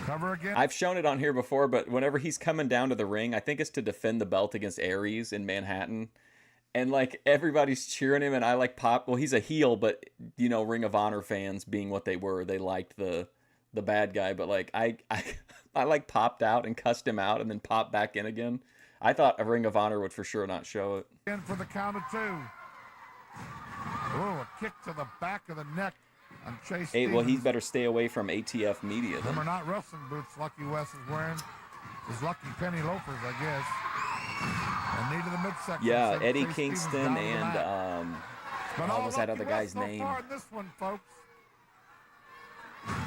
Cover again. I've shown it on here before, but whenever he's coming down to the ring, I think it's to defend the belt against Aries in Manhattan. And like everybody's cheering him, and I like pop. Well, he's a heel, but you know, Ring of Honor fans being what they were, they liked the bad guy. But like I like popped out and cussed him out, and then popped back in again. I thought a Ring of Honor would for sure not show it. In for the count of 2. Oh, a kick to the back of the neck on Chase Hey, well, he Stevens. better stay away from ATF Media then. Remember, not wrestling boots Lucky West is wearing. His lucky penny loafers, I guess. And knee to the midsection. Yeah, sends Eddie Chase Kingston Stevens down to the and mat. But what all was that Lucky other West guy's so name? far in this one, folks.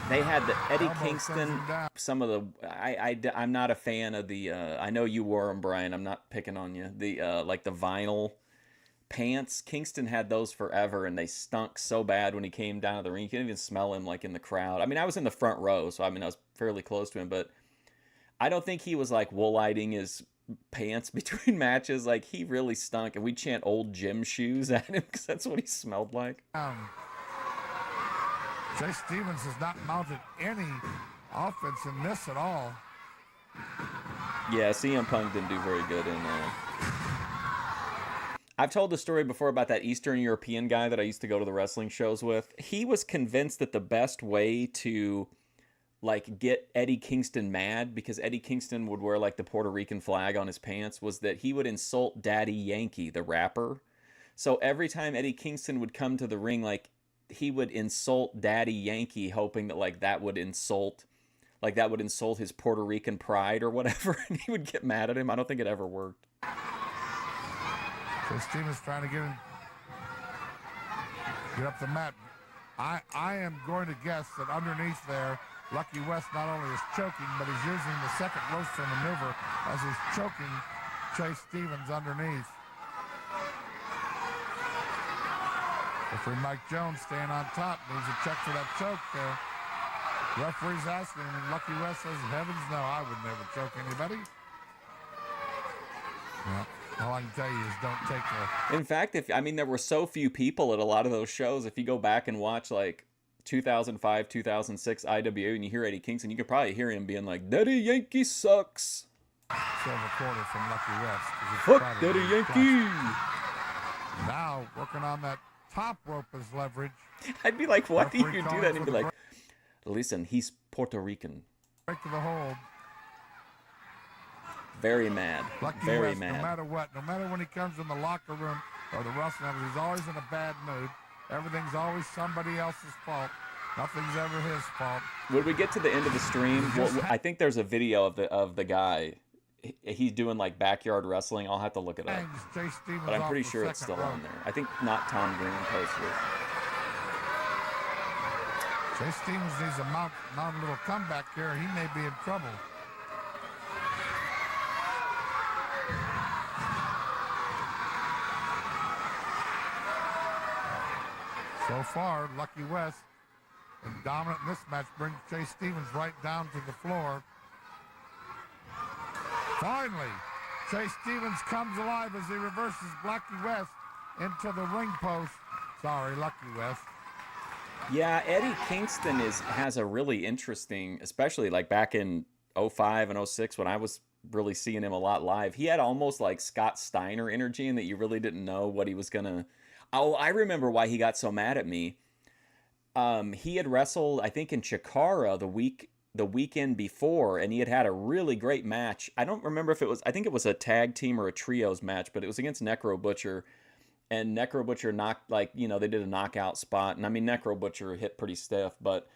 They had the Eddie Elbow sends Kingston. him down. Some of the I'm not a fan of the. I know you wore them, Brian. I'm not picking on you. The like the vinyl pants. Kingston had those forever, and they stunk so bad when he came down to the ring. You couldn't even smell him like in the crowd. I mean, I was in the front row, so I mean I was fairly close to him, but I don't think he was like wool-lighting his pants between matches. Like he really stunk, and we chant old gym shoes at him because that's what he smelled like. Jay Stevens has not mounted any offense in this at all. Yeah, CM Punk didn't do very good in. I've told the story before about that Eastern European guy that I used to go to the wrestling shows with. He was convinced that the best way to like get Eddie Kingston mad, because Eddie Kingston would wear like the Puerto Rican flag on his pants, was that he would insult Daddy Yankee, the rapper. So every time Eddie Kingston would come to the ring, like he would insult Daddy Yankee, hoping that like that would insult his Puerto Rican pride or whatever, and he would get mad at him. I don't think it ever worked. So Stevens trying to get up the mat. I am going to guess that underneath there, Lucky West not only is choking, but he's using the second roaster maneuver as he's choking Chase Stevens underneath. Referee Mike Jones staying on top, needs a check for that choke there. Referee's asking, and Lucky West says, heavens no, I would never choke anybody. Well, all I can tell you is don't take the... In fact, there were so few people at a lot of those shows. If you go back and watch like 2005, 2006 IWA and you hear Eddie Kingston, you could probably hear him being like, Daddy Yankee sucks. Silver quarter from Lucky West. Fuck Daddy Yankee. Now, working on that top rope as leverage. I'd be like, why do you do that? And he'd be like, listen, he's Puerto Rican. Break to the hold. Very mad. Lucky Very West, mad. no matter what, no matter when he comes in the locker room or the wrestling house, he's always in a bad mood. Everything's always somebody else's fault. Nothing's ever his fault. When we get to the end of the stream, I think there's a video of the guy. He's doing like backyard wrestling. I'll have to look it up. But I'm pretty sure it's still on there. I think not Tom Green posted it. Chase Stevens needs a mount a little comeback here. He may be in trouble. So far, Lucky West, dominant in this match, brings Chase Stevens right down to the floor. Finally, Chase Stevens comes alive as he reverses Lucky West into the ring post. Sorry, Lucky West. Yeah, Eddie Kingston has a really interesting, especially like back in 05 and 06 when I was really seeing him a lot live. He had almost like Scott Steiner energy in that you really didn't know what he was going to... Oh, I remember why he got so mad at me. He had wrestled, I think, in Chikara the weekend before, and he had a really great match. I don't remember if it was, I think it was a tag team or a trios match, but it was against Necro Butcher. And Necro Butcher knocked, like, you know, they did a knockout spot. And I mean, Necro Butcher hit pretty stiff. But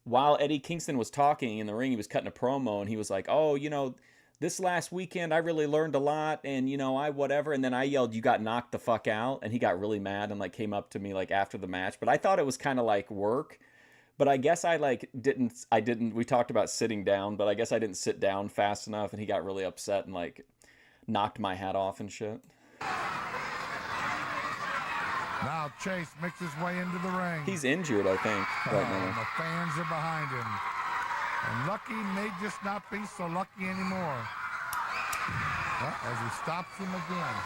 while Eddie Kingston was talking in the ring, he was cutting a promo, and he was like, oh, you know, this last weekend I really learned a lot, and, you know, I whatever. And then I yelled, you got knocked the fuck out. And he got really mad and, like, came up to me, like, after the match. But I thought it was kind of like work. But I guess I, like, didn't, we talked about sitting down, but I guess I didn't sit down fast enough, and he got really upset and, like, knocked my hat off and shit. Now Chase makes his way into the ring. He's injured, I think, right now. And the fans are behind him. And Lucky may just not be so lucky anymore. Well, as he stops him again.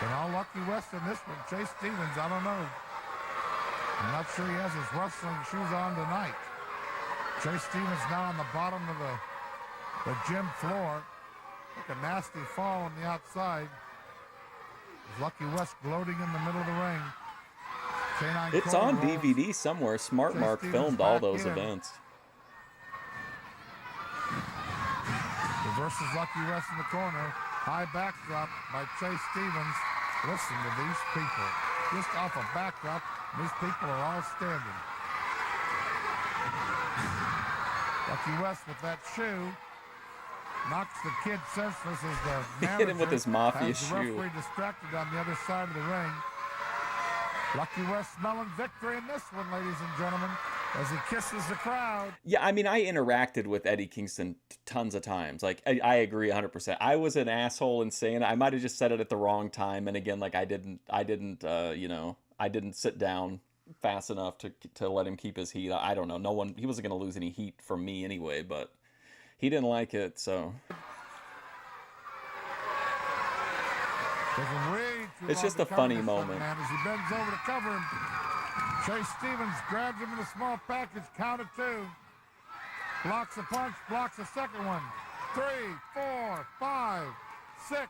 And all Lucky West in this one, Chase Stevens, I don't know. I'm not sure he has his wrestling shoes on tonight. Chase Stevens now on the bottom of the gym floor. Took a nasty fall on the outside. Lucky West gloating in the middle of the ring. It's on DVD somewhere. Smart Mark filmed all those events. Reverses Lucky West in the corner. High backdrop by Chase Stevens. Listen to these people. Just off a backdrop, these people are all standing. Lucky West with that shoe. Knocks the kid senseless as the manager hit him with his mafia has the shoe. referee distracted on the other side of the ring. Lucky West smelling victory in this one, ladies and gentlemen, as he kisses the crowd. Yeah, I mean, I interacted with Eddie Kingston tons of times. Like, I agree 100%. I was an asshole in saying it. I might have just said it at the wrong time. And again, like, I didn't sit down fast enough to let him keep his heat. I don't know. He wasn't going to lose any heat from me anyway, but he didn't like it, so. It's just a funny moment. Man, as he bends over to cover him, Chase Stevens grabs him in a small package, counted 2. Blocks a punch, blocks a second one. 3, 4, 5, 6.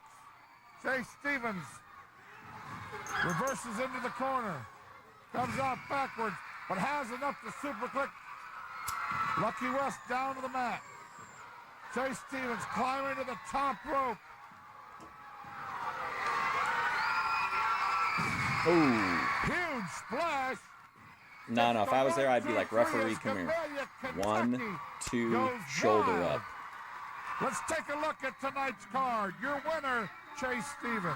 Chase Stevens reverses into the corner. Comes out backwards, but has enough to super click. Lucky West down to the mat. Chase Stevens climbing to the top rope. Ooh. Huge splash. No, if I was there, I'd be like, referee, come here. 1, 2, shoulder up. Let's take a look at tonight's card. Your winner, Chase Stevens.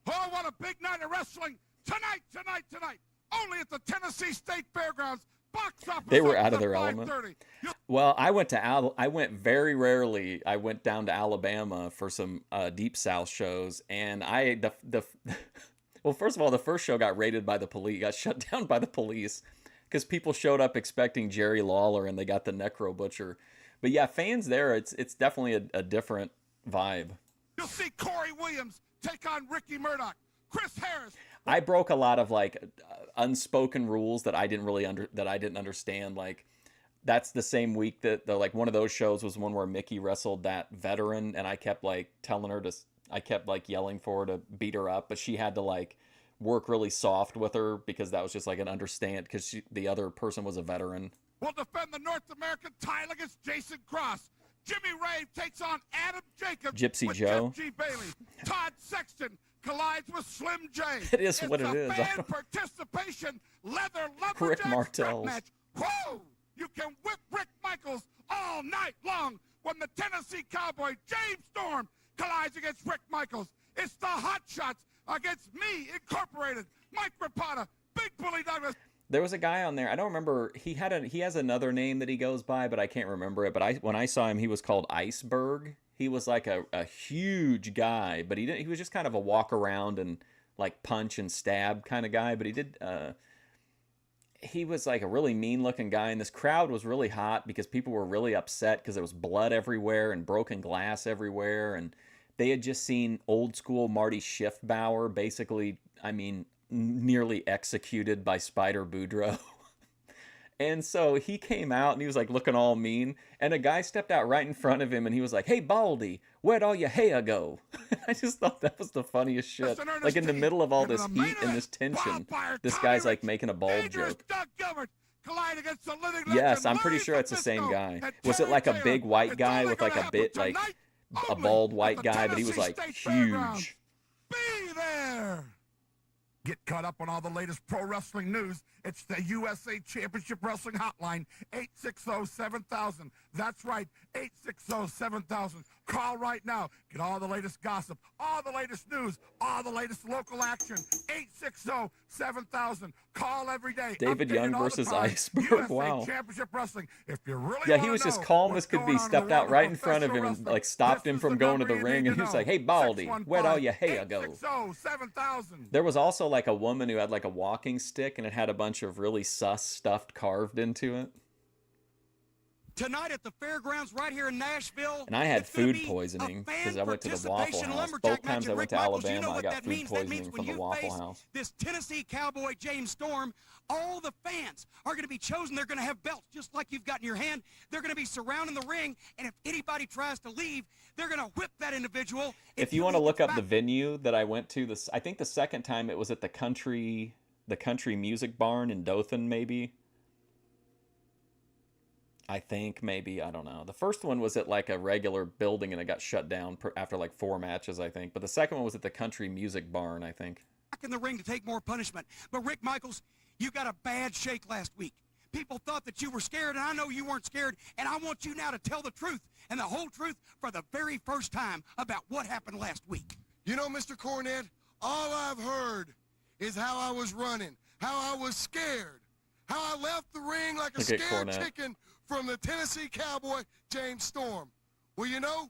Oh, what a big night of wrestling. Tonight. Only at the Tennessee State Fairgrounds. Box office. They were out of their element. Well, I went very rarely. I went down to Alabama for some Deep South shows, and well, first of all, the first show got raided by the police, got shut down by the police, because people showed up expecting Jerry Lawler, and they got the Necro Butcher. But yeah, fans there, it's definitely a different vibe. You'll see Corey Williams take on Ricky Murdoch. Chris Harris. I broke a lot of like unspoken rules that I didn't understand. Like, that's the same week that like one of those shows was one where Mickey wrestled that veteran, and I kept like yelling for her to beat her up, but she had to like work really soft with her because that was just like an understand, because the other person was a veteran. Will defend the North American title against Jason Cross. Jimmy Rave takes on Adam Jacobs. Gypsy with Joe. Jeff G. Bailey. Todd Sexton collides with Slim J. It is what it is. Fan participation leather Rick lumberjack strap Martell's. match. Whoa! You can whip Rick Michaels all night long when the Tennessee Cowboy James Storm collides against Rick Michaels. It's the Hot Shots against Me Incorporated. Mike Rapata, Big Bully Douglas. There was a guy on there. I don't remember. He has another name that he goes by, but I can't remember it. But when I saw him, he was called Iceberg. He was like a huge guy, but he was just kind of a walk around and like punch and stab kind of guy. But he was like a really mean looking guy, and this crowd was really hot because people were really upset because there was blood everywhere and broken glass everywhere, and they had just seen old school Marty Schiffbauer basically, I mean, nearly executed by Spider Boudreaux. And so he came out and he was like looking all mean, and a guy stepped out right in front of him and he was like, "Hey Baldy, where'd all your hair go?" I just thought that was the funniest shit. Like in the middle of all this heat and this tension, this guy's like making a bald joke. Yes, I'm pretty sure it's the same guy. Was it like a big white guy with like a bald white guy, but he was like huge. Be there. Get caught up on all the latest pro wrestling news. It's the USA Championship Wrestling Hotline, 860-7000. That's right, 860-7000. Call right now. Get all the latest gossip, all the latest news, all the latest local action. 860-7000. Call every day. David Young versus Iceberg. Wow. Championship Wrestling. If you really yeah, he was just calm as could be. Stepped out right in front of him and like stopped him from going to the ring, and he was like, "Hey Baldy, where'd all your hair go?" 860-7000. There was also like a woman who had like a walking stick, and it had a bunch of really sus stuff carved into it. Tonight at the fairgrounds right here in Nashville. And I had food poisoning because I went to the Waffle House. Both times I went to Alabama, I got food poisoning from the Waffle House. This Tennessee Cowboy James Storm, all the fans are going to be chosen. They're going to have belts just like you've got in your hand. They're going to be surrounding the ring, and if anybody tries to leave, they're going to whip that individual. If you want to look up the venue that I went to, I think the second time it was at the Country Music Barn in Dothan, maybe. I think maybe, I don't know. The first one was at like a regular building and it got shut down after like 4 matches, I think. But the second one was at the Country Music Barn, I think. Back in the ring to take more punishment. But Rick Michaels, you got a bad shake last week. People thought that you were scared, and I know you weren't scared. And I want you now to tell the truth and the whole truth for the very first time about what happened last week. You know, Mr. Cornette, All I've heard is how I was running, how I was scared, how I left the ring like a Look at scared Cornette. chicken from the Tennessee Cowboy, James Storm. Well, you know,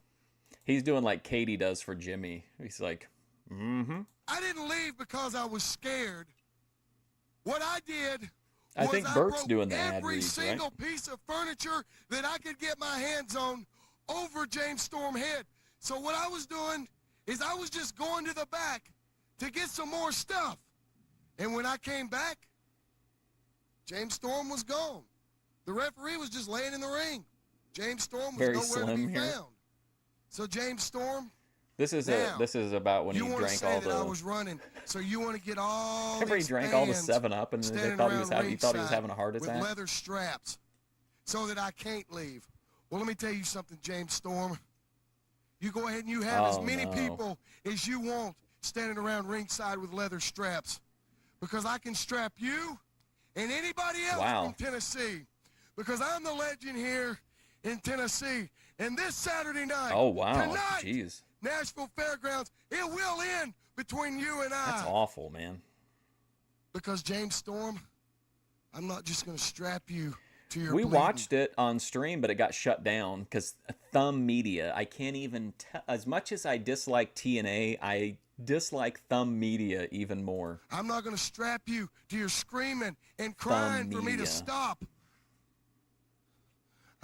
He's doing like Katie does for Jimmy. He's like, I didn't leave because I was scared. What I did I was think I Bert's broke doing the ad every reads, right? single piece of furniture that I could get my hands on over James Storm's head. So what I was doing is I was just going to the back to get some more stuff. And when I came back, James Storm was gone. The referee was just laying in the ring. James Storm was Very nowhere to slim be here. found. So James Storm, This is about when he you want to drank say all that I the. was running, so you want to get all Remember he these drank all the fans 7-Up and they standing thought he was around he thought he was ringside having a heart with attack. leather straps, so that I can't leave. Well, let me tell you something, James Storm. You go ahead and you have as many people as you want standing around ringside with leather straps, because I can strap you and anybody else from Tennessee, because I'm the legend here in Tennessee. And this Saturday night, Oh wow, tonight, jeez, Nashville Fairgrounds, it will end between you and I. that's awful, man. Because James Storm, I'm not just going to strap you to your We bleeding. watched it on stream, but it got shut down because Thumb Media. I can't even tell. As much as I dislike TNA, I dislike Thumb Media even more. I'm not going to strap you to your screaming and crying for me to Media. stop.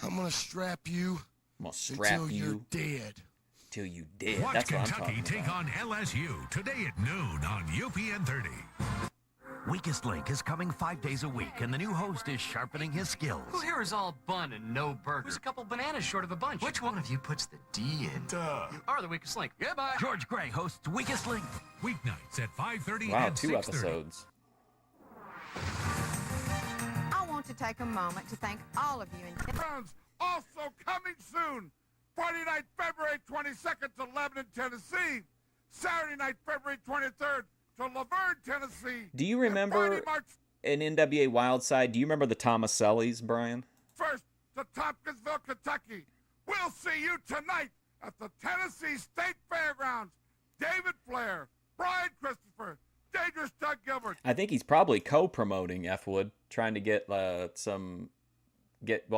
I'm going to strap you I'm gonna strap until you're you dead. till you dead. Watch That's what I'm Kentucky talking take about. on LSU today at noon on UPN 30. Weakest Link is coming 5 days a week, and the new host is sharpening his skills. Who here is all bun and no burger? Who's a couple bananas short of a bunch? Which one of you puts the D in? Duh. You are the weakest link. Goodbye. George Gray hosts Weakest Link. Weeknights at 5:30 Wow, and 2 6:30. episodes. I want to take a moment to thank all of you in Browns also coming soon. Friday night, February 22nd to Lebanon, Tennessee. Saturday night, February 23rd to Laverne, Tennessee. Do you And remember Friday, March in NWA Wildside? Do you remember the Tomasellis, Brian? 1st to Tompkinsville, Kentucky. We'll see you tonight at the Tennessee State Fairgrounds. David Flair, Brian Christopher, Dangerous Doug Gilbert. I think he's probably co-promoting F-Wood, trying to get well,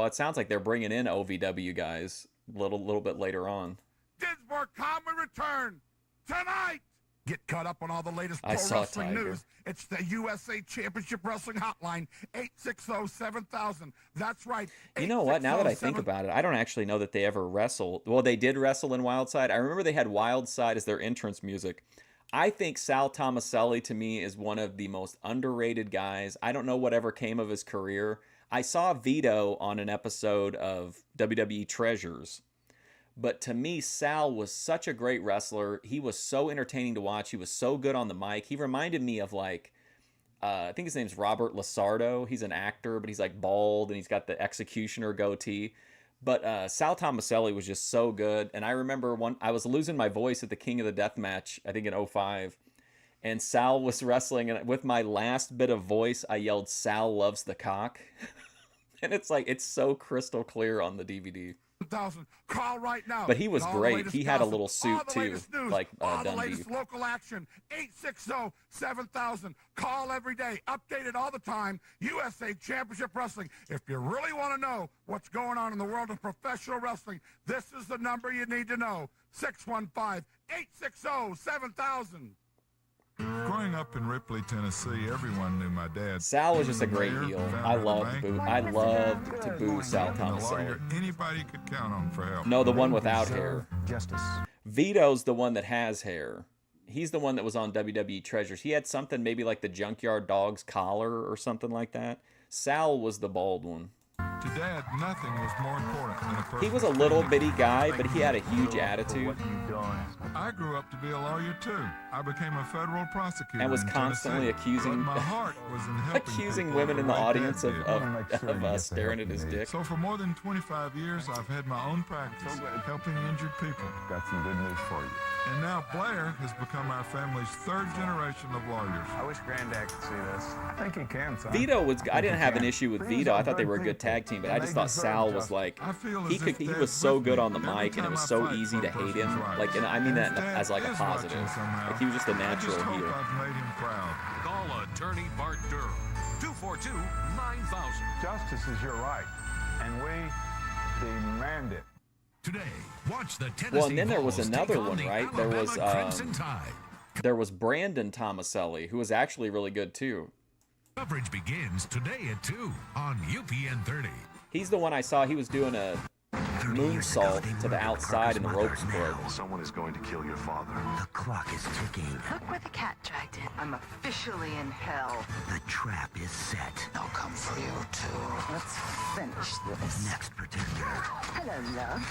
it sounds like they're bringing in OVW guys a little bit later on. Dinsmore Common return tonight. Get caught up on all the latest I pro saw wrestling Tiger. news. It's the USA Championship Wrestling Hotline, 860-7000. That's right. You know what? Now that I think 860-7000. about it, I don't actually know that they ever wrestled. Well, they did wrestle in Wildside. I remember they had Wildside as their entrance music. I think Sal Tomaselli, to me, is one of the most underrated guys. I don't know whatever came of his career. I saw Vito on an episode of WWE Treasures. But to me, Sal was such a great wrestler. He was so entertaining to watch. He was so good on the mic. He reminded me of I think his name's Robert Lasardo. He's an actor, but he's like bald and he's got the executioner goatee. But Sal Tomaselli was just so good. And I remember I was losing my voice at the King of the Death match, I think in 2005. And Sal was wrestling, and with my last bit of voice, I yelled, "Sal loves the cock." And it's so crystal clear on the DVD. 1000. Call right now. But he was All the great. latest He had a gossip, little all suit, the too, latest news, like all the Dundee. latest local action. 860-7000. Call every day. Updated all the time. USA Championship Wrestling. If you really want to know what's going on in the world of professional wrestling, this is the number you need to know. 615-860-7000. Growing up in Ripley, Tennessee, everyone knew my dad. Sal was just a great Mayor, heel. founder I of the loved bank, to boo Sal and a Tomaselli. lawyer anybody could count on for help. No, the one without hair. Justice. Vito's the one that has hair. He's the one that was on WWE Treasures. He had something maybe like the Junkyard Dog's collar or something like that. Sal was the bald one. To Dad, nothing was more important than a person. He was a little bitty guy, but he had a huge attitude. I grew up to be a lawyer too. I became a federal prosecutor And was in constantly Tennessee, accusing but my heart was in helping accusing people women in the like audience Dad of did. staring at his dick. So for more than 25 years, I've had my own practice helping injured people. Got some good news for you. And now Blair has become our family's third generation of lawyers. I wish Granddad could see this. I think he can, son. Vito was. I didn't have an issue with Vito. I thought they were a good tag 2015, but And I they just thought deserve Sal was justice. like, I feel he as could, if he they're was so with good me on the every mic, and it time was I so fight easy for to a hate him. person's rights. Like, and I mean that And Dad as like a is positive. watching somehow. Like he was just a I natural just hope heel. I've made him proud. Call attorney Bart Durham. 242-9000. Justice is your right, and we demand it. Today, watch the Tennessee Well, and then there was Vols another take on one, the right? There was Alabama Crimson Tide. there was Brandon Tomaselli, who was actually really good too. Coverage begins today at 2 on UPN 30. He's the one I saw. He was doing a moonsault to the outside and the ropes broke. Someone is going to kill your father. The clock is ticking. Look where the cat dragged in. I'm officially in hell. The trap is set. They'll come for you, too. Let's finish this. Next protector. Hello, love.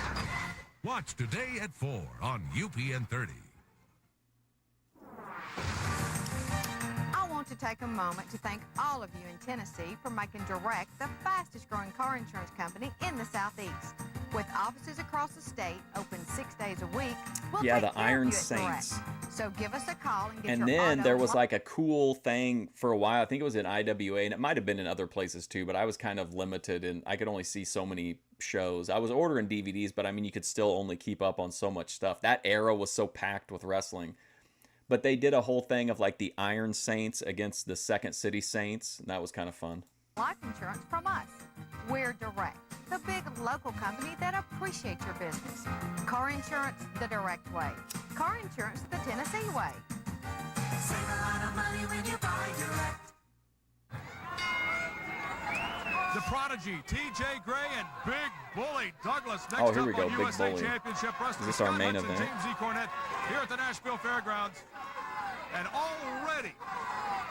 Watch today at 4 on UPN 30. I want to take a moment to thank all of you in Tennessee for making Direct the fastest growing car insurance company in the Southeast. With offices across the state open 6 days a week, we'll Yeah, take the care Iron of you at Direct. Saints. So give us a call and get And your then auto there was wa- like a cool thing for a while. I think it was in IWA, and it might have been in other places too, but I was kind of limited and I could only see so many shows. I was ordering DVDs, but I mean, you could still only keep up on so much stuff. That era was so packed with wrestling. But they did a whole thing of like the Iron Saints against the Second City Saints, and that was kind of fun. life insurance from us. We're Direct, the big local company that appreciates your business. Car insurance the direct way. Car insurance the Tennessee way. Save a lot of money when you buy Direct. The Prodigy, TJ Gray, and Big Bully Douglas. Next Oh, here we up go, on Big USA Bully. Championship Wrestling. Is this our Scott main Hudson, event? James E. Cornette here at the Nashville Fairgrounds. And already,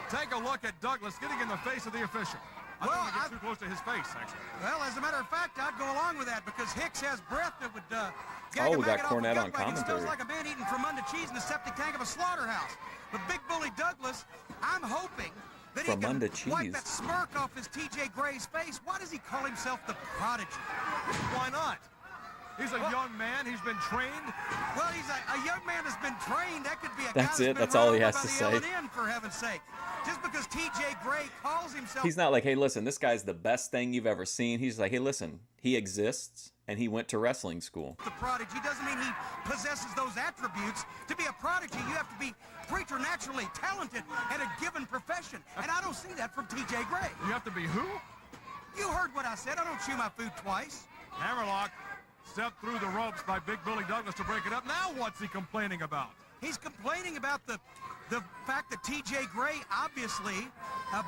take a look at Douglas getting in the face of the official. I don't want to get too close to his face, actually. Well, as a matter of fact, I'd go along with that because Hicks has breath that would gag Oh, a we got maggot off a Cornette gut on bag. He smells commentary. like a man eating Fremunda cheese in the septic tank of a slaughterhouse. But Big Bully Douglas, I'm hoping that he Fremunda can wipe cheese. that smirk off his TJ Gray's face. Why does he call himself the Prodigy? Why not? He's a young man. He's been trained. Well, he's a young man that's been trained. That could be a That's guy it. that's That's all been he run has over to by the say. L&N, for heaven's sake. Just because TJ Gray calls himself He's not like, hey, listen, this guy's the best thing you've ever seen. He's like, hey, listen, he exists, and he went to wrestling school. the prodigy doesn't mean he possesses those attributes. To be a prodigy, you have to be preternaturally talented at a given profession. And I don't see that from TJ Gray. You have to be who? You heard what I said. I don't chew my food twice. Hammerlock stepped through the ropes by Big Bully Douglas to break it up. Now what's he complaining about? He's complaining about the fact that TJ Gray obviously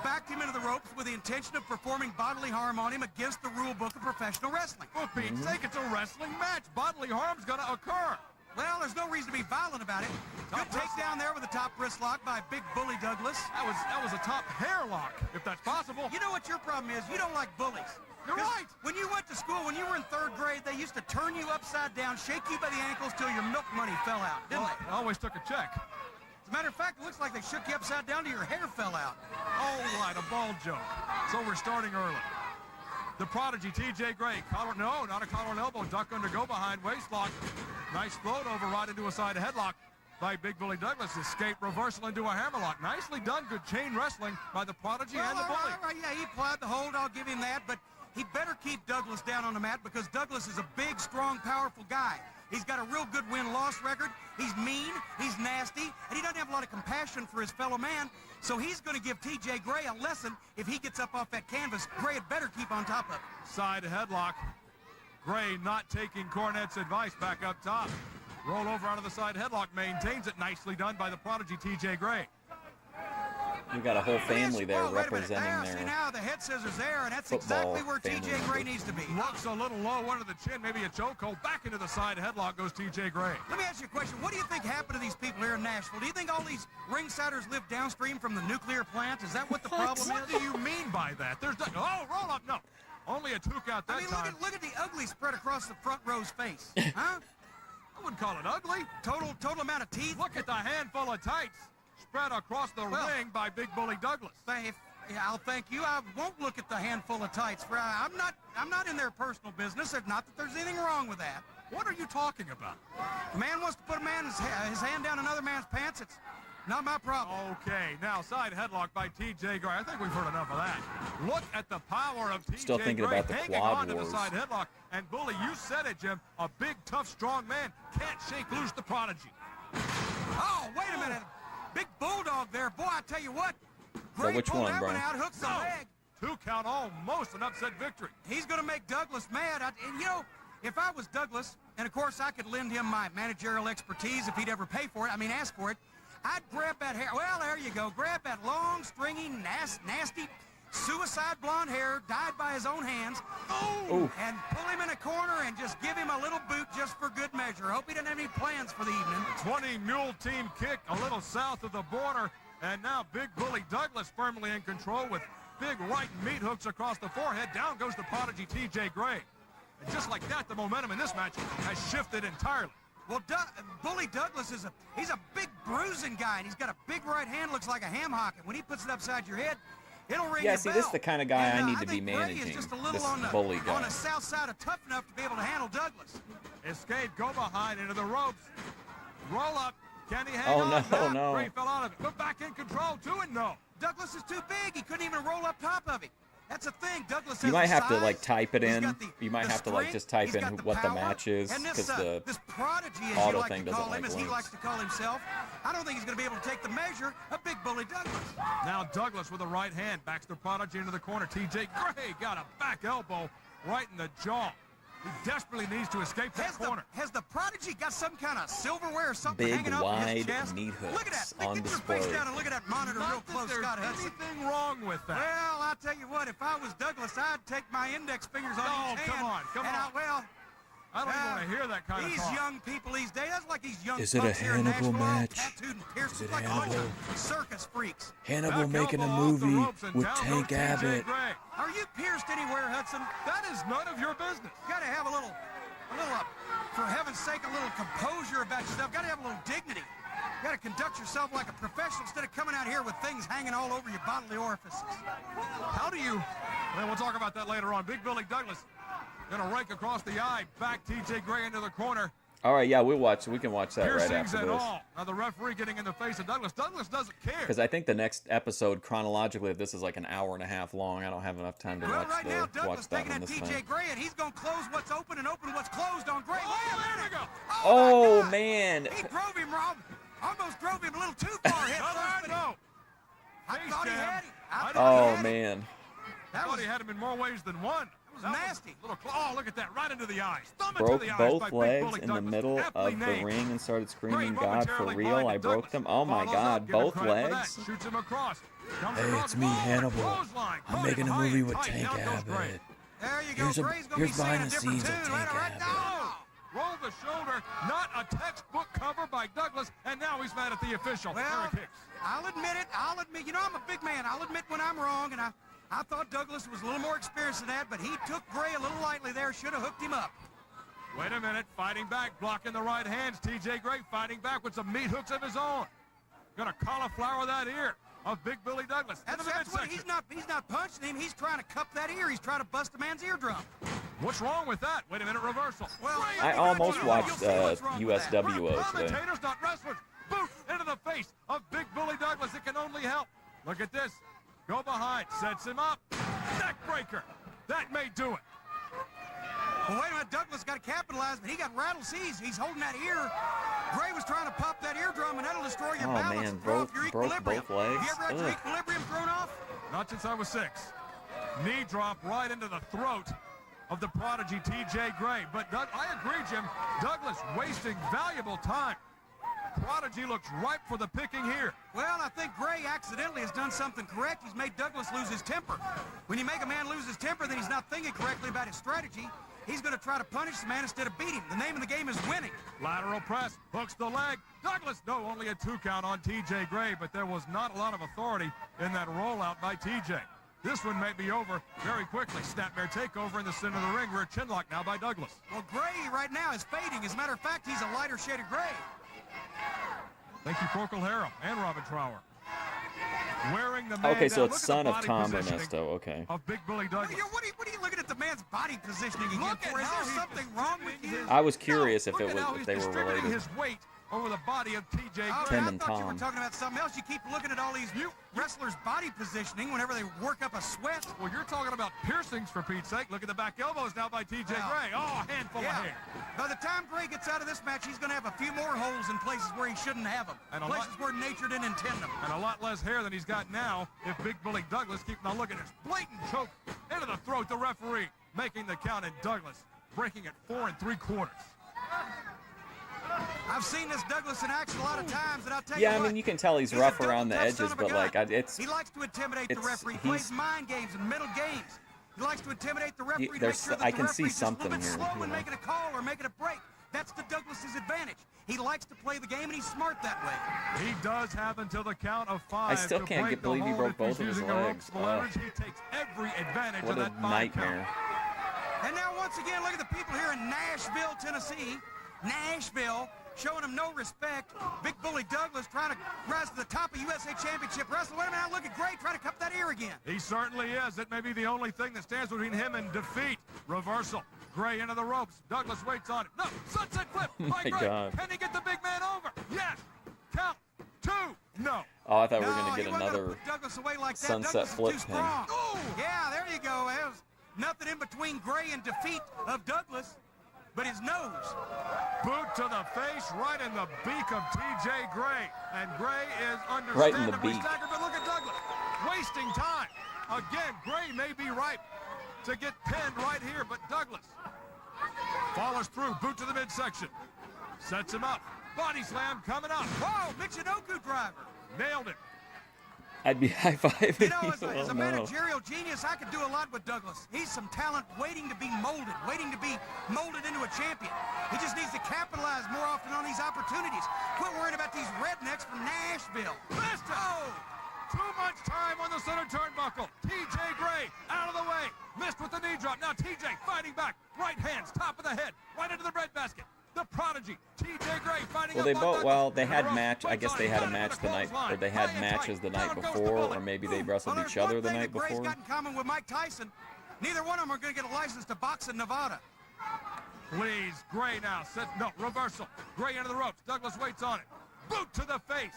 backed him into the ropes with the intention of performing bodily harm on him against the rule book of professional wrestling. For Pete's sake, it's a wrestling match. Bodily harm's going to occur. Well, there's no reason to be violent about it. Good takedown there with a top wrist lock by Big Bully Douglas. That was a top hair lock, if that's possible. You know what your problem is? You don't like bullies. You're 'Cause right. When you went to school, when you were in 3rd grade, they used to turn you upside down, shake you by the ankles till your milk money fell out, didn't they? I always took a check. As a matter of fact, it looks like they shook you upside down till your hair fell out. Oh, right, a ball joke. So we're starting early. The Prodigy, TJ Gray. Collar, no, not a collar and elbow. Duck under, go behind, waist lock. Nice float over right into a side headlock by Big Bully Douglas. Escape reversal into a hammerlock. Nicely done. Good chain wrestling by the Prodigy and the all Bully. right, yeah, he applied the hold. I'll give him that. But he better keep Douglas down on the mat because Douglas is a big, strong, powerful guy. He's got a real good win-loss record. He's mean, he's nasty, and he doesn't have a lot of compassion for his fellow man. So he's going to give TJ Gray a lesson if he gets up off that canvas. Gray had better keep on top of it. Side headlock. Gray not taking Cornette's advice back up top. Roll over out of the side headlock. Maintains it. Nicely done by the Prodigy, TJ Gray. We got a whole family there Oh, wait a minute. representing See their now the head scissors there, and that's football exactly where family TJ Gray member. needs to be. Looks a little low under the chin. Maybe a chokehold. Back into the side headlock goes TJ Gray. Let me ask you a question. What do you think happened to these people here in Nashville? Do you think all these ringsiders live downstream from the nuclear plant? Is that what the problem What is? do you mean by that? There's no, oh, roll up. No. Only a two count that I mean, time. look at the ugly spread across the front row's face. Huh? I wouldn't call it ugly. Total amount of teeth. Look at the handful of tights spread across the ring by Big Bully Douglas. I'll thank you. I won't look at the handful of tights. I'm not in their personal business. Not that there's anything wrong with that. What are you talking about? If a man wants to put his hand down another man's pants, Not my problem. Okay, now side headlock by T.J. Gray. I think we've heard enough of that. Look at the power of T.J. Still thinking Gray about the hanging quad on to the wars. side headlock. And Bully, you said it, Jim. A big, tough, strong man can't shake loose the Prodigy. Oh, wait a minute. Big bulldog there. Boy, I tell you what. So which pulled one, that bro? one out, hooks the leg. 2 count, almost an upset victory. He's going to make Douglas mad. And, you know, if I was Douglas, and, of course, I could lend him my managerial expertise if he'd ever pay for it, ask for it, I'd grab that hair. Well, there you go. Grab that long, stringy, nasty, suicide blonde hair dyed by his own hands. And pull him in a corner and just give him a little boot just for good measure. Hope he doesn't have any plans for the evening. 20 mule team kick a little south of the border. And now Big Bully Douglas firmly in control with big right meat hooks across the forehead. Down goes the Prodigy T.J. Gray. And just like that, the momentum in this match has shifted entirely. Well, Bully Douglas he's a big bruising guy, and he's got a big right hand, looks like a ham hock. And when he puts it upside your head, it'll ring your Yeah, see, bell. this is the kind of guy And, I need to be think Gray managing. is just a little This on the, bully guy. on the south side of tough enough to be able to handle Douglas. Escape, go behind into the ropes. Roll up. Can he hang Oh, on? no, no. Gray fell out of it. But back in control, 2-0. Douglas is too big. He couldn't even roll up top of him. That's the thing. Douglas has You might the have to size, like type it he's in. got the- You might the have to like strength, just type he's in got the what the power, match is and because the this prodigy, as auto you like thing to doesn't call him, like as he links. likes to call himself, I don't think he's going to be able to take the measure of Big Bully Douglas. Now Douglas with a right hand backs the Prodigy into the corner. T.J. Gray got a back elbow right in the jaw. He desperately needs to escape that corner. Has the Prodigy got some kind of silverware or something big hanging up in his wide chest? meat Look at hooks that. on Get your display. face down and look at that monitor real close, Scott Hudson. Anything wrong with that? Well, I'll tell you what, if I was Douglas, I'd take my index fingers on each hand. come on. I don't even want to hear that kind of these talk. young people these days, that's like these young Is it a punks here in Hannibal Nashville, all match? tattooed and pierced, Is it like a bunch Hannibal? of circus freaks. Hannibal Back making a elbow off the movie ropes and with down Tank goes T.J. Abbott. Gray. Are you pierced anywhere, Hudson? That is none of your business. Got to have a little, for heaven's sake, a little composure about yourself. Got to have a little dignity. You got to conduct yourself like a professional instead of coming out here with things hanging all over your bodily orifices. How do you... Well, we'll talk about that later on. Big Billy Douglas gonna rake across the eye. Back T.J. Gray into the corner. All right, yeah, we can watch that right Piercings after and this. all. Now the referee getting in the face of Douglas. Douglas doesn't care. Because I think the next episode, chronologically, if this is like an hour and a half long, I don't have enough time to Well, watch right now, watch Douglas that taking one at this T.J. time. Gray, and he's going to close what's open and open what's closed on Gray. there we go. Oh, man. He drove him, Rob. Almost drove him a little too far. I thought he had him. Oh, man. I thought he had him in more ways than one. That was nasty. Oh, look at that. Right into the eyes. Thumb Broke into the eyes by both Big legs Bully in the Douglas. middle Aptly of the named. ring and started screaming, Gray God, for momentarily real? I blinded broke them. Oh, my Follows God. up, give him Both credit for that. legs? Shoots him across. Comes Hey, across it's me, the wall. Hannibal. Clothesline. I'm Caught making him a high movie and with tight. Tank Down goes Gray. Abbott. There you go. Here's Gray's going to be here's singing behind a the different scenes of tune. Tank Right Abbott. now. Roll the shoulder. Not a textbook cover by Douglas. And now he's mad at the official. Well, There he kicks. I'll admit it. You know, I'm a big man. I'll admit when I'm wrong, and I thought Douglas was a little more experienced than that, but he took Gray a little lightly there. Should have hooked him up. Wait a minute. Fighting back. Blocking the right hands. T.J. Gray fighting back with some meat hooks of his own. Gonna cauliflower that ear of Big Billy Douglas. That's what he's not punching him. He's trying to cup that ear. He's trying to bust a man's eardrum. What's wrong with that? Wait a minute, reversal. Well, I almost watched USWO today. Commentators, not wrestlers. Boot into the face of Big Bully Douglas. It can only help. Look at this. Go behind. Sets him up. Neck breaker. That may do it. Well, wait a minute. Douglas got to capitalize, but he got rattled. He's holding that ear. Gray was trying to pop that eardrum, and that'll destroy your balance man, and throw off your broke equilibrium. both legs. Have you ever had your Ugh. equilibrium thrown off? Not since I was 6. Knee drop right into the throat of the prodigy T.J. Gray. But I agree, Jim. Douglas wasting valuable time. Prodigy looks ripe for the picking here. Well, I think Gray accidentally has done something correct. He's made Douglas lose his temper. When you make a man lose his temper, then he's not thinking correctly about his strategy. He's going to try to punish the man instead of beat him. The name of the game is winning. Lateral press, hooks the leg. Douglas, no, only a 2 count on T.J. Gray, but there was not a lot of authority in that rollout by T.J. This one may be over very quickly. Snapmare takeover in the center of the ring. Rear chinlock now by Douglas. Well, Gray right now is fading. As a matter of fact, he's a lighter shade of gray. Thank you, Corkle Harrell and Robin Trower. Wearing the man Okay, so down. it's Look at son the of body Tom positioning Ernesto. Okay. Of Big Billy Douglas. What are you looking at the man's body positioning again? Is there something wrong with you? I was curious if they were distributing related. his weight over the body of TJ Gray. Tim I and thought you were Tom. talking about something else. You keep looking at all these wrestlers' body positioning whenever they work up a sweat. Well, you're talking about piercings, for Pete's sake. Look at the back elbows now by TJ Gray. Oh, a handful of hair. By the time Gray gets out of this match, he's going to have a few more holes in places where he shouldn't have them. And places where nature didn't intend them. And a lot less hair than he's got now if Big Bully Douglas keeps on looking at this blatant choke into the throat. The referee making the count, and Douglas breaking at 4 3/4. I've seen this Douglas in action a lot of times, and I'll tell you Yeah, I what, mean, you can tell he's rough around the edges, but like, it's he likes to intimidate the it's- referee. He plays mind games and mental games. He likes to intimidate the referee. To make there's- sure that I the can see referee's just a little something bit here, slow you in know. making a call or making a break. That's the Douglas's advantage. He likes to play the game, and he's smart that way. He does have until the count of 5. I still to can't break the believe he hold broke if both he's of his using the legs. ropes leverage. He takes every advantage what of a that 5 nightmare. count. And now, once again, look at the people here in Nashville, Tennessee. Nashville, showing him no respect. Big Bully Douglas trying to rise to the top of USA Championship Wrestling. Wait a minute, look at Gray trying to cup that ear again. He certainly is. It may be the only thing that stands between him and defeat. Reversal. Gray into the ropes. Douglas waits on it. No, sunset flip by My Gray. God. Can he get the big man over? Yes. Count 2. No. Oh, I thought we were No, gonna he get wasn't another gonna put Douglas away like that. sunset Douglas is flip too pin. strong. Yeah, there you go. There was nothing in between Gray and defeat of Douglas, but his nose. Boot to the face, right in the beak of TJ Gray. And Gray is Right in the understandably beak. staggered, but look at Douglas. Wasting time. Again, Gray may be ripe to get pinned right here, but Douglas follows through. Boot to the midsection. Sets him up. Body slam coming up. Whoa, Michinoku driver. Nailed it. I'd be high-fiving You know, you. as a Oh, no. managerial genius, I could do a lot with Douglas. He's some talent waiting to be molded into a champion. He just needs to capitalize more often on these opportunities. Quit worrying about these rednecks from Nashville. Missed it. Oh! Too much time on the center turnbuckle. TJ Gray out of the way. Missed with the knee drop. Now TJ fighting back. Right hands, top of the head, right into the breadbasket. The prodigy, TJ Gray fighting. Well, they both. Well, they had match. I guess they had a match the night, or they had matches the night before, or maybe they wrestled each other the night Gray's before. got in common with Mike Tyson. Neither one of them are going to get a license to box in Nevada. Please, Gray now. No, reversal. Gray into the ropes. Douglas waits on it. Boot to the face.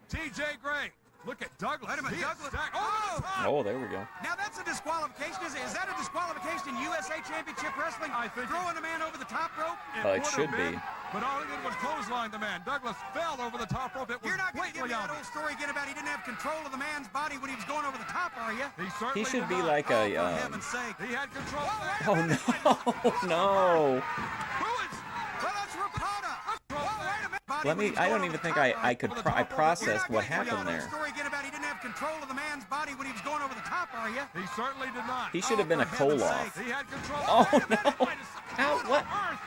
TJ Gray. Look at Douglas. Wait a minute, He is Douglas. stacked over the top. Oh, there we go. Now that's a disqualification. Is that a disqualification in USA Championship Wrestling? I think throwing a man over the top rope. It would should have be. been, but all he did was clothesline the man. Douglas fell over the top rope. It was You're not going to give me blatantly that old story again about he didn't have control of the man's body when he was going over the top, are you? He certainly He should did be not. like For a. heaven's sake. He had control. Oh no! No! Who is? Well, that's Rapata. Whoa, wait a minute. Body Let when me. he's I going don't over even the think top I rope. could. I You're processed not what gonna give me happened that old there. story again about he didn't have control of the man's body when he was going over the top, are you? He certainly did not. He should have been a for heaven's Koloff. sake. He had control. Oh Wait a minute. no! Ow! What? Earth.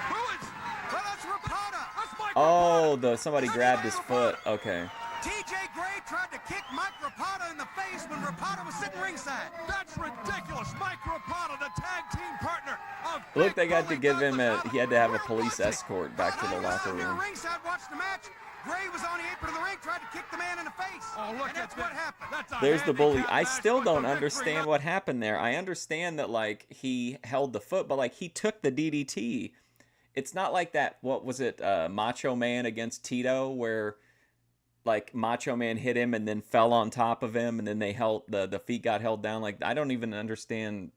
Who is? Well, that's Rapata. That's Mike. Oh, somebody grabbed his foot. Okay. TJ Gray tried to kick Mike Rapata in the face when Rapata was sitting ringside. That's ridiculous. Mike Rapata, the tag team partner of Look, they Big got to Bully give him Douglas. he had to have a police escort back to the locker Here room. ringside watched the match. Gray was on the apron of the ring, tried to kick the man in the face. Oh, look and that's at what this. happened. That's a There's the bully. handicap I match, still but don't the victory understand what happened there. I understand that like he held the foot, but like he took the DDT. It's not like that. What was it? Macho Man against Tito, where like Macho Man hit him and then fell on top of him, and then they held the feet got held down. Like I don't even understand.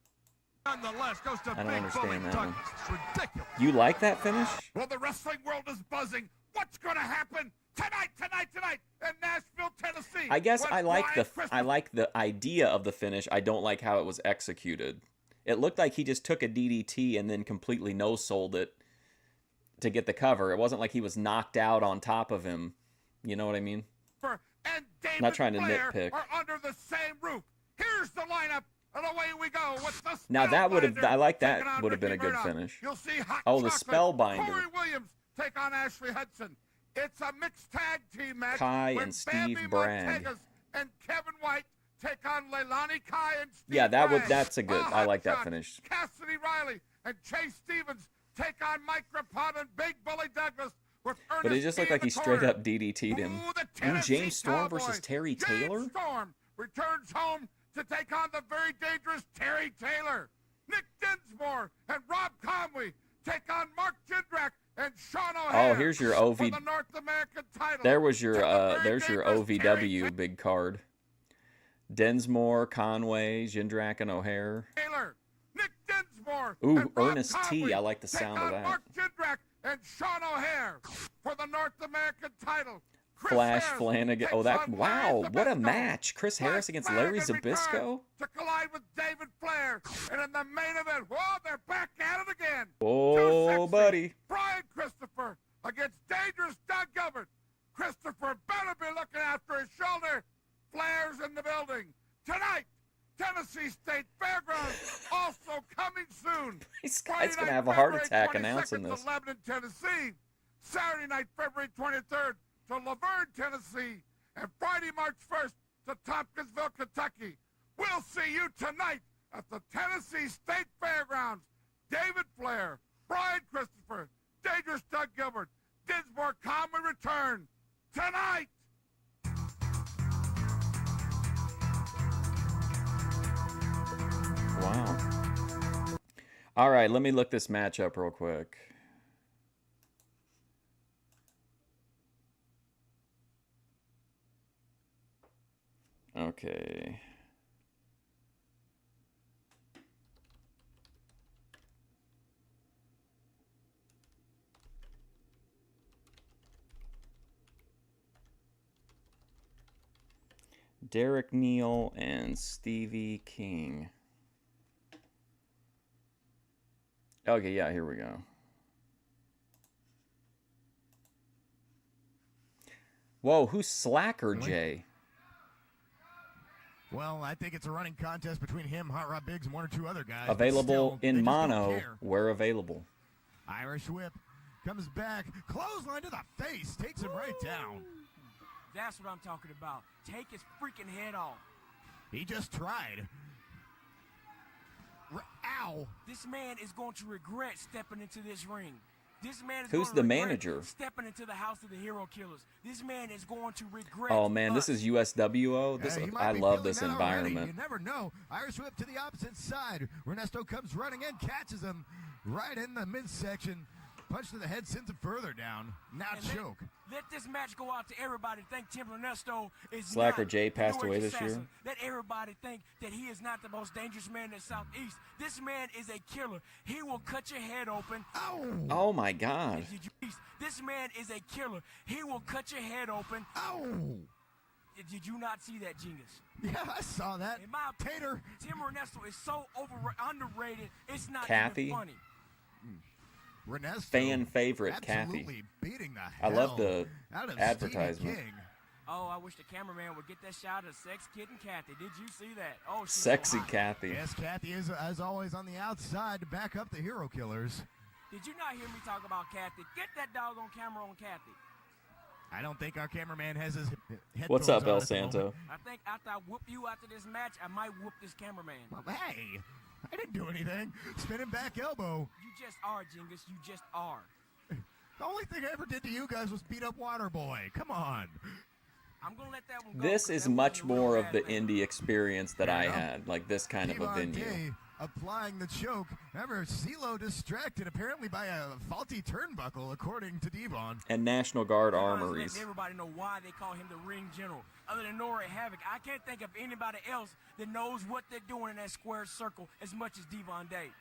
Nonetheless, goes to I don't Big understand Bully that Douglas. one. It's ridiculous. You like that finish? Well, the wrestling world is buzzing. What's going to happen tonight in Nashville, Tennessee? I guess when I like Brian the Christopher idea of the finish. I don't like how it was executed. It looked like he just took a DDT and then completely no-sold it to get the cover. It wasn't like he was knocked out on top of him. You know what I mean? and David Not trying to Flair nitpick. are under the same roof. Here's the lineup, and away we go with the Now that would have, Spellbinder I like that taking on would have been a Ricky good Murdoch. finish. You'll see Hot Oh, the Chocolate, Spellbinder. Corey Williams take on Ashley Hudson. It's a mixed tag team match. Kai when and Steve Bambi Bragg. Montegas and Kevin White take on Leilani Kai and Steve Yeah, Bragg. that's a good. I Hot like that Shot, finish. Cassidy Riley and Chase Stevens take on Mike Rapata and Big Bully Douglas. With But it just looked like he straight corner. up DDT'd him. Ooh, the Ooh, Tennessee James Storm Cowboy. versus Terry James Taylor? Storm returns home to take on the very dangerous Terry Taylor. Nick Dinsmore and Rob Conway take on Mark Jindrak and Sean O'Hare. Oh, here's your OV. For the North American title. There's your OVW big card. Densmore, Conway, Jindrak, and O'Hare. Taylor, Nick Dinsmore. Ooh, Ernest T. I like the take sound on of that. Mark Jindrak and Sean O'Hare for the North American title. Chris Flash Harris Flanagan. Oh, takes that on wow! Larry What a Zbyszko. match! Chris Harris against Larry Zbyszko. To collide with David Flair, and in the main event, whoa, they're back at it again. Oh, buddy! Brian Christopher against dangerous Doug Gilbert. Christopher better be looking after his shoulder. Flair's in the building tonight. Tennessee State Fairgrounds also coming soon. This guy's gonna have a heart attack announcing to this. Lebanon, Tennessee. Saturday night, February 23rd to Laverne, Tennessee, and Friday, March 1st to Tompkinsville, Kentucky. We'll see you tonight at the Tennessee State Fairgrounds. David Flair, Brian Christopher, Dangerous Doug Gilbert, Dinsmore Conway return tonight. Wow. All right, let me look this match up real quick. Okay. Derek Neal and Stevie King. Okay, yeah, here we go. Whoa, who's Slacker, Jay? Well, I think it's a running contest between him, Hot Rod Biggs, and one or two other guys. Available Still, in they just don't mono, care. where available. Irish whip comes back, clothesline to the face, takes him right down. That's what I'm talking about. Take his freaking head off. He just tried. Ow. This man is going to regret stepping into this ring. This man is Who's going to the regret manager? stepping into the house of the hero killers. This man is going to regret. Oh man, this is USWO. This He might I be love feeling this that already. environment. You never know. Irish whip to the opposite side. Ernesto comes running in, catches him right in the midsection. Punch to the head sends him further down. Now choke. Let this match go out to everybody. Think Tim Ernesto is Slacker not Jay the passed New away Age this year. assassin. Let everybody think that he is not the most dangerous man in the Southeast. This man is a killer. He will cut your head open. Oh my God. This man is a killer. He will cut your head open. Did you not see that, Genius? Yeah, I saw that. In my opinion, Tim Ernesto is so underrated. It's not Kathy? even funny. Ernesto, Fan favorite, absolutely Kathy. beating the I love hell the out of advertisement. Stevie King. Oh, I wish the cameraman would get that shot of Sex Kid and Kathy. Did you see that? Oh, she's Sexy so hot. Kathy. Yes, Kathy is, as always, on the outside to back up the hero killers. Did you not hear me talk about Kathy? Get that doggone camera on Kathy. I don't think our cameraman has his headphones What's up, on El at the moment. Santo? I think after I whoop you after this match, I might whoop this cameraman. Well, hey, I didn't do anything. Spinning back elbow. You just are, Jingus. You just are. The only thing I ever did to you guys was beat up Waterboy. Come on. I'm gonna let that one go. This 'cause is that wasn't much a real more of bad the thing. indie experience that I had, like this kind of a Devon venue. Day applying the choke. Remember, CeeLo distracted apparently by a faulty turnbuckle, according to Devon. And National Guard Devon's armories. letting everybody know why they call him the ring general. Other than Nora Havoc, I can't think of anybody else that knows what they're doing in that square circle as much as Devon Day.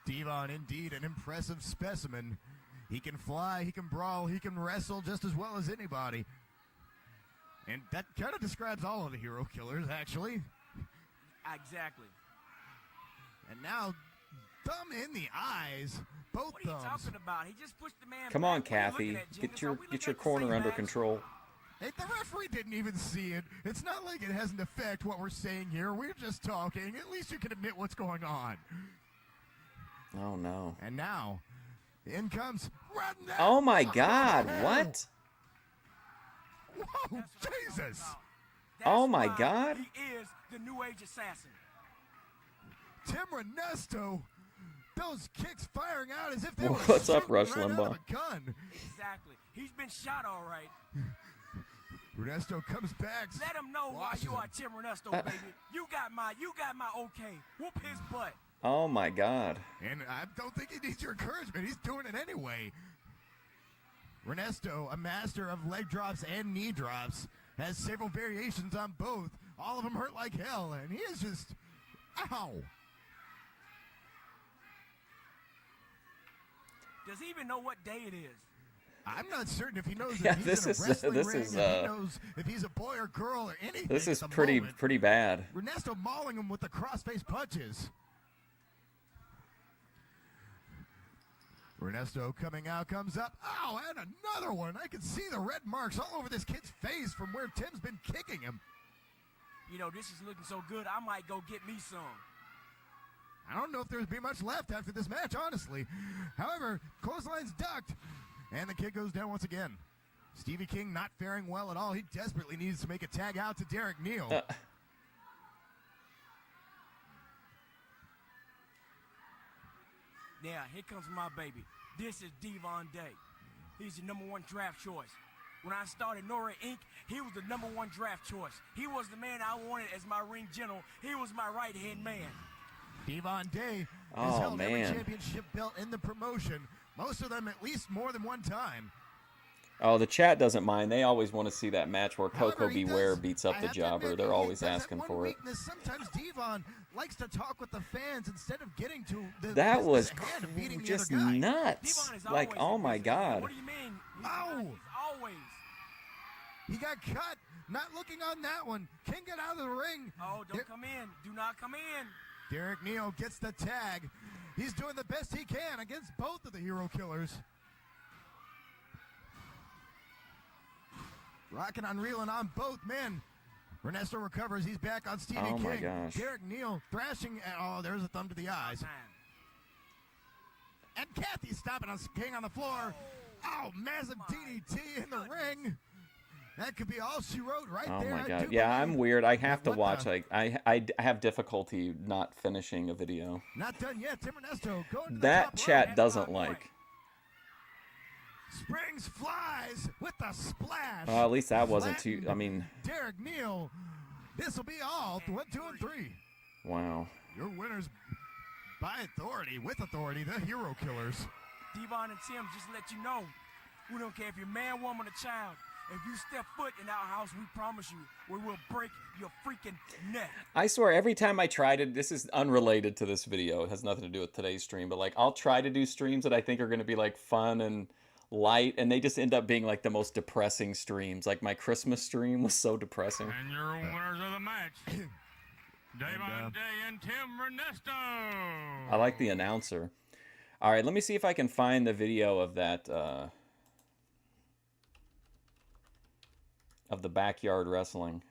Devon, indeed, an impressive specimen. He can fly, he can brawl, he can wrestle just as well as anybody. And that kind of describes all of the hero killers, actually. Exactly. And now, thumb in the eyes, both What are you thumbs. talking about? He just pushed the man Come back. on, What are you looking Kathy. at, Jingus? Get Are your we looking get your at the corner same under match? control. Hey, the referee didn't even see it. It's not like it hasn't affect what we're saying here. We're just talking. At least you can admit what's going on. Oh no. And now, in comes Redneck. Oh my God! What? Whoa, Jesus! Oh my why God! He is the New Age assassin. Tim Ernesto, those kicks firing out as if they were What's up, shooting Rush right out of Limbaugh? a gun. Exactly. He's been shot all right. Ernesto comes back. Let him know why you are Tim Ernesto, baby. You got my okay. Whoop his butt. Oh my God. And I don't think he needs your encouragement. He's doing it anyway. Ernesto, a master of leg drops and knee drops, has several variations on both. All of them hurt like hell, and he is just, ow. Does he even know what day it is? I'm not certain if he knows Yeah, if he's this in a is wrestling this ring, is if he knows if he's a boy or girl or anything. this is at the pretty moment. pretty bad. Ernesto mauling him with the crossface punches. Ernesto coming out, comes up. Ow, and another one. I can see the red marks all over this kid's face from where Tim's been kicking him. You know, this is looking so good, I might go get me some. I don't know if there's be much left after this match, honestly. However, clothesline's ducked, and the kid goes down once again. Stevie King not faring well at all. He desperately needs to make a tag out to Derek Neal. Now, here comes my baby. This is Devon Day. He's the #1 draft choice. When I started Nora Inc., he was the #1 draft choice. He was the man I wanted as my ring general. He was my right-hand man. Devon Day has Oh, held every man. championship belt in the promotion, most of them at least more than one time. Oh, the chat doesn't mind. They always want to see that match where However, Coco he Beware does- beats up I the have to jobber. admit, They're he always does have asking one for it. weakness. Sometimes Devon likes to talk with the fans instead of getting to the That business was at hand of beating the just other guy. nuts. Devon is Like, always oh in my business. God. What do you mean? Ow! Always. He got cut. Not looking on that one. King got out of the ring. Oh, don't come in. Do not come in. Derek Neal gets the tag. He's doing the best he can against both of the hero killers. Rocking on, reeling on both men. Ernesto recovers. He's back on Stevie Oh, King. my gosh. Derek Neal thrashing. Oh, there's a thumb to the eyes. And Kathy stopping on King on the floor. Oh, massive DDT in the ring. That could be all she wrote right Oh there. my I God. do Yeah, believe. I'm weird. I have to What watch. the- Like, I have difficulty not finishing a video. Not done yet. Tim Ernesto going to the That top chat rope. doesn't like. Springs, flies with the splash. At least that wasn't too. Flattened I mean, Derek Neal. This will be all. 1, 2, and 3. wow. Your winners by authority, with authority, the hero killers. Devon and Tim, just let you know, we don't care if you're man, woman, or child. If you step foot in our house, we promise you, we will break your freaking neck. I swear, every time I try to, this is unrelated to this video. It has nothing to do with today's stream, but like, I'll try to do streams that I think are going to be like fun and light, and they just end up being like the most depressing streams. Like my Christmas stream was so depressing. And your winners of the match, Devon Day and Tim Ernesto. I like the announcer. All right, let me see if I can find the video of that, of the backyard wrestling.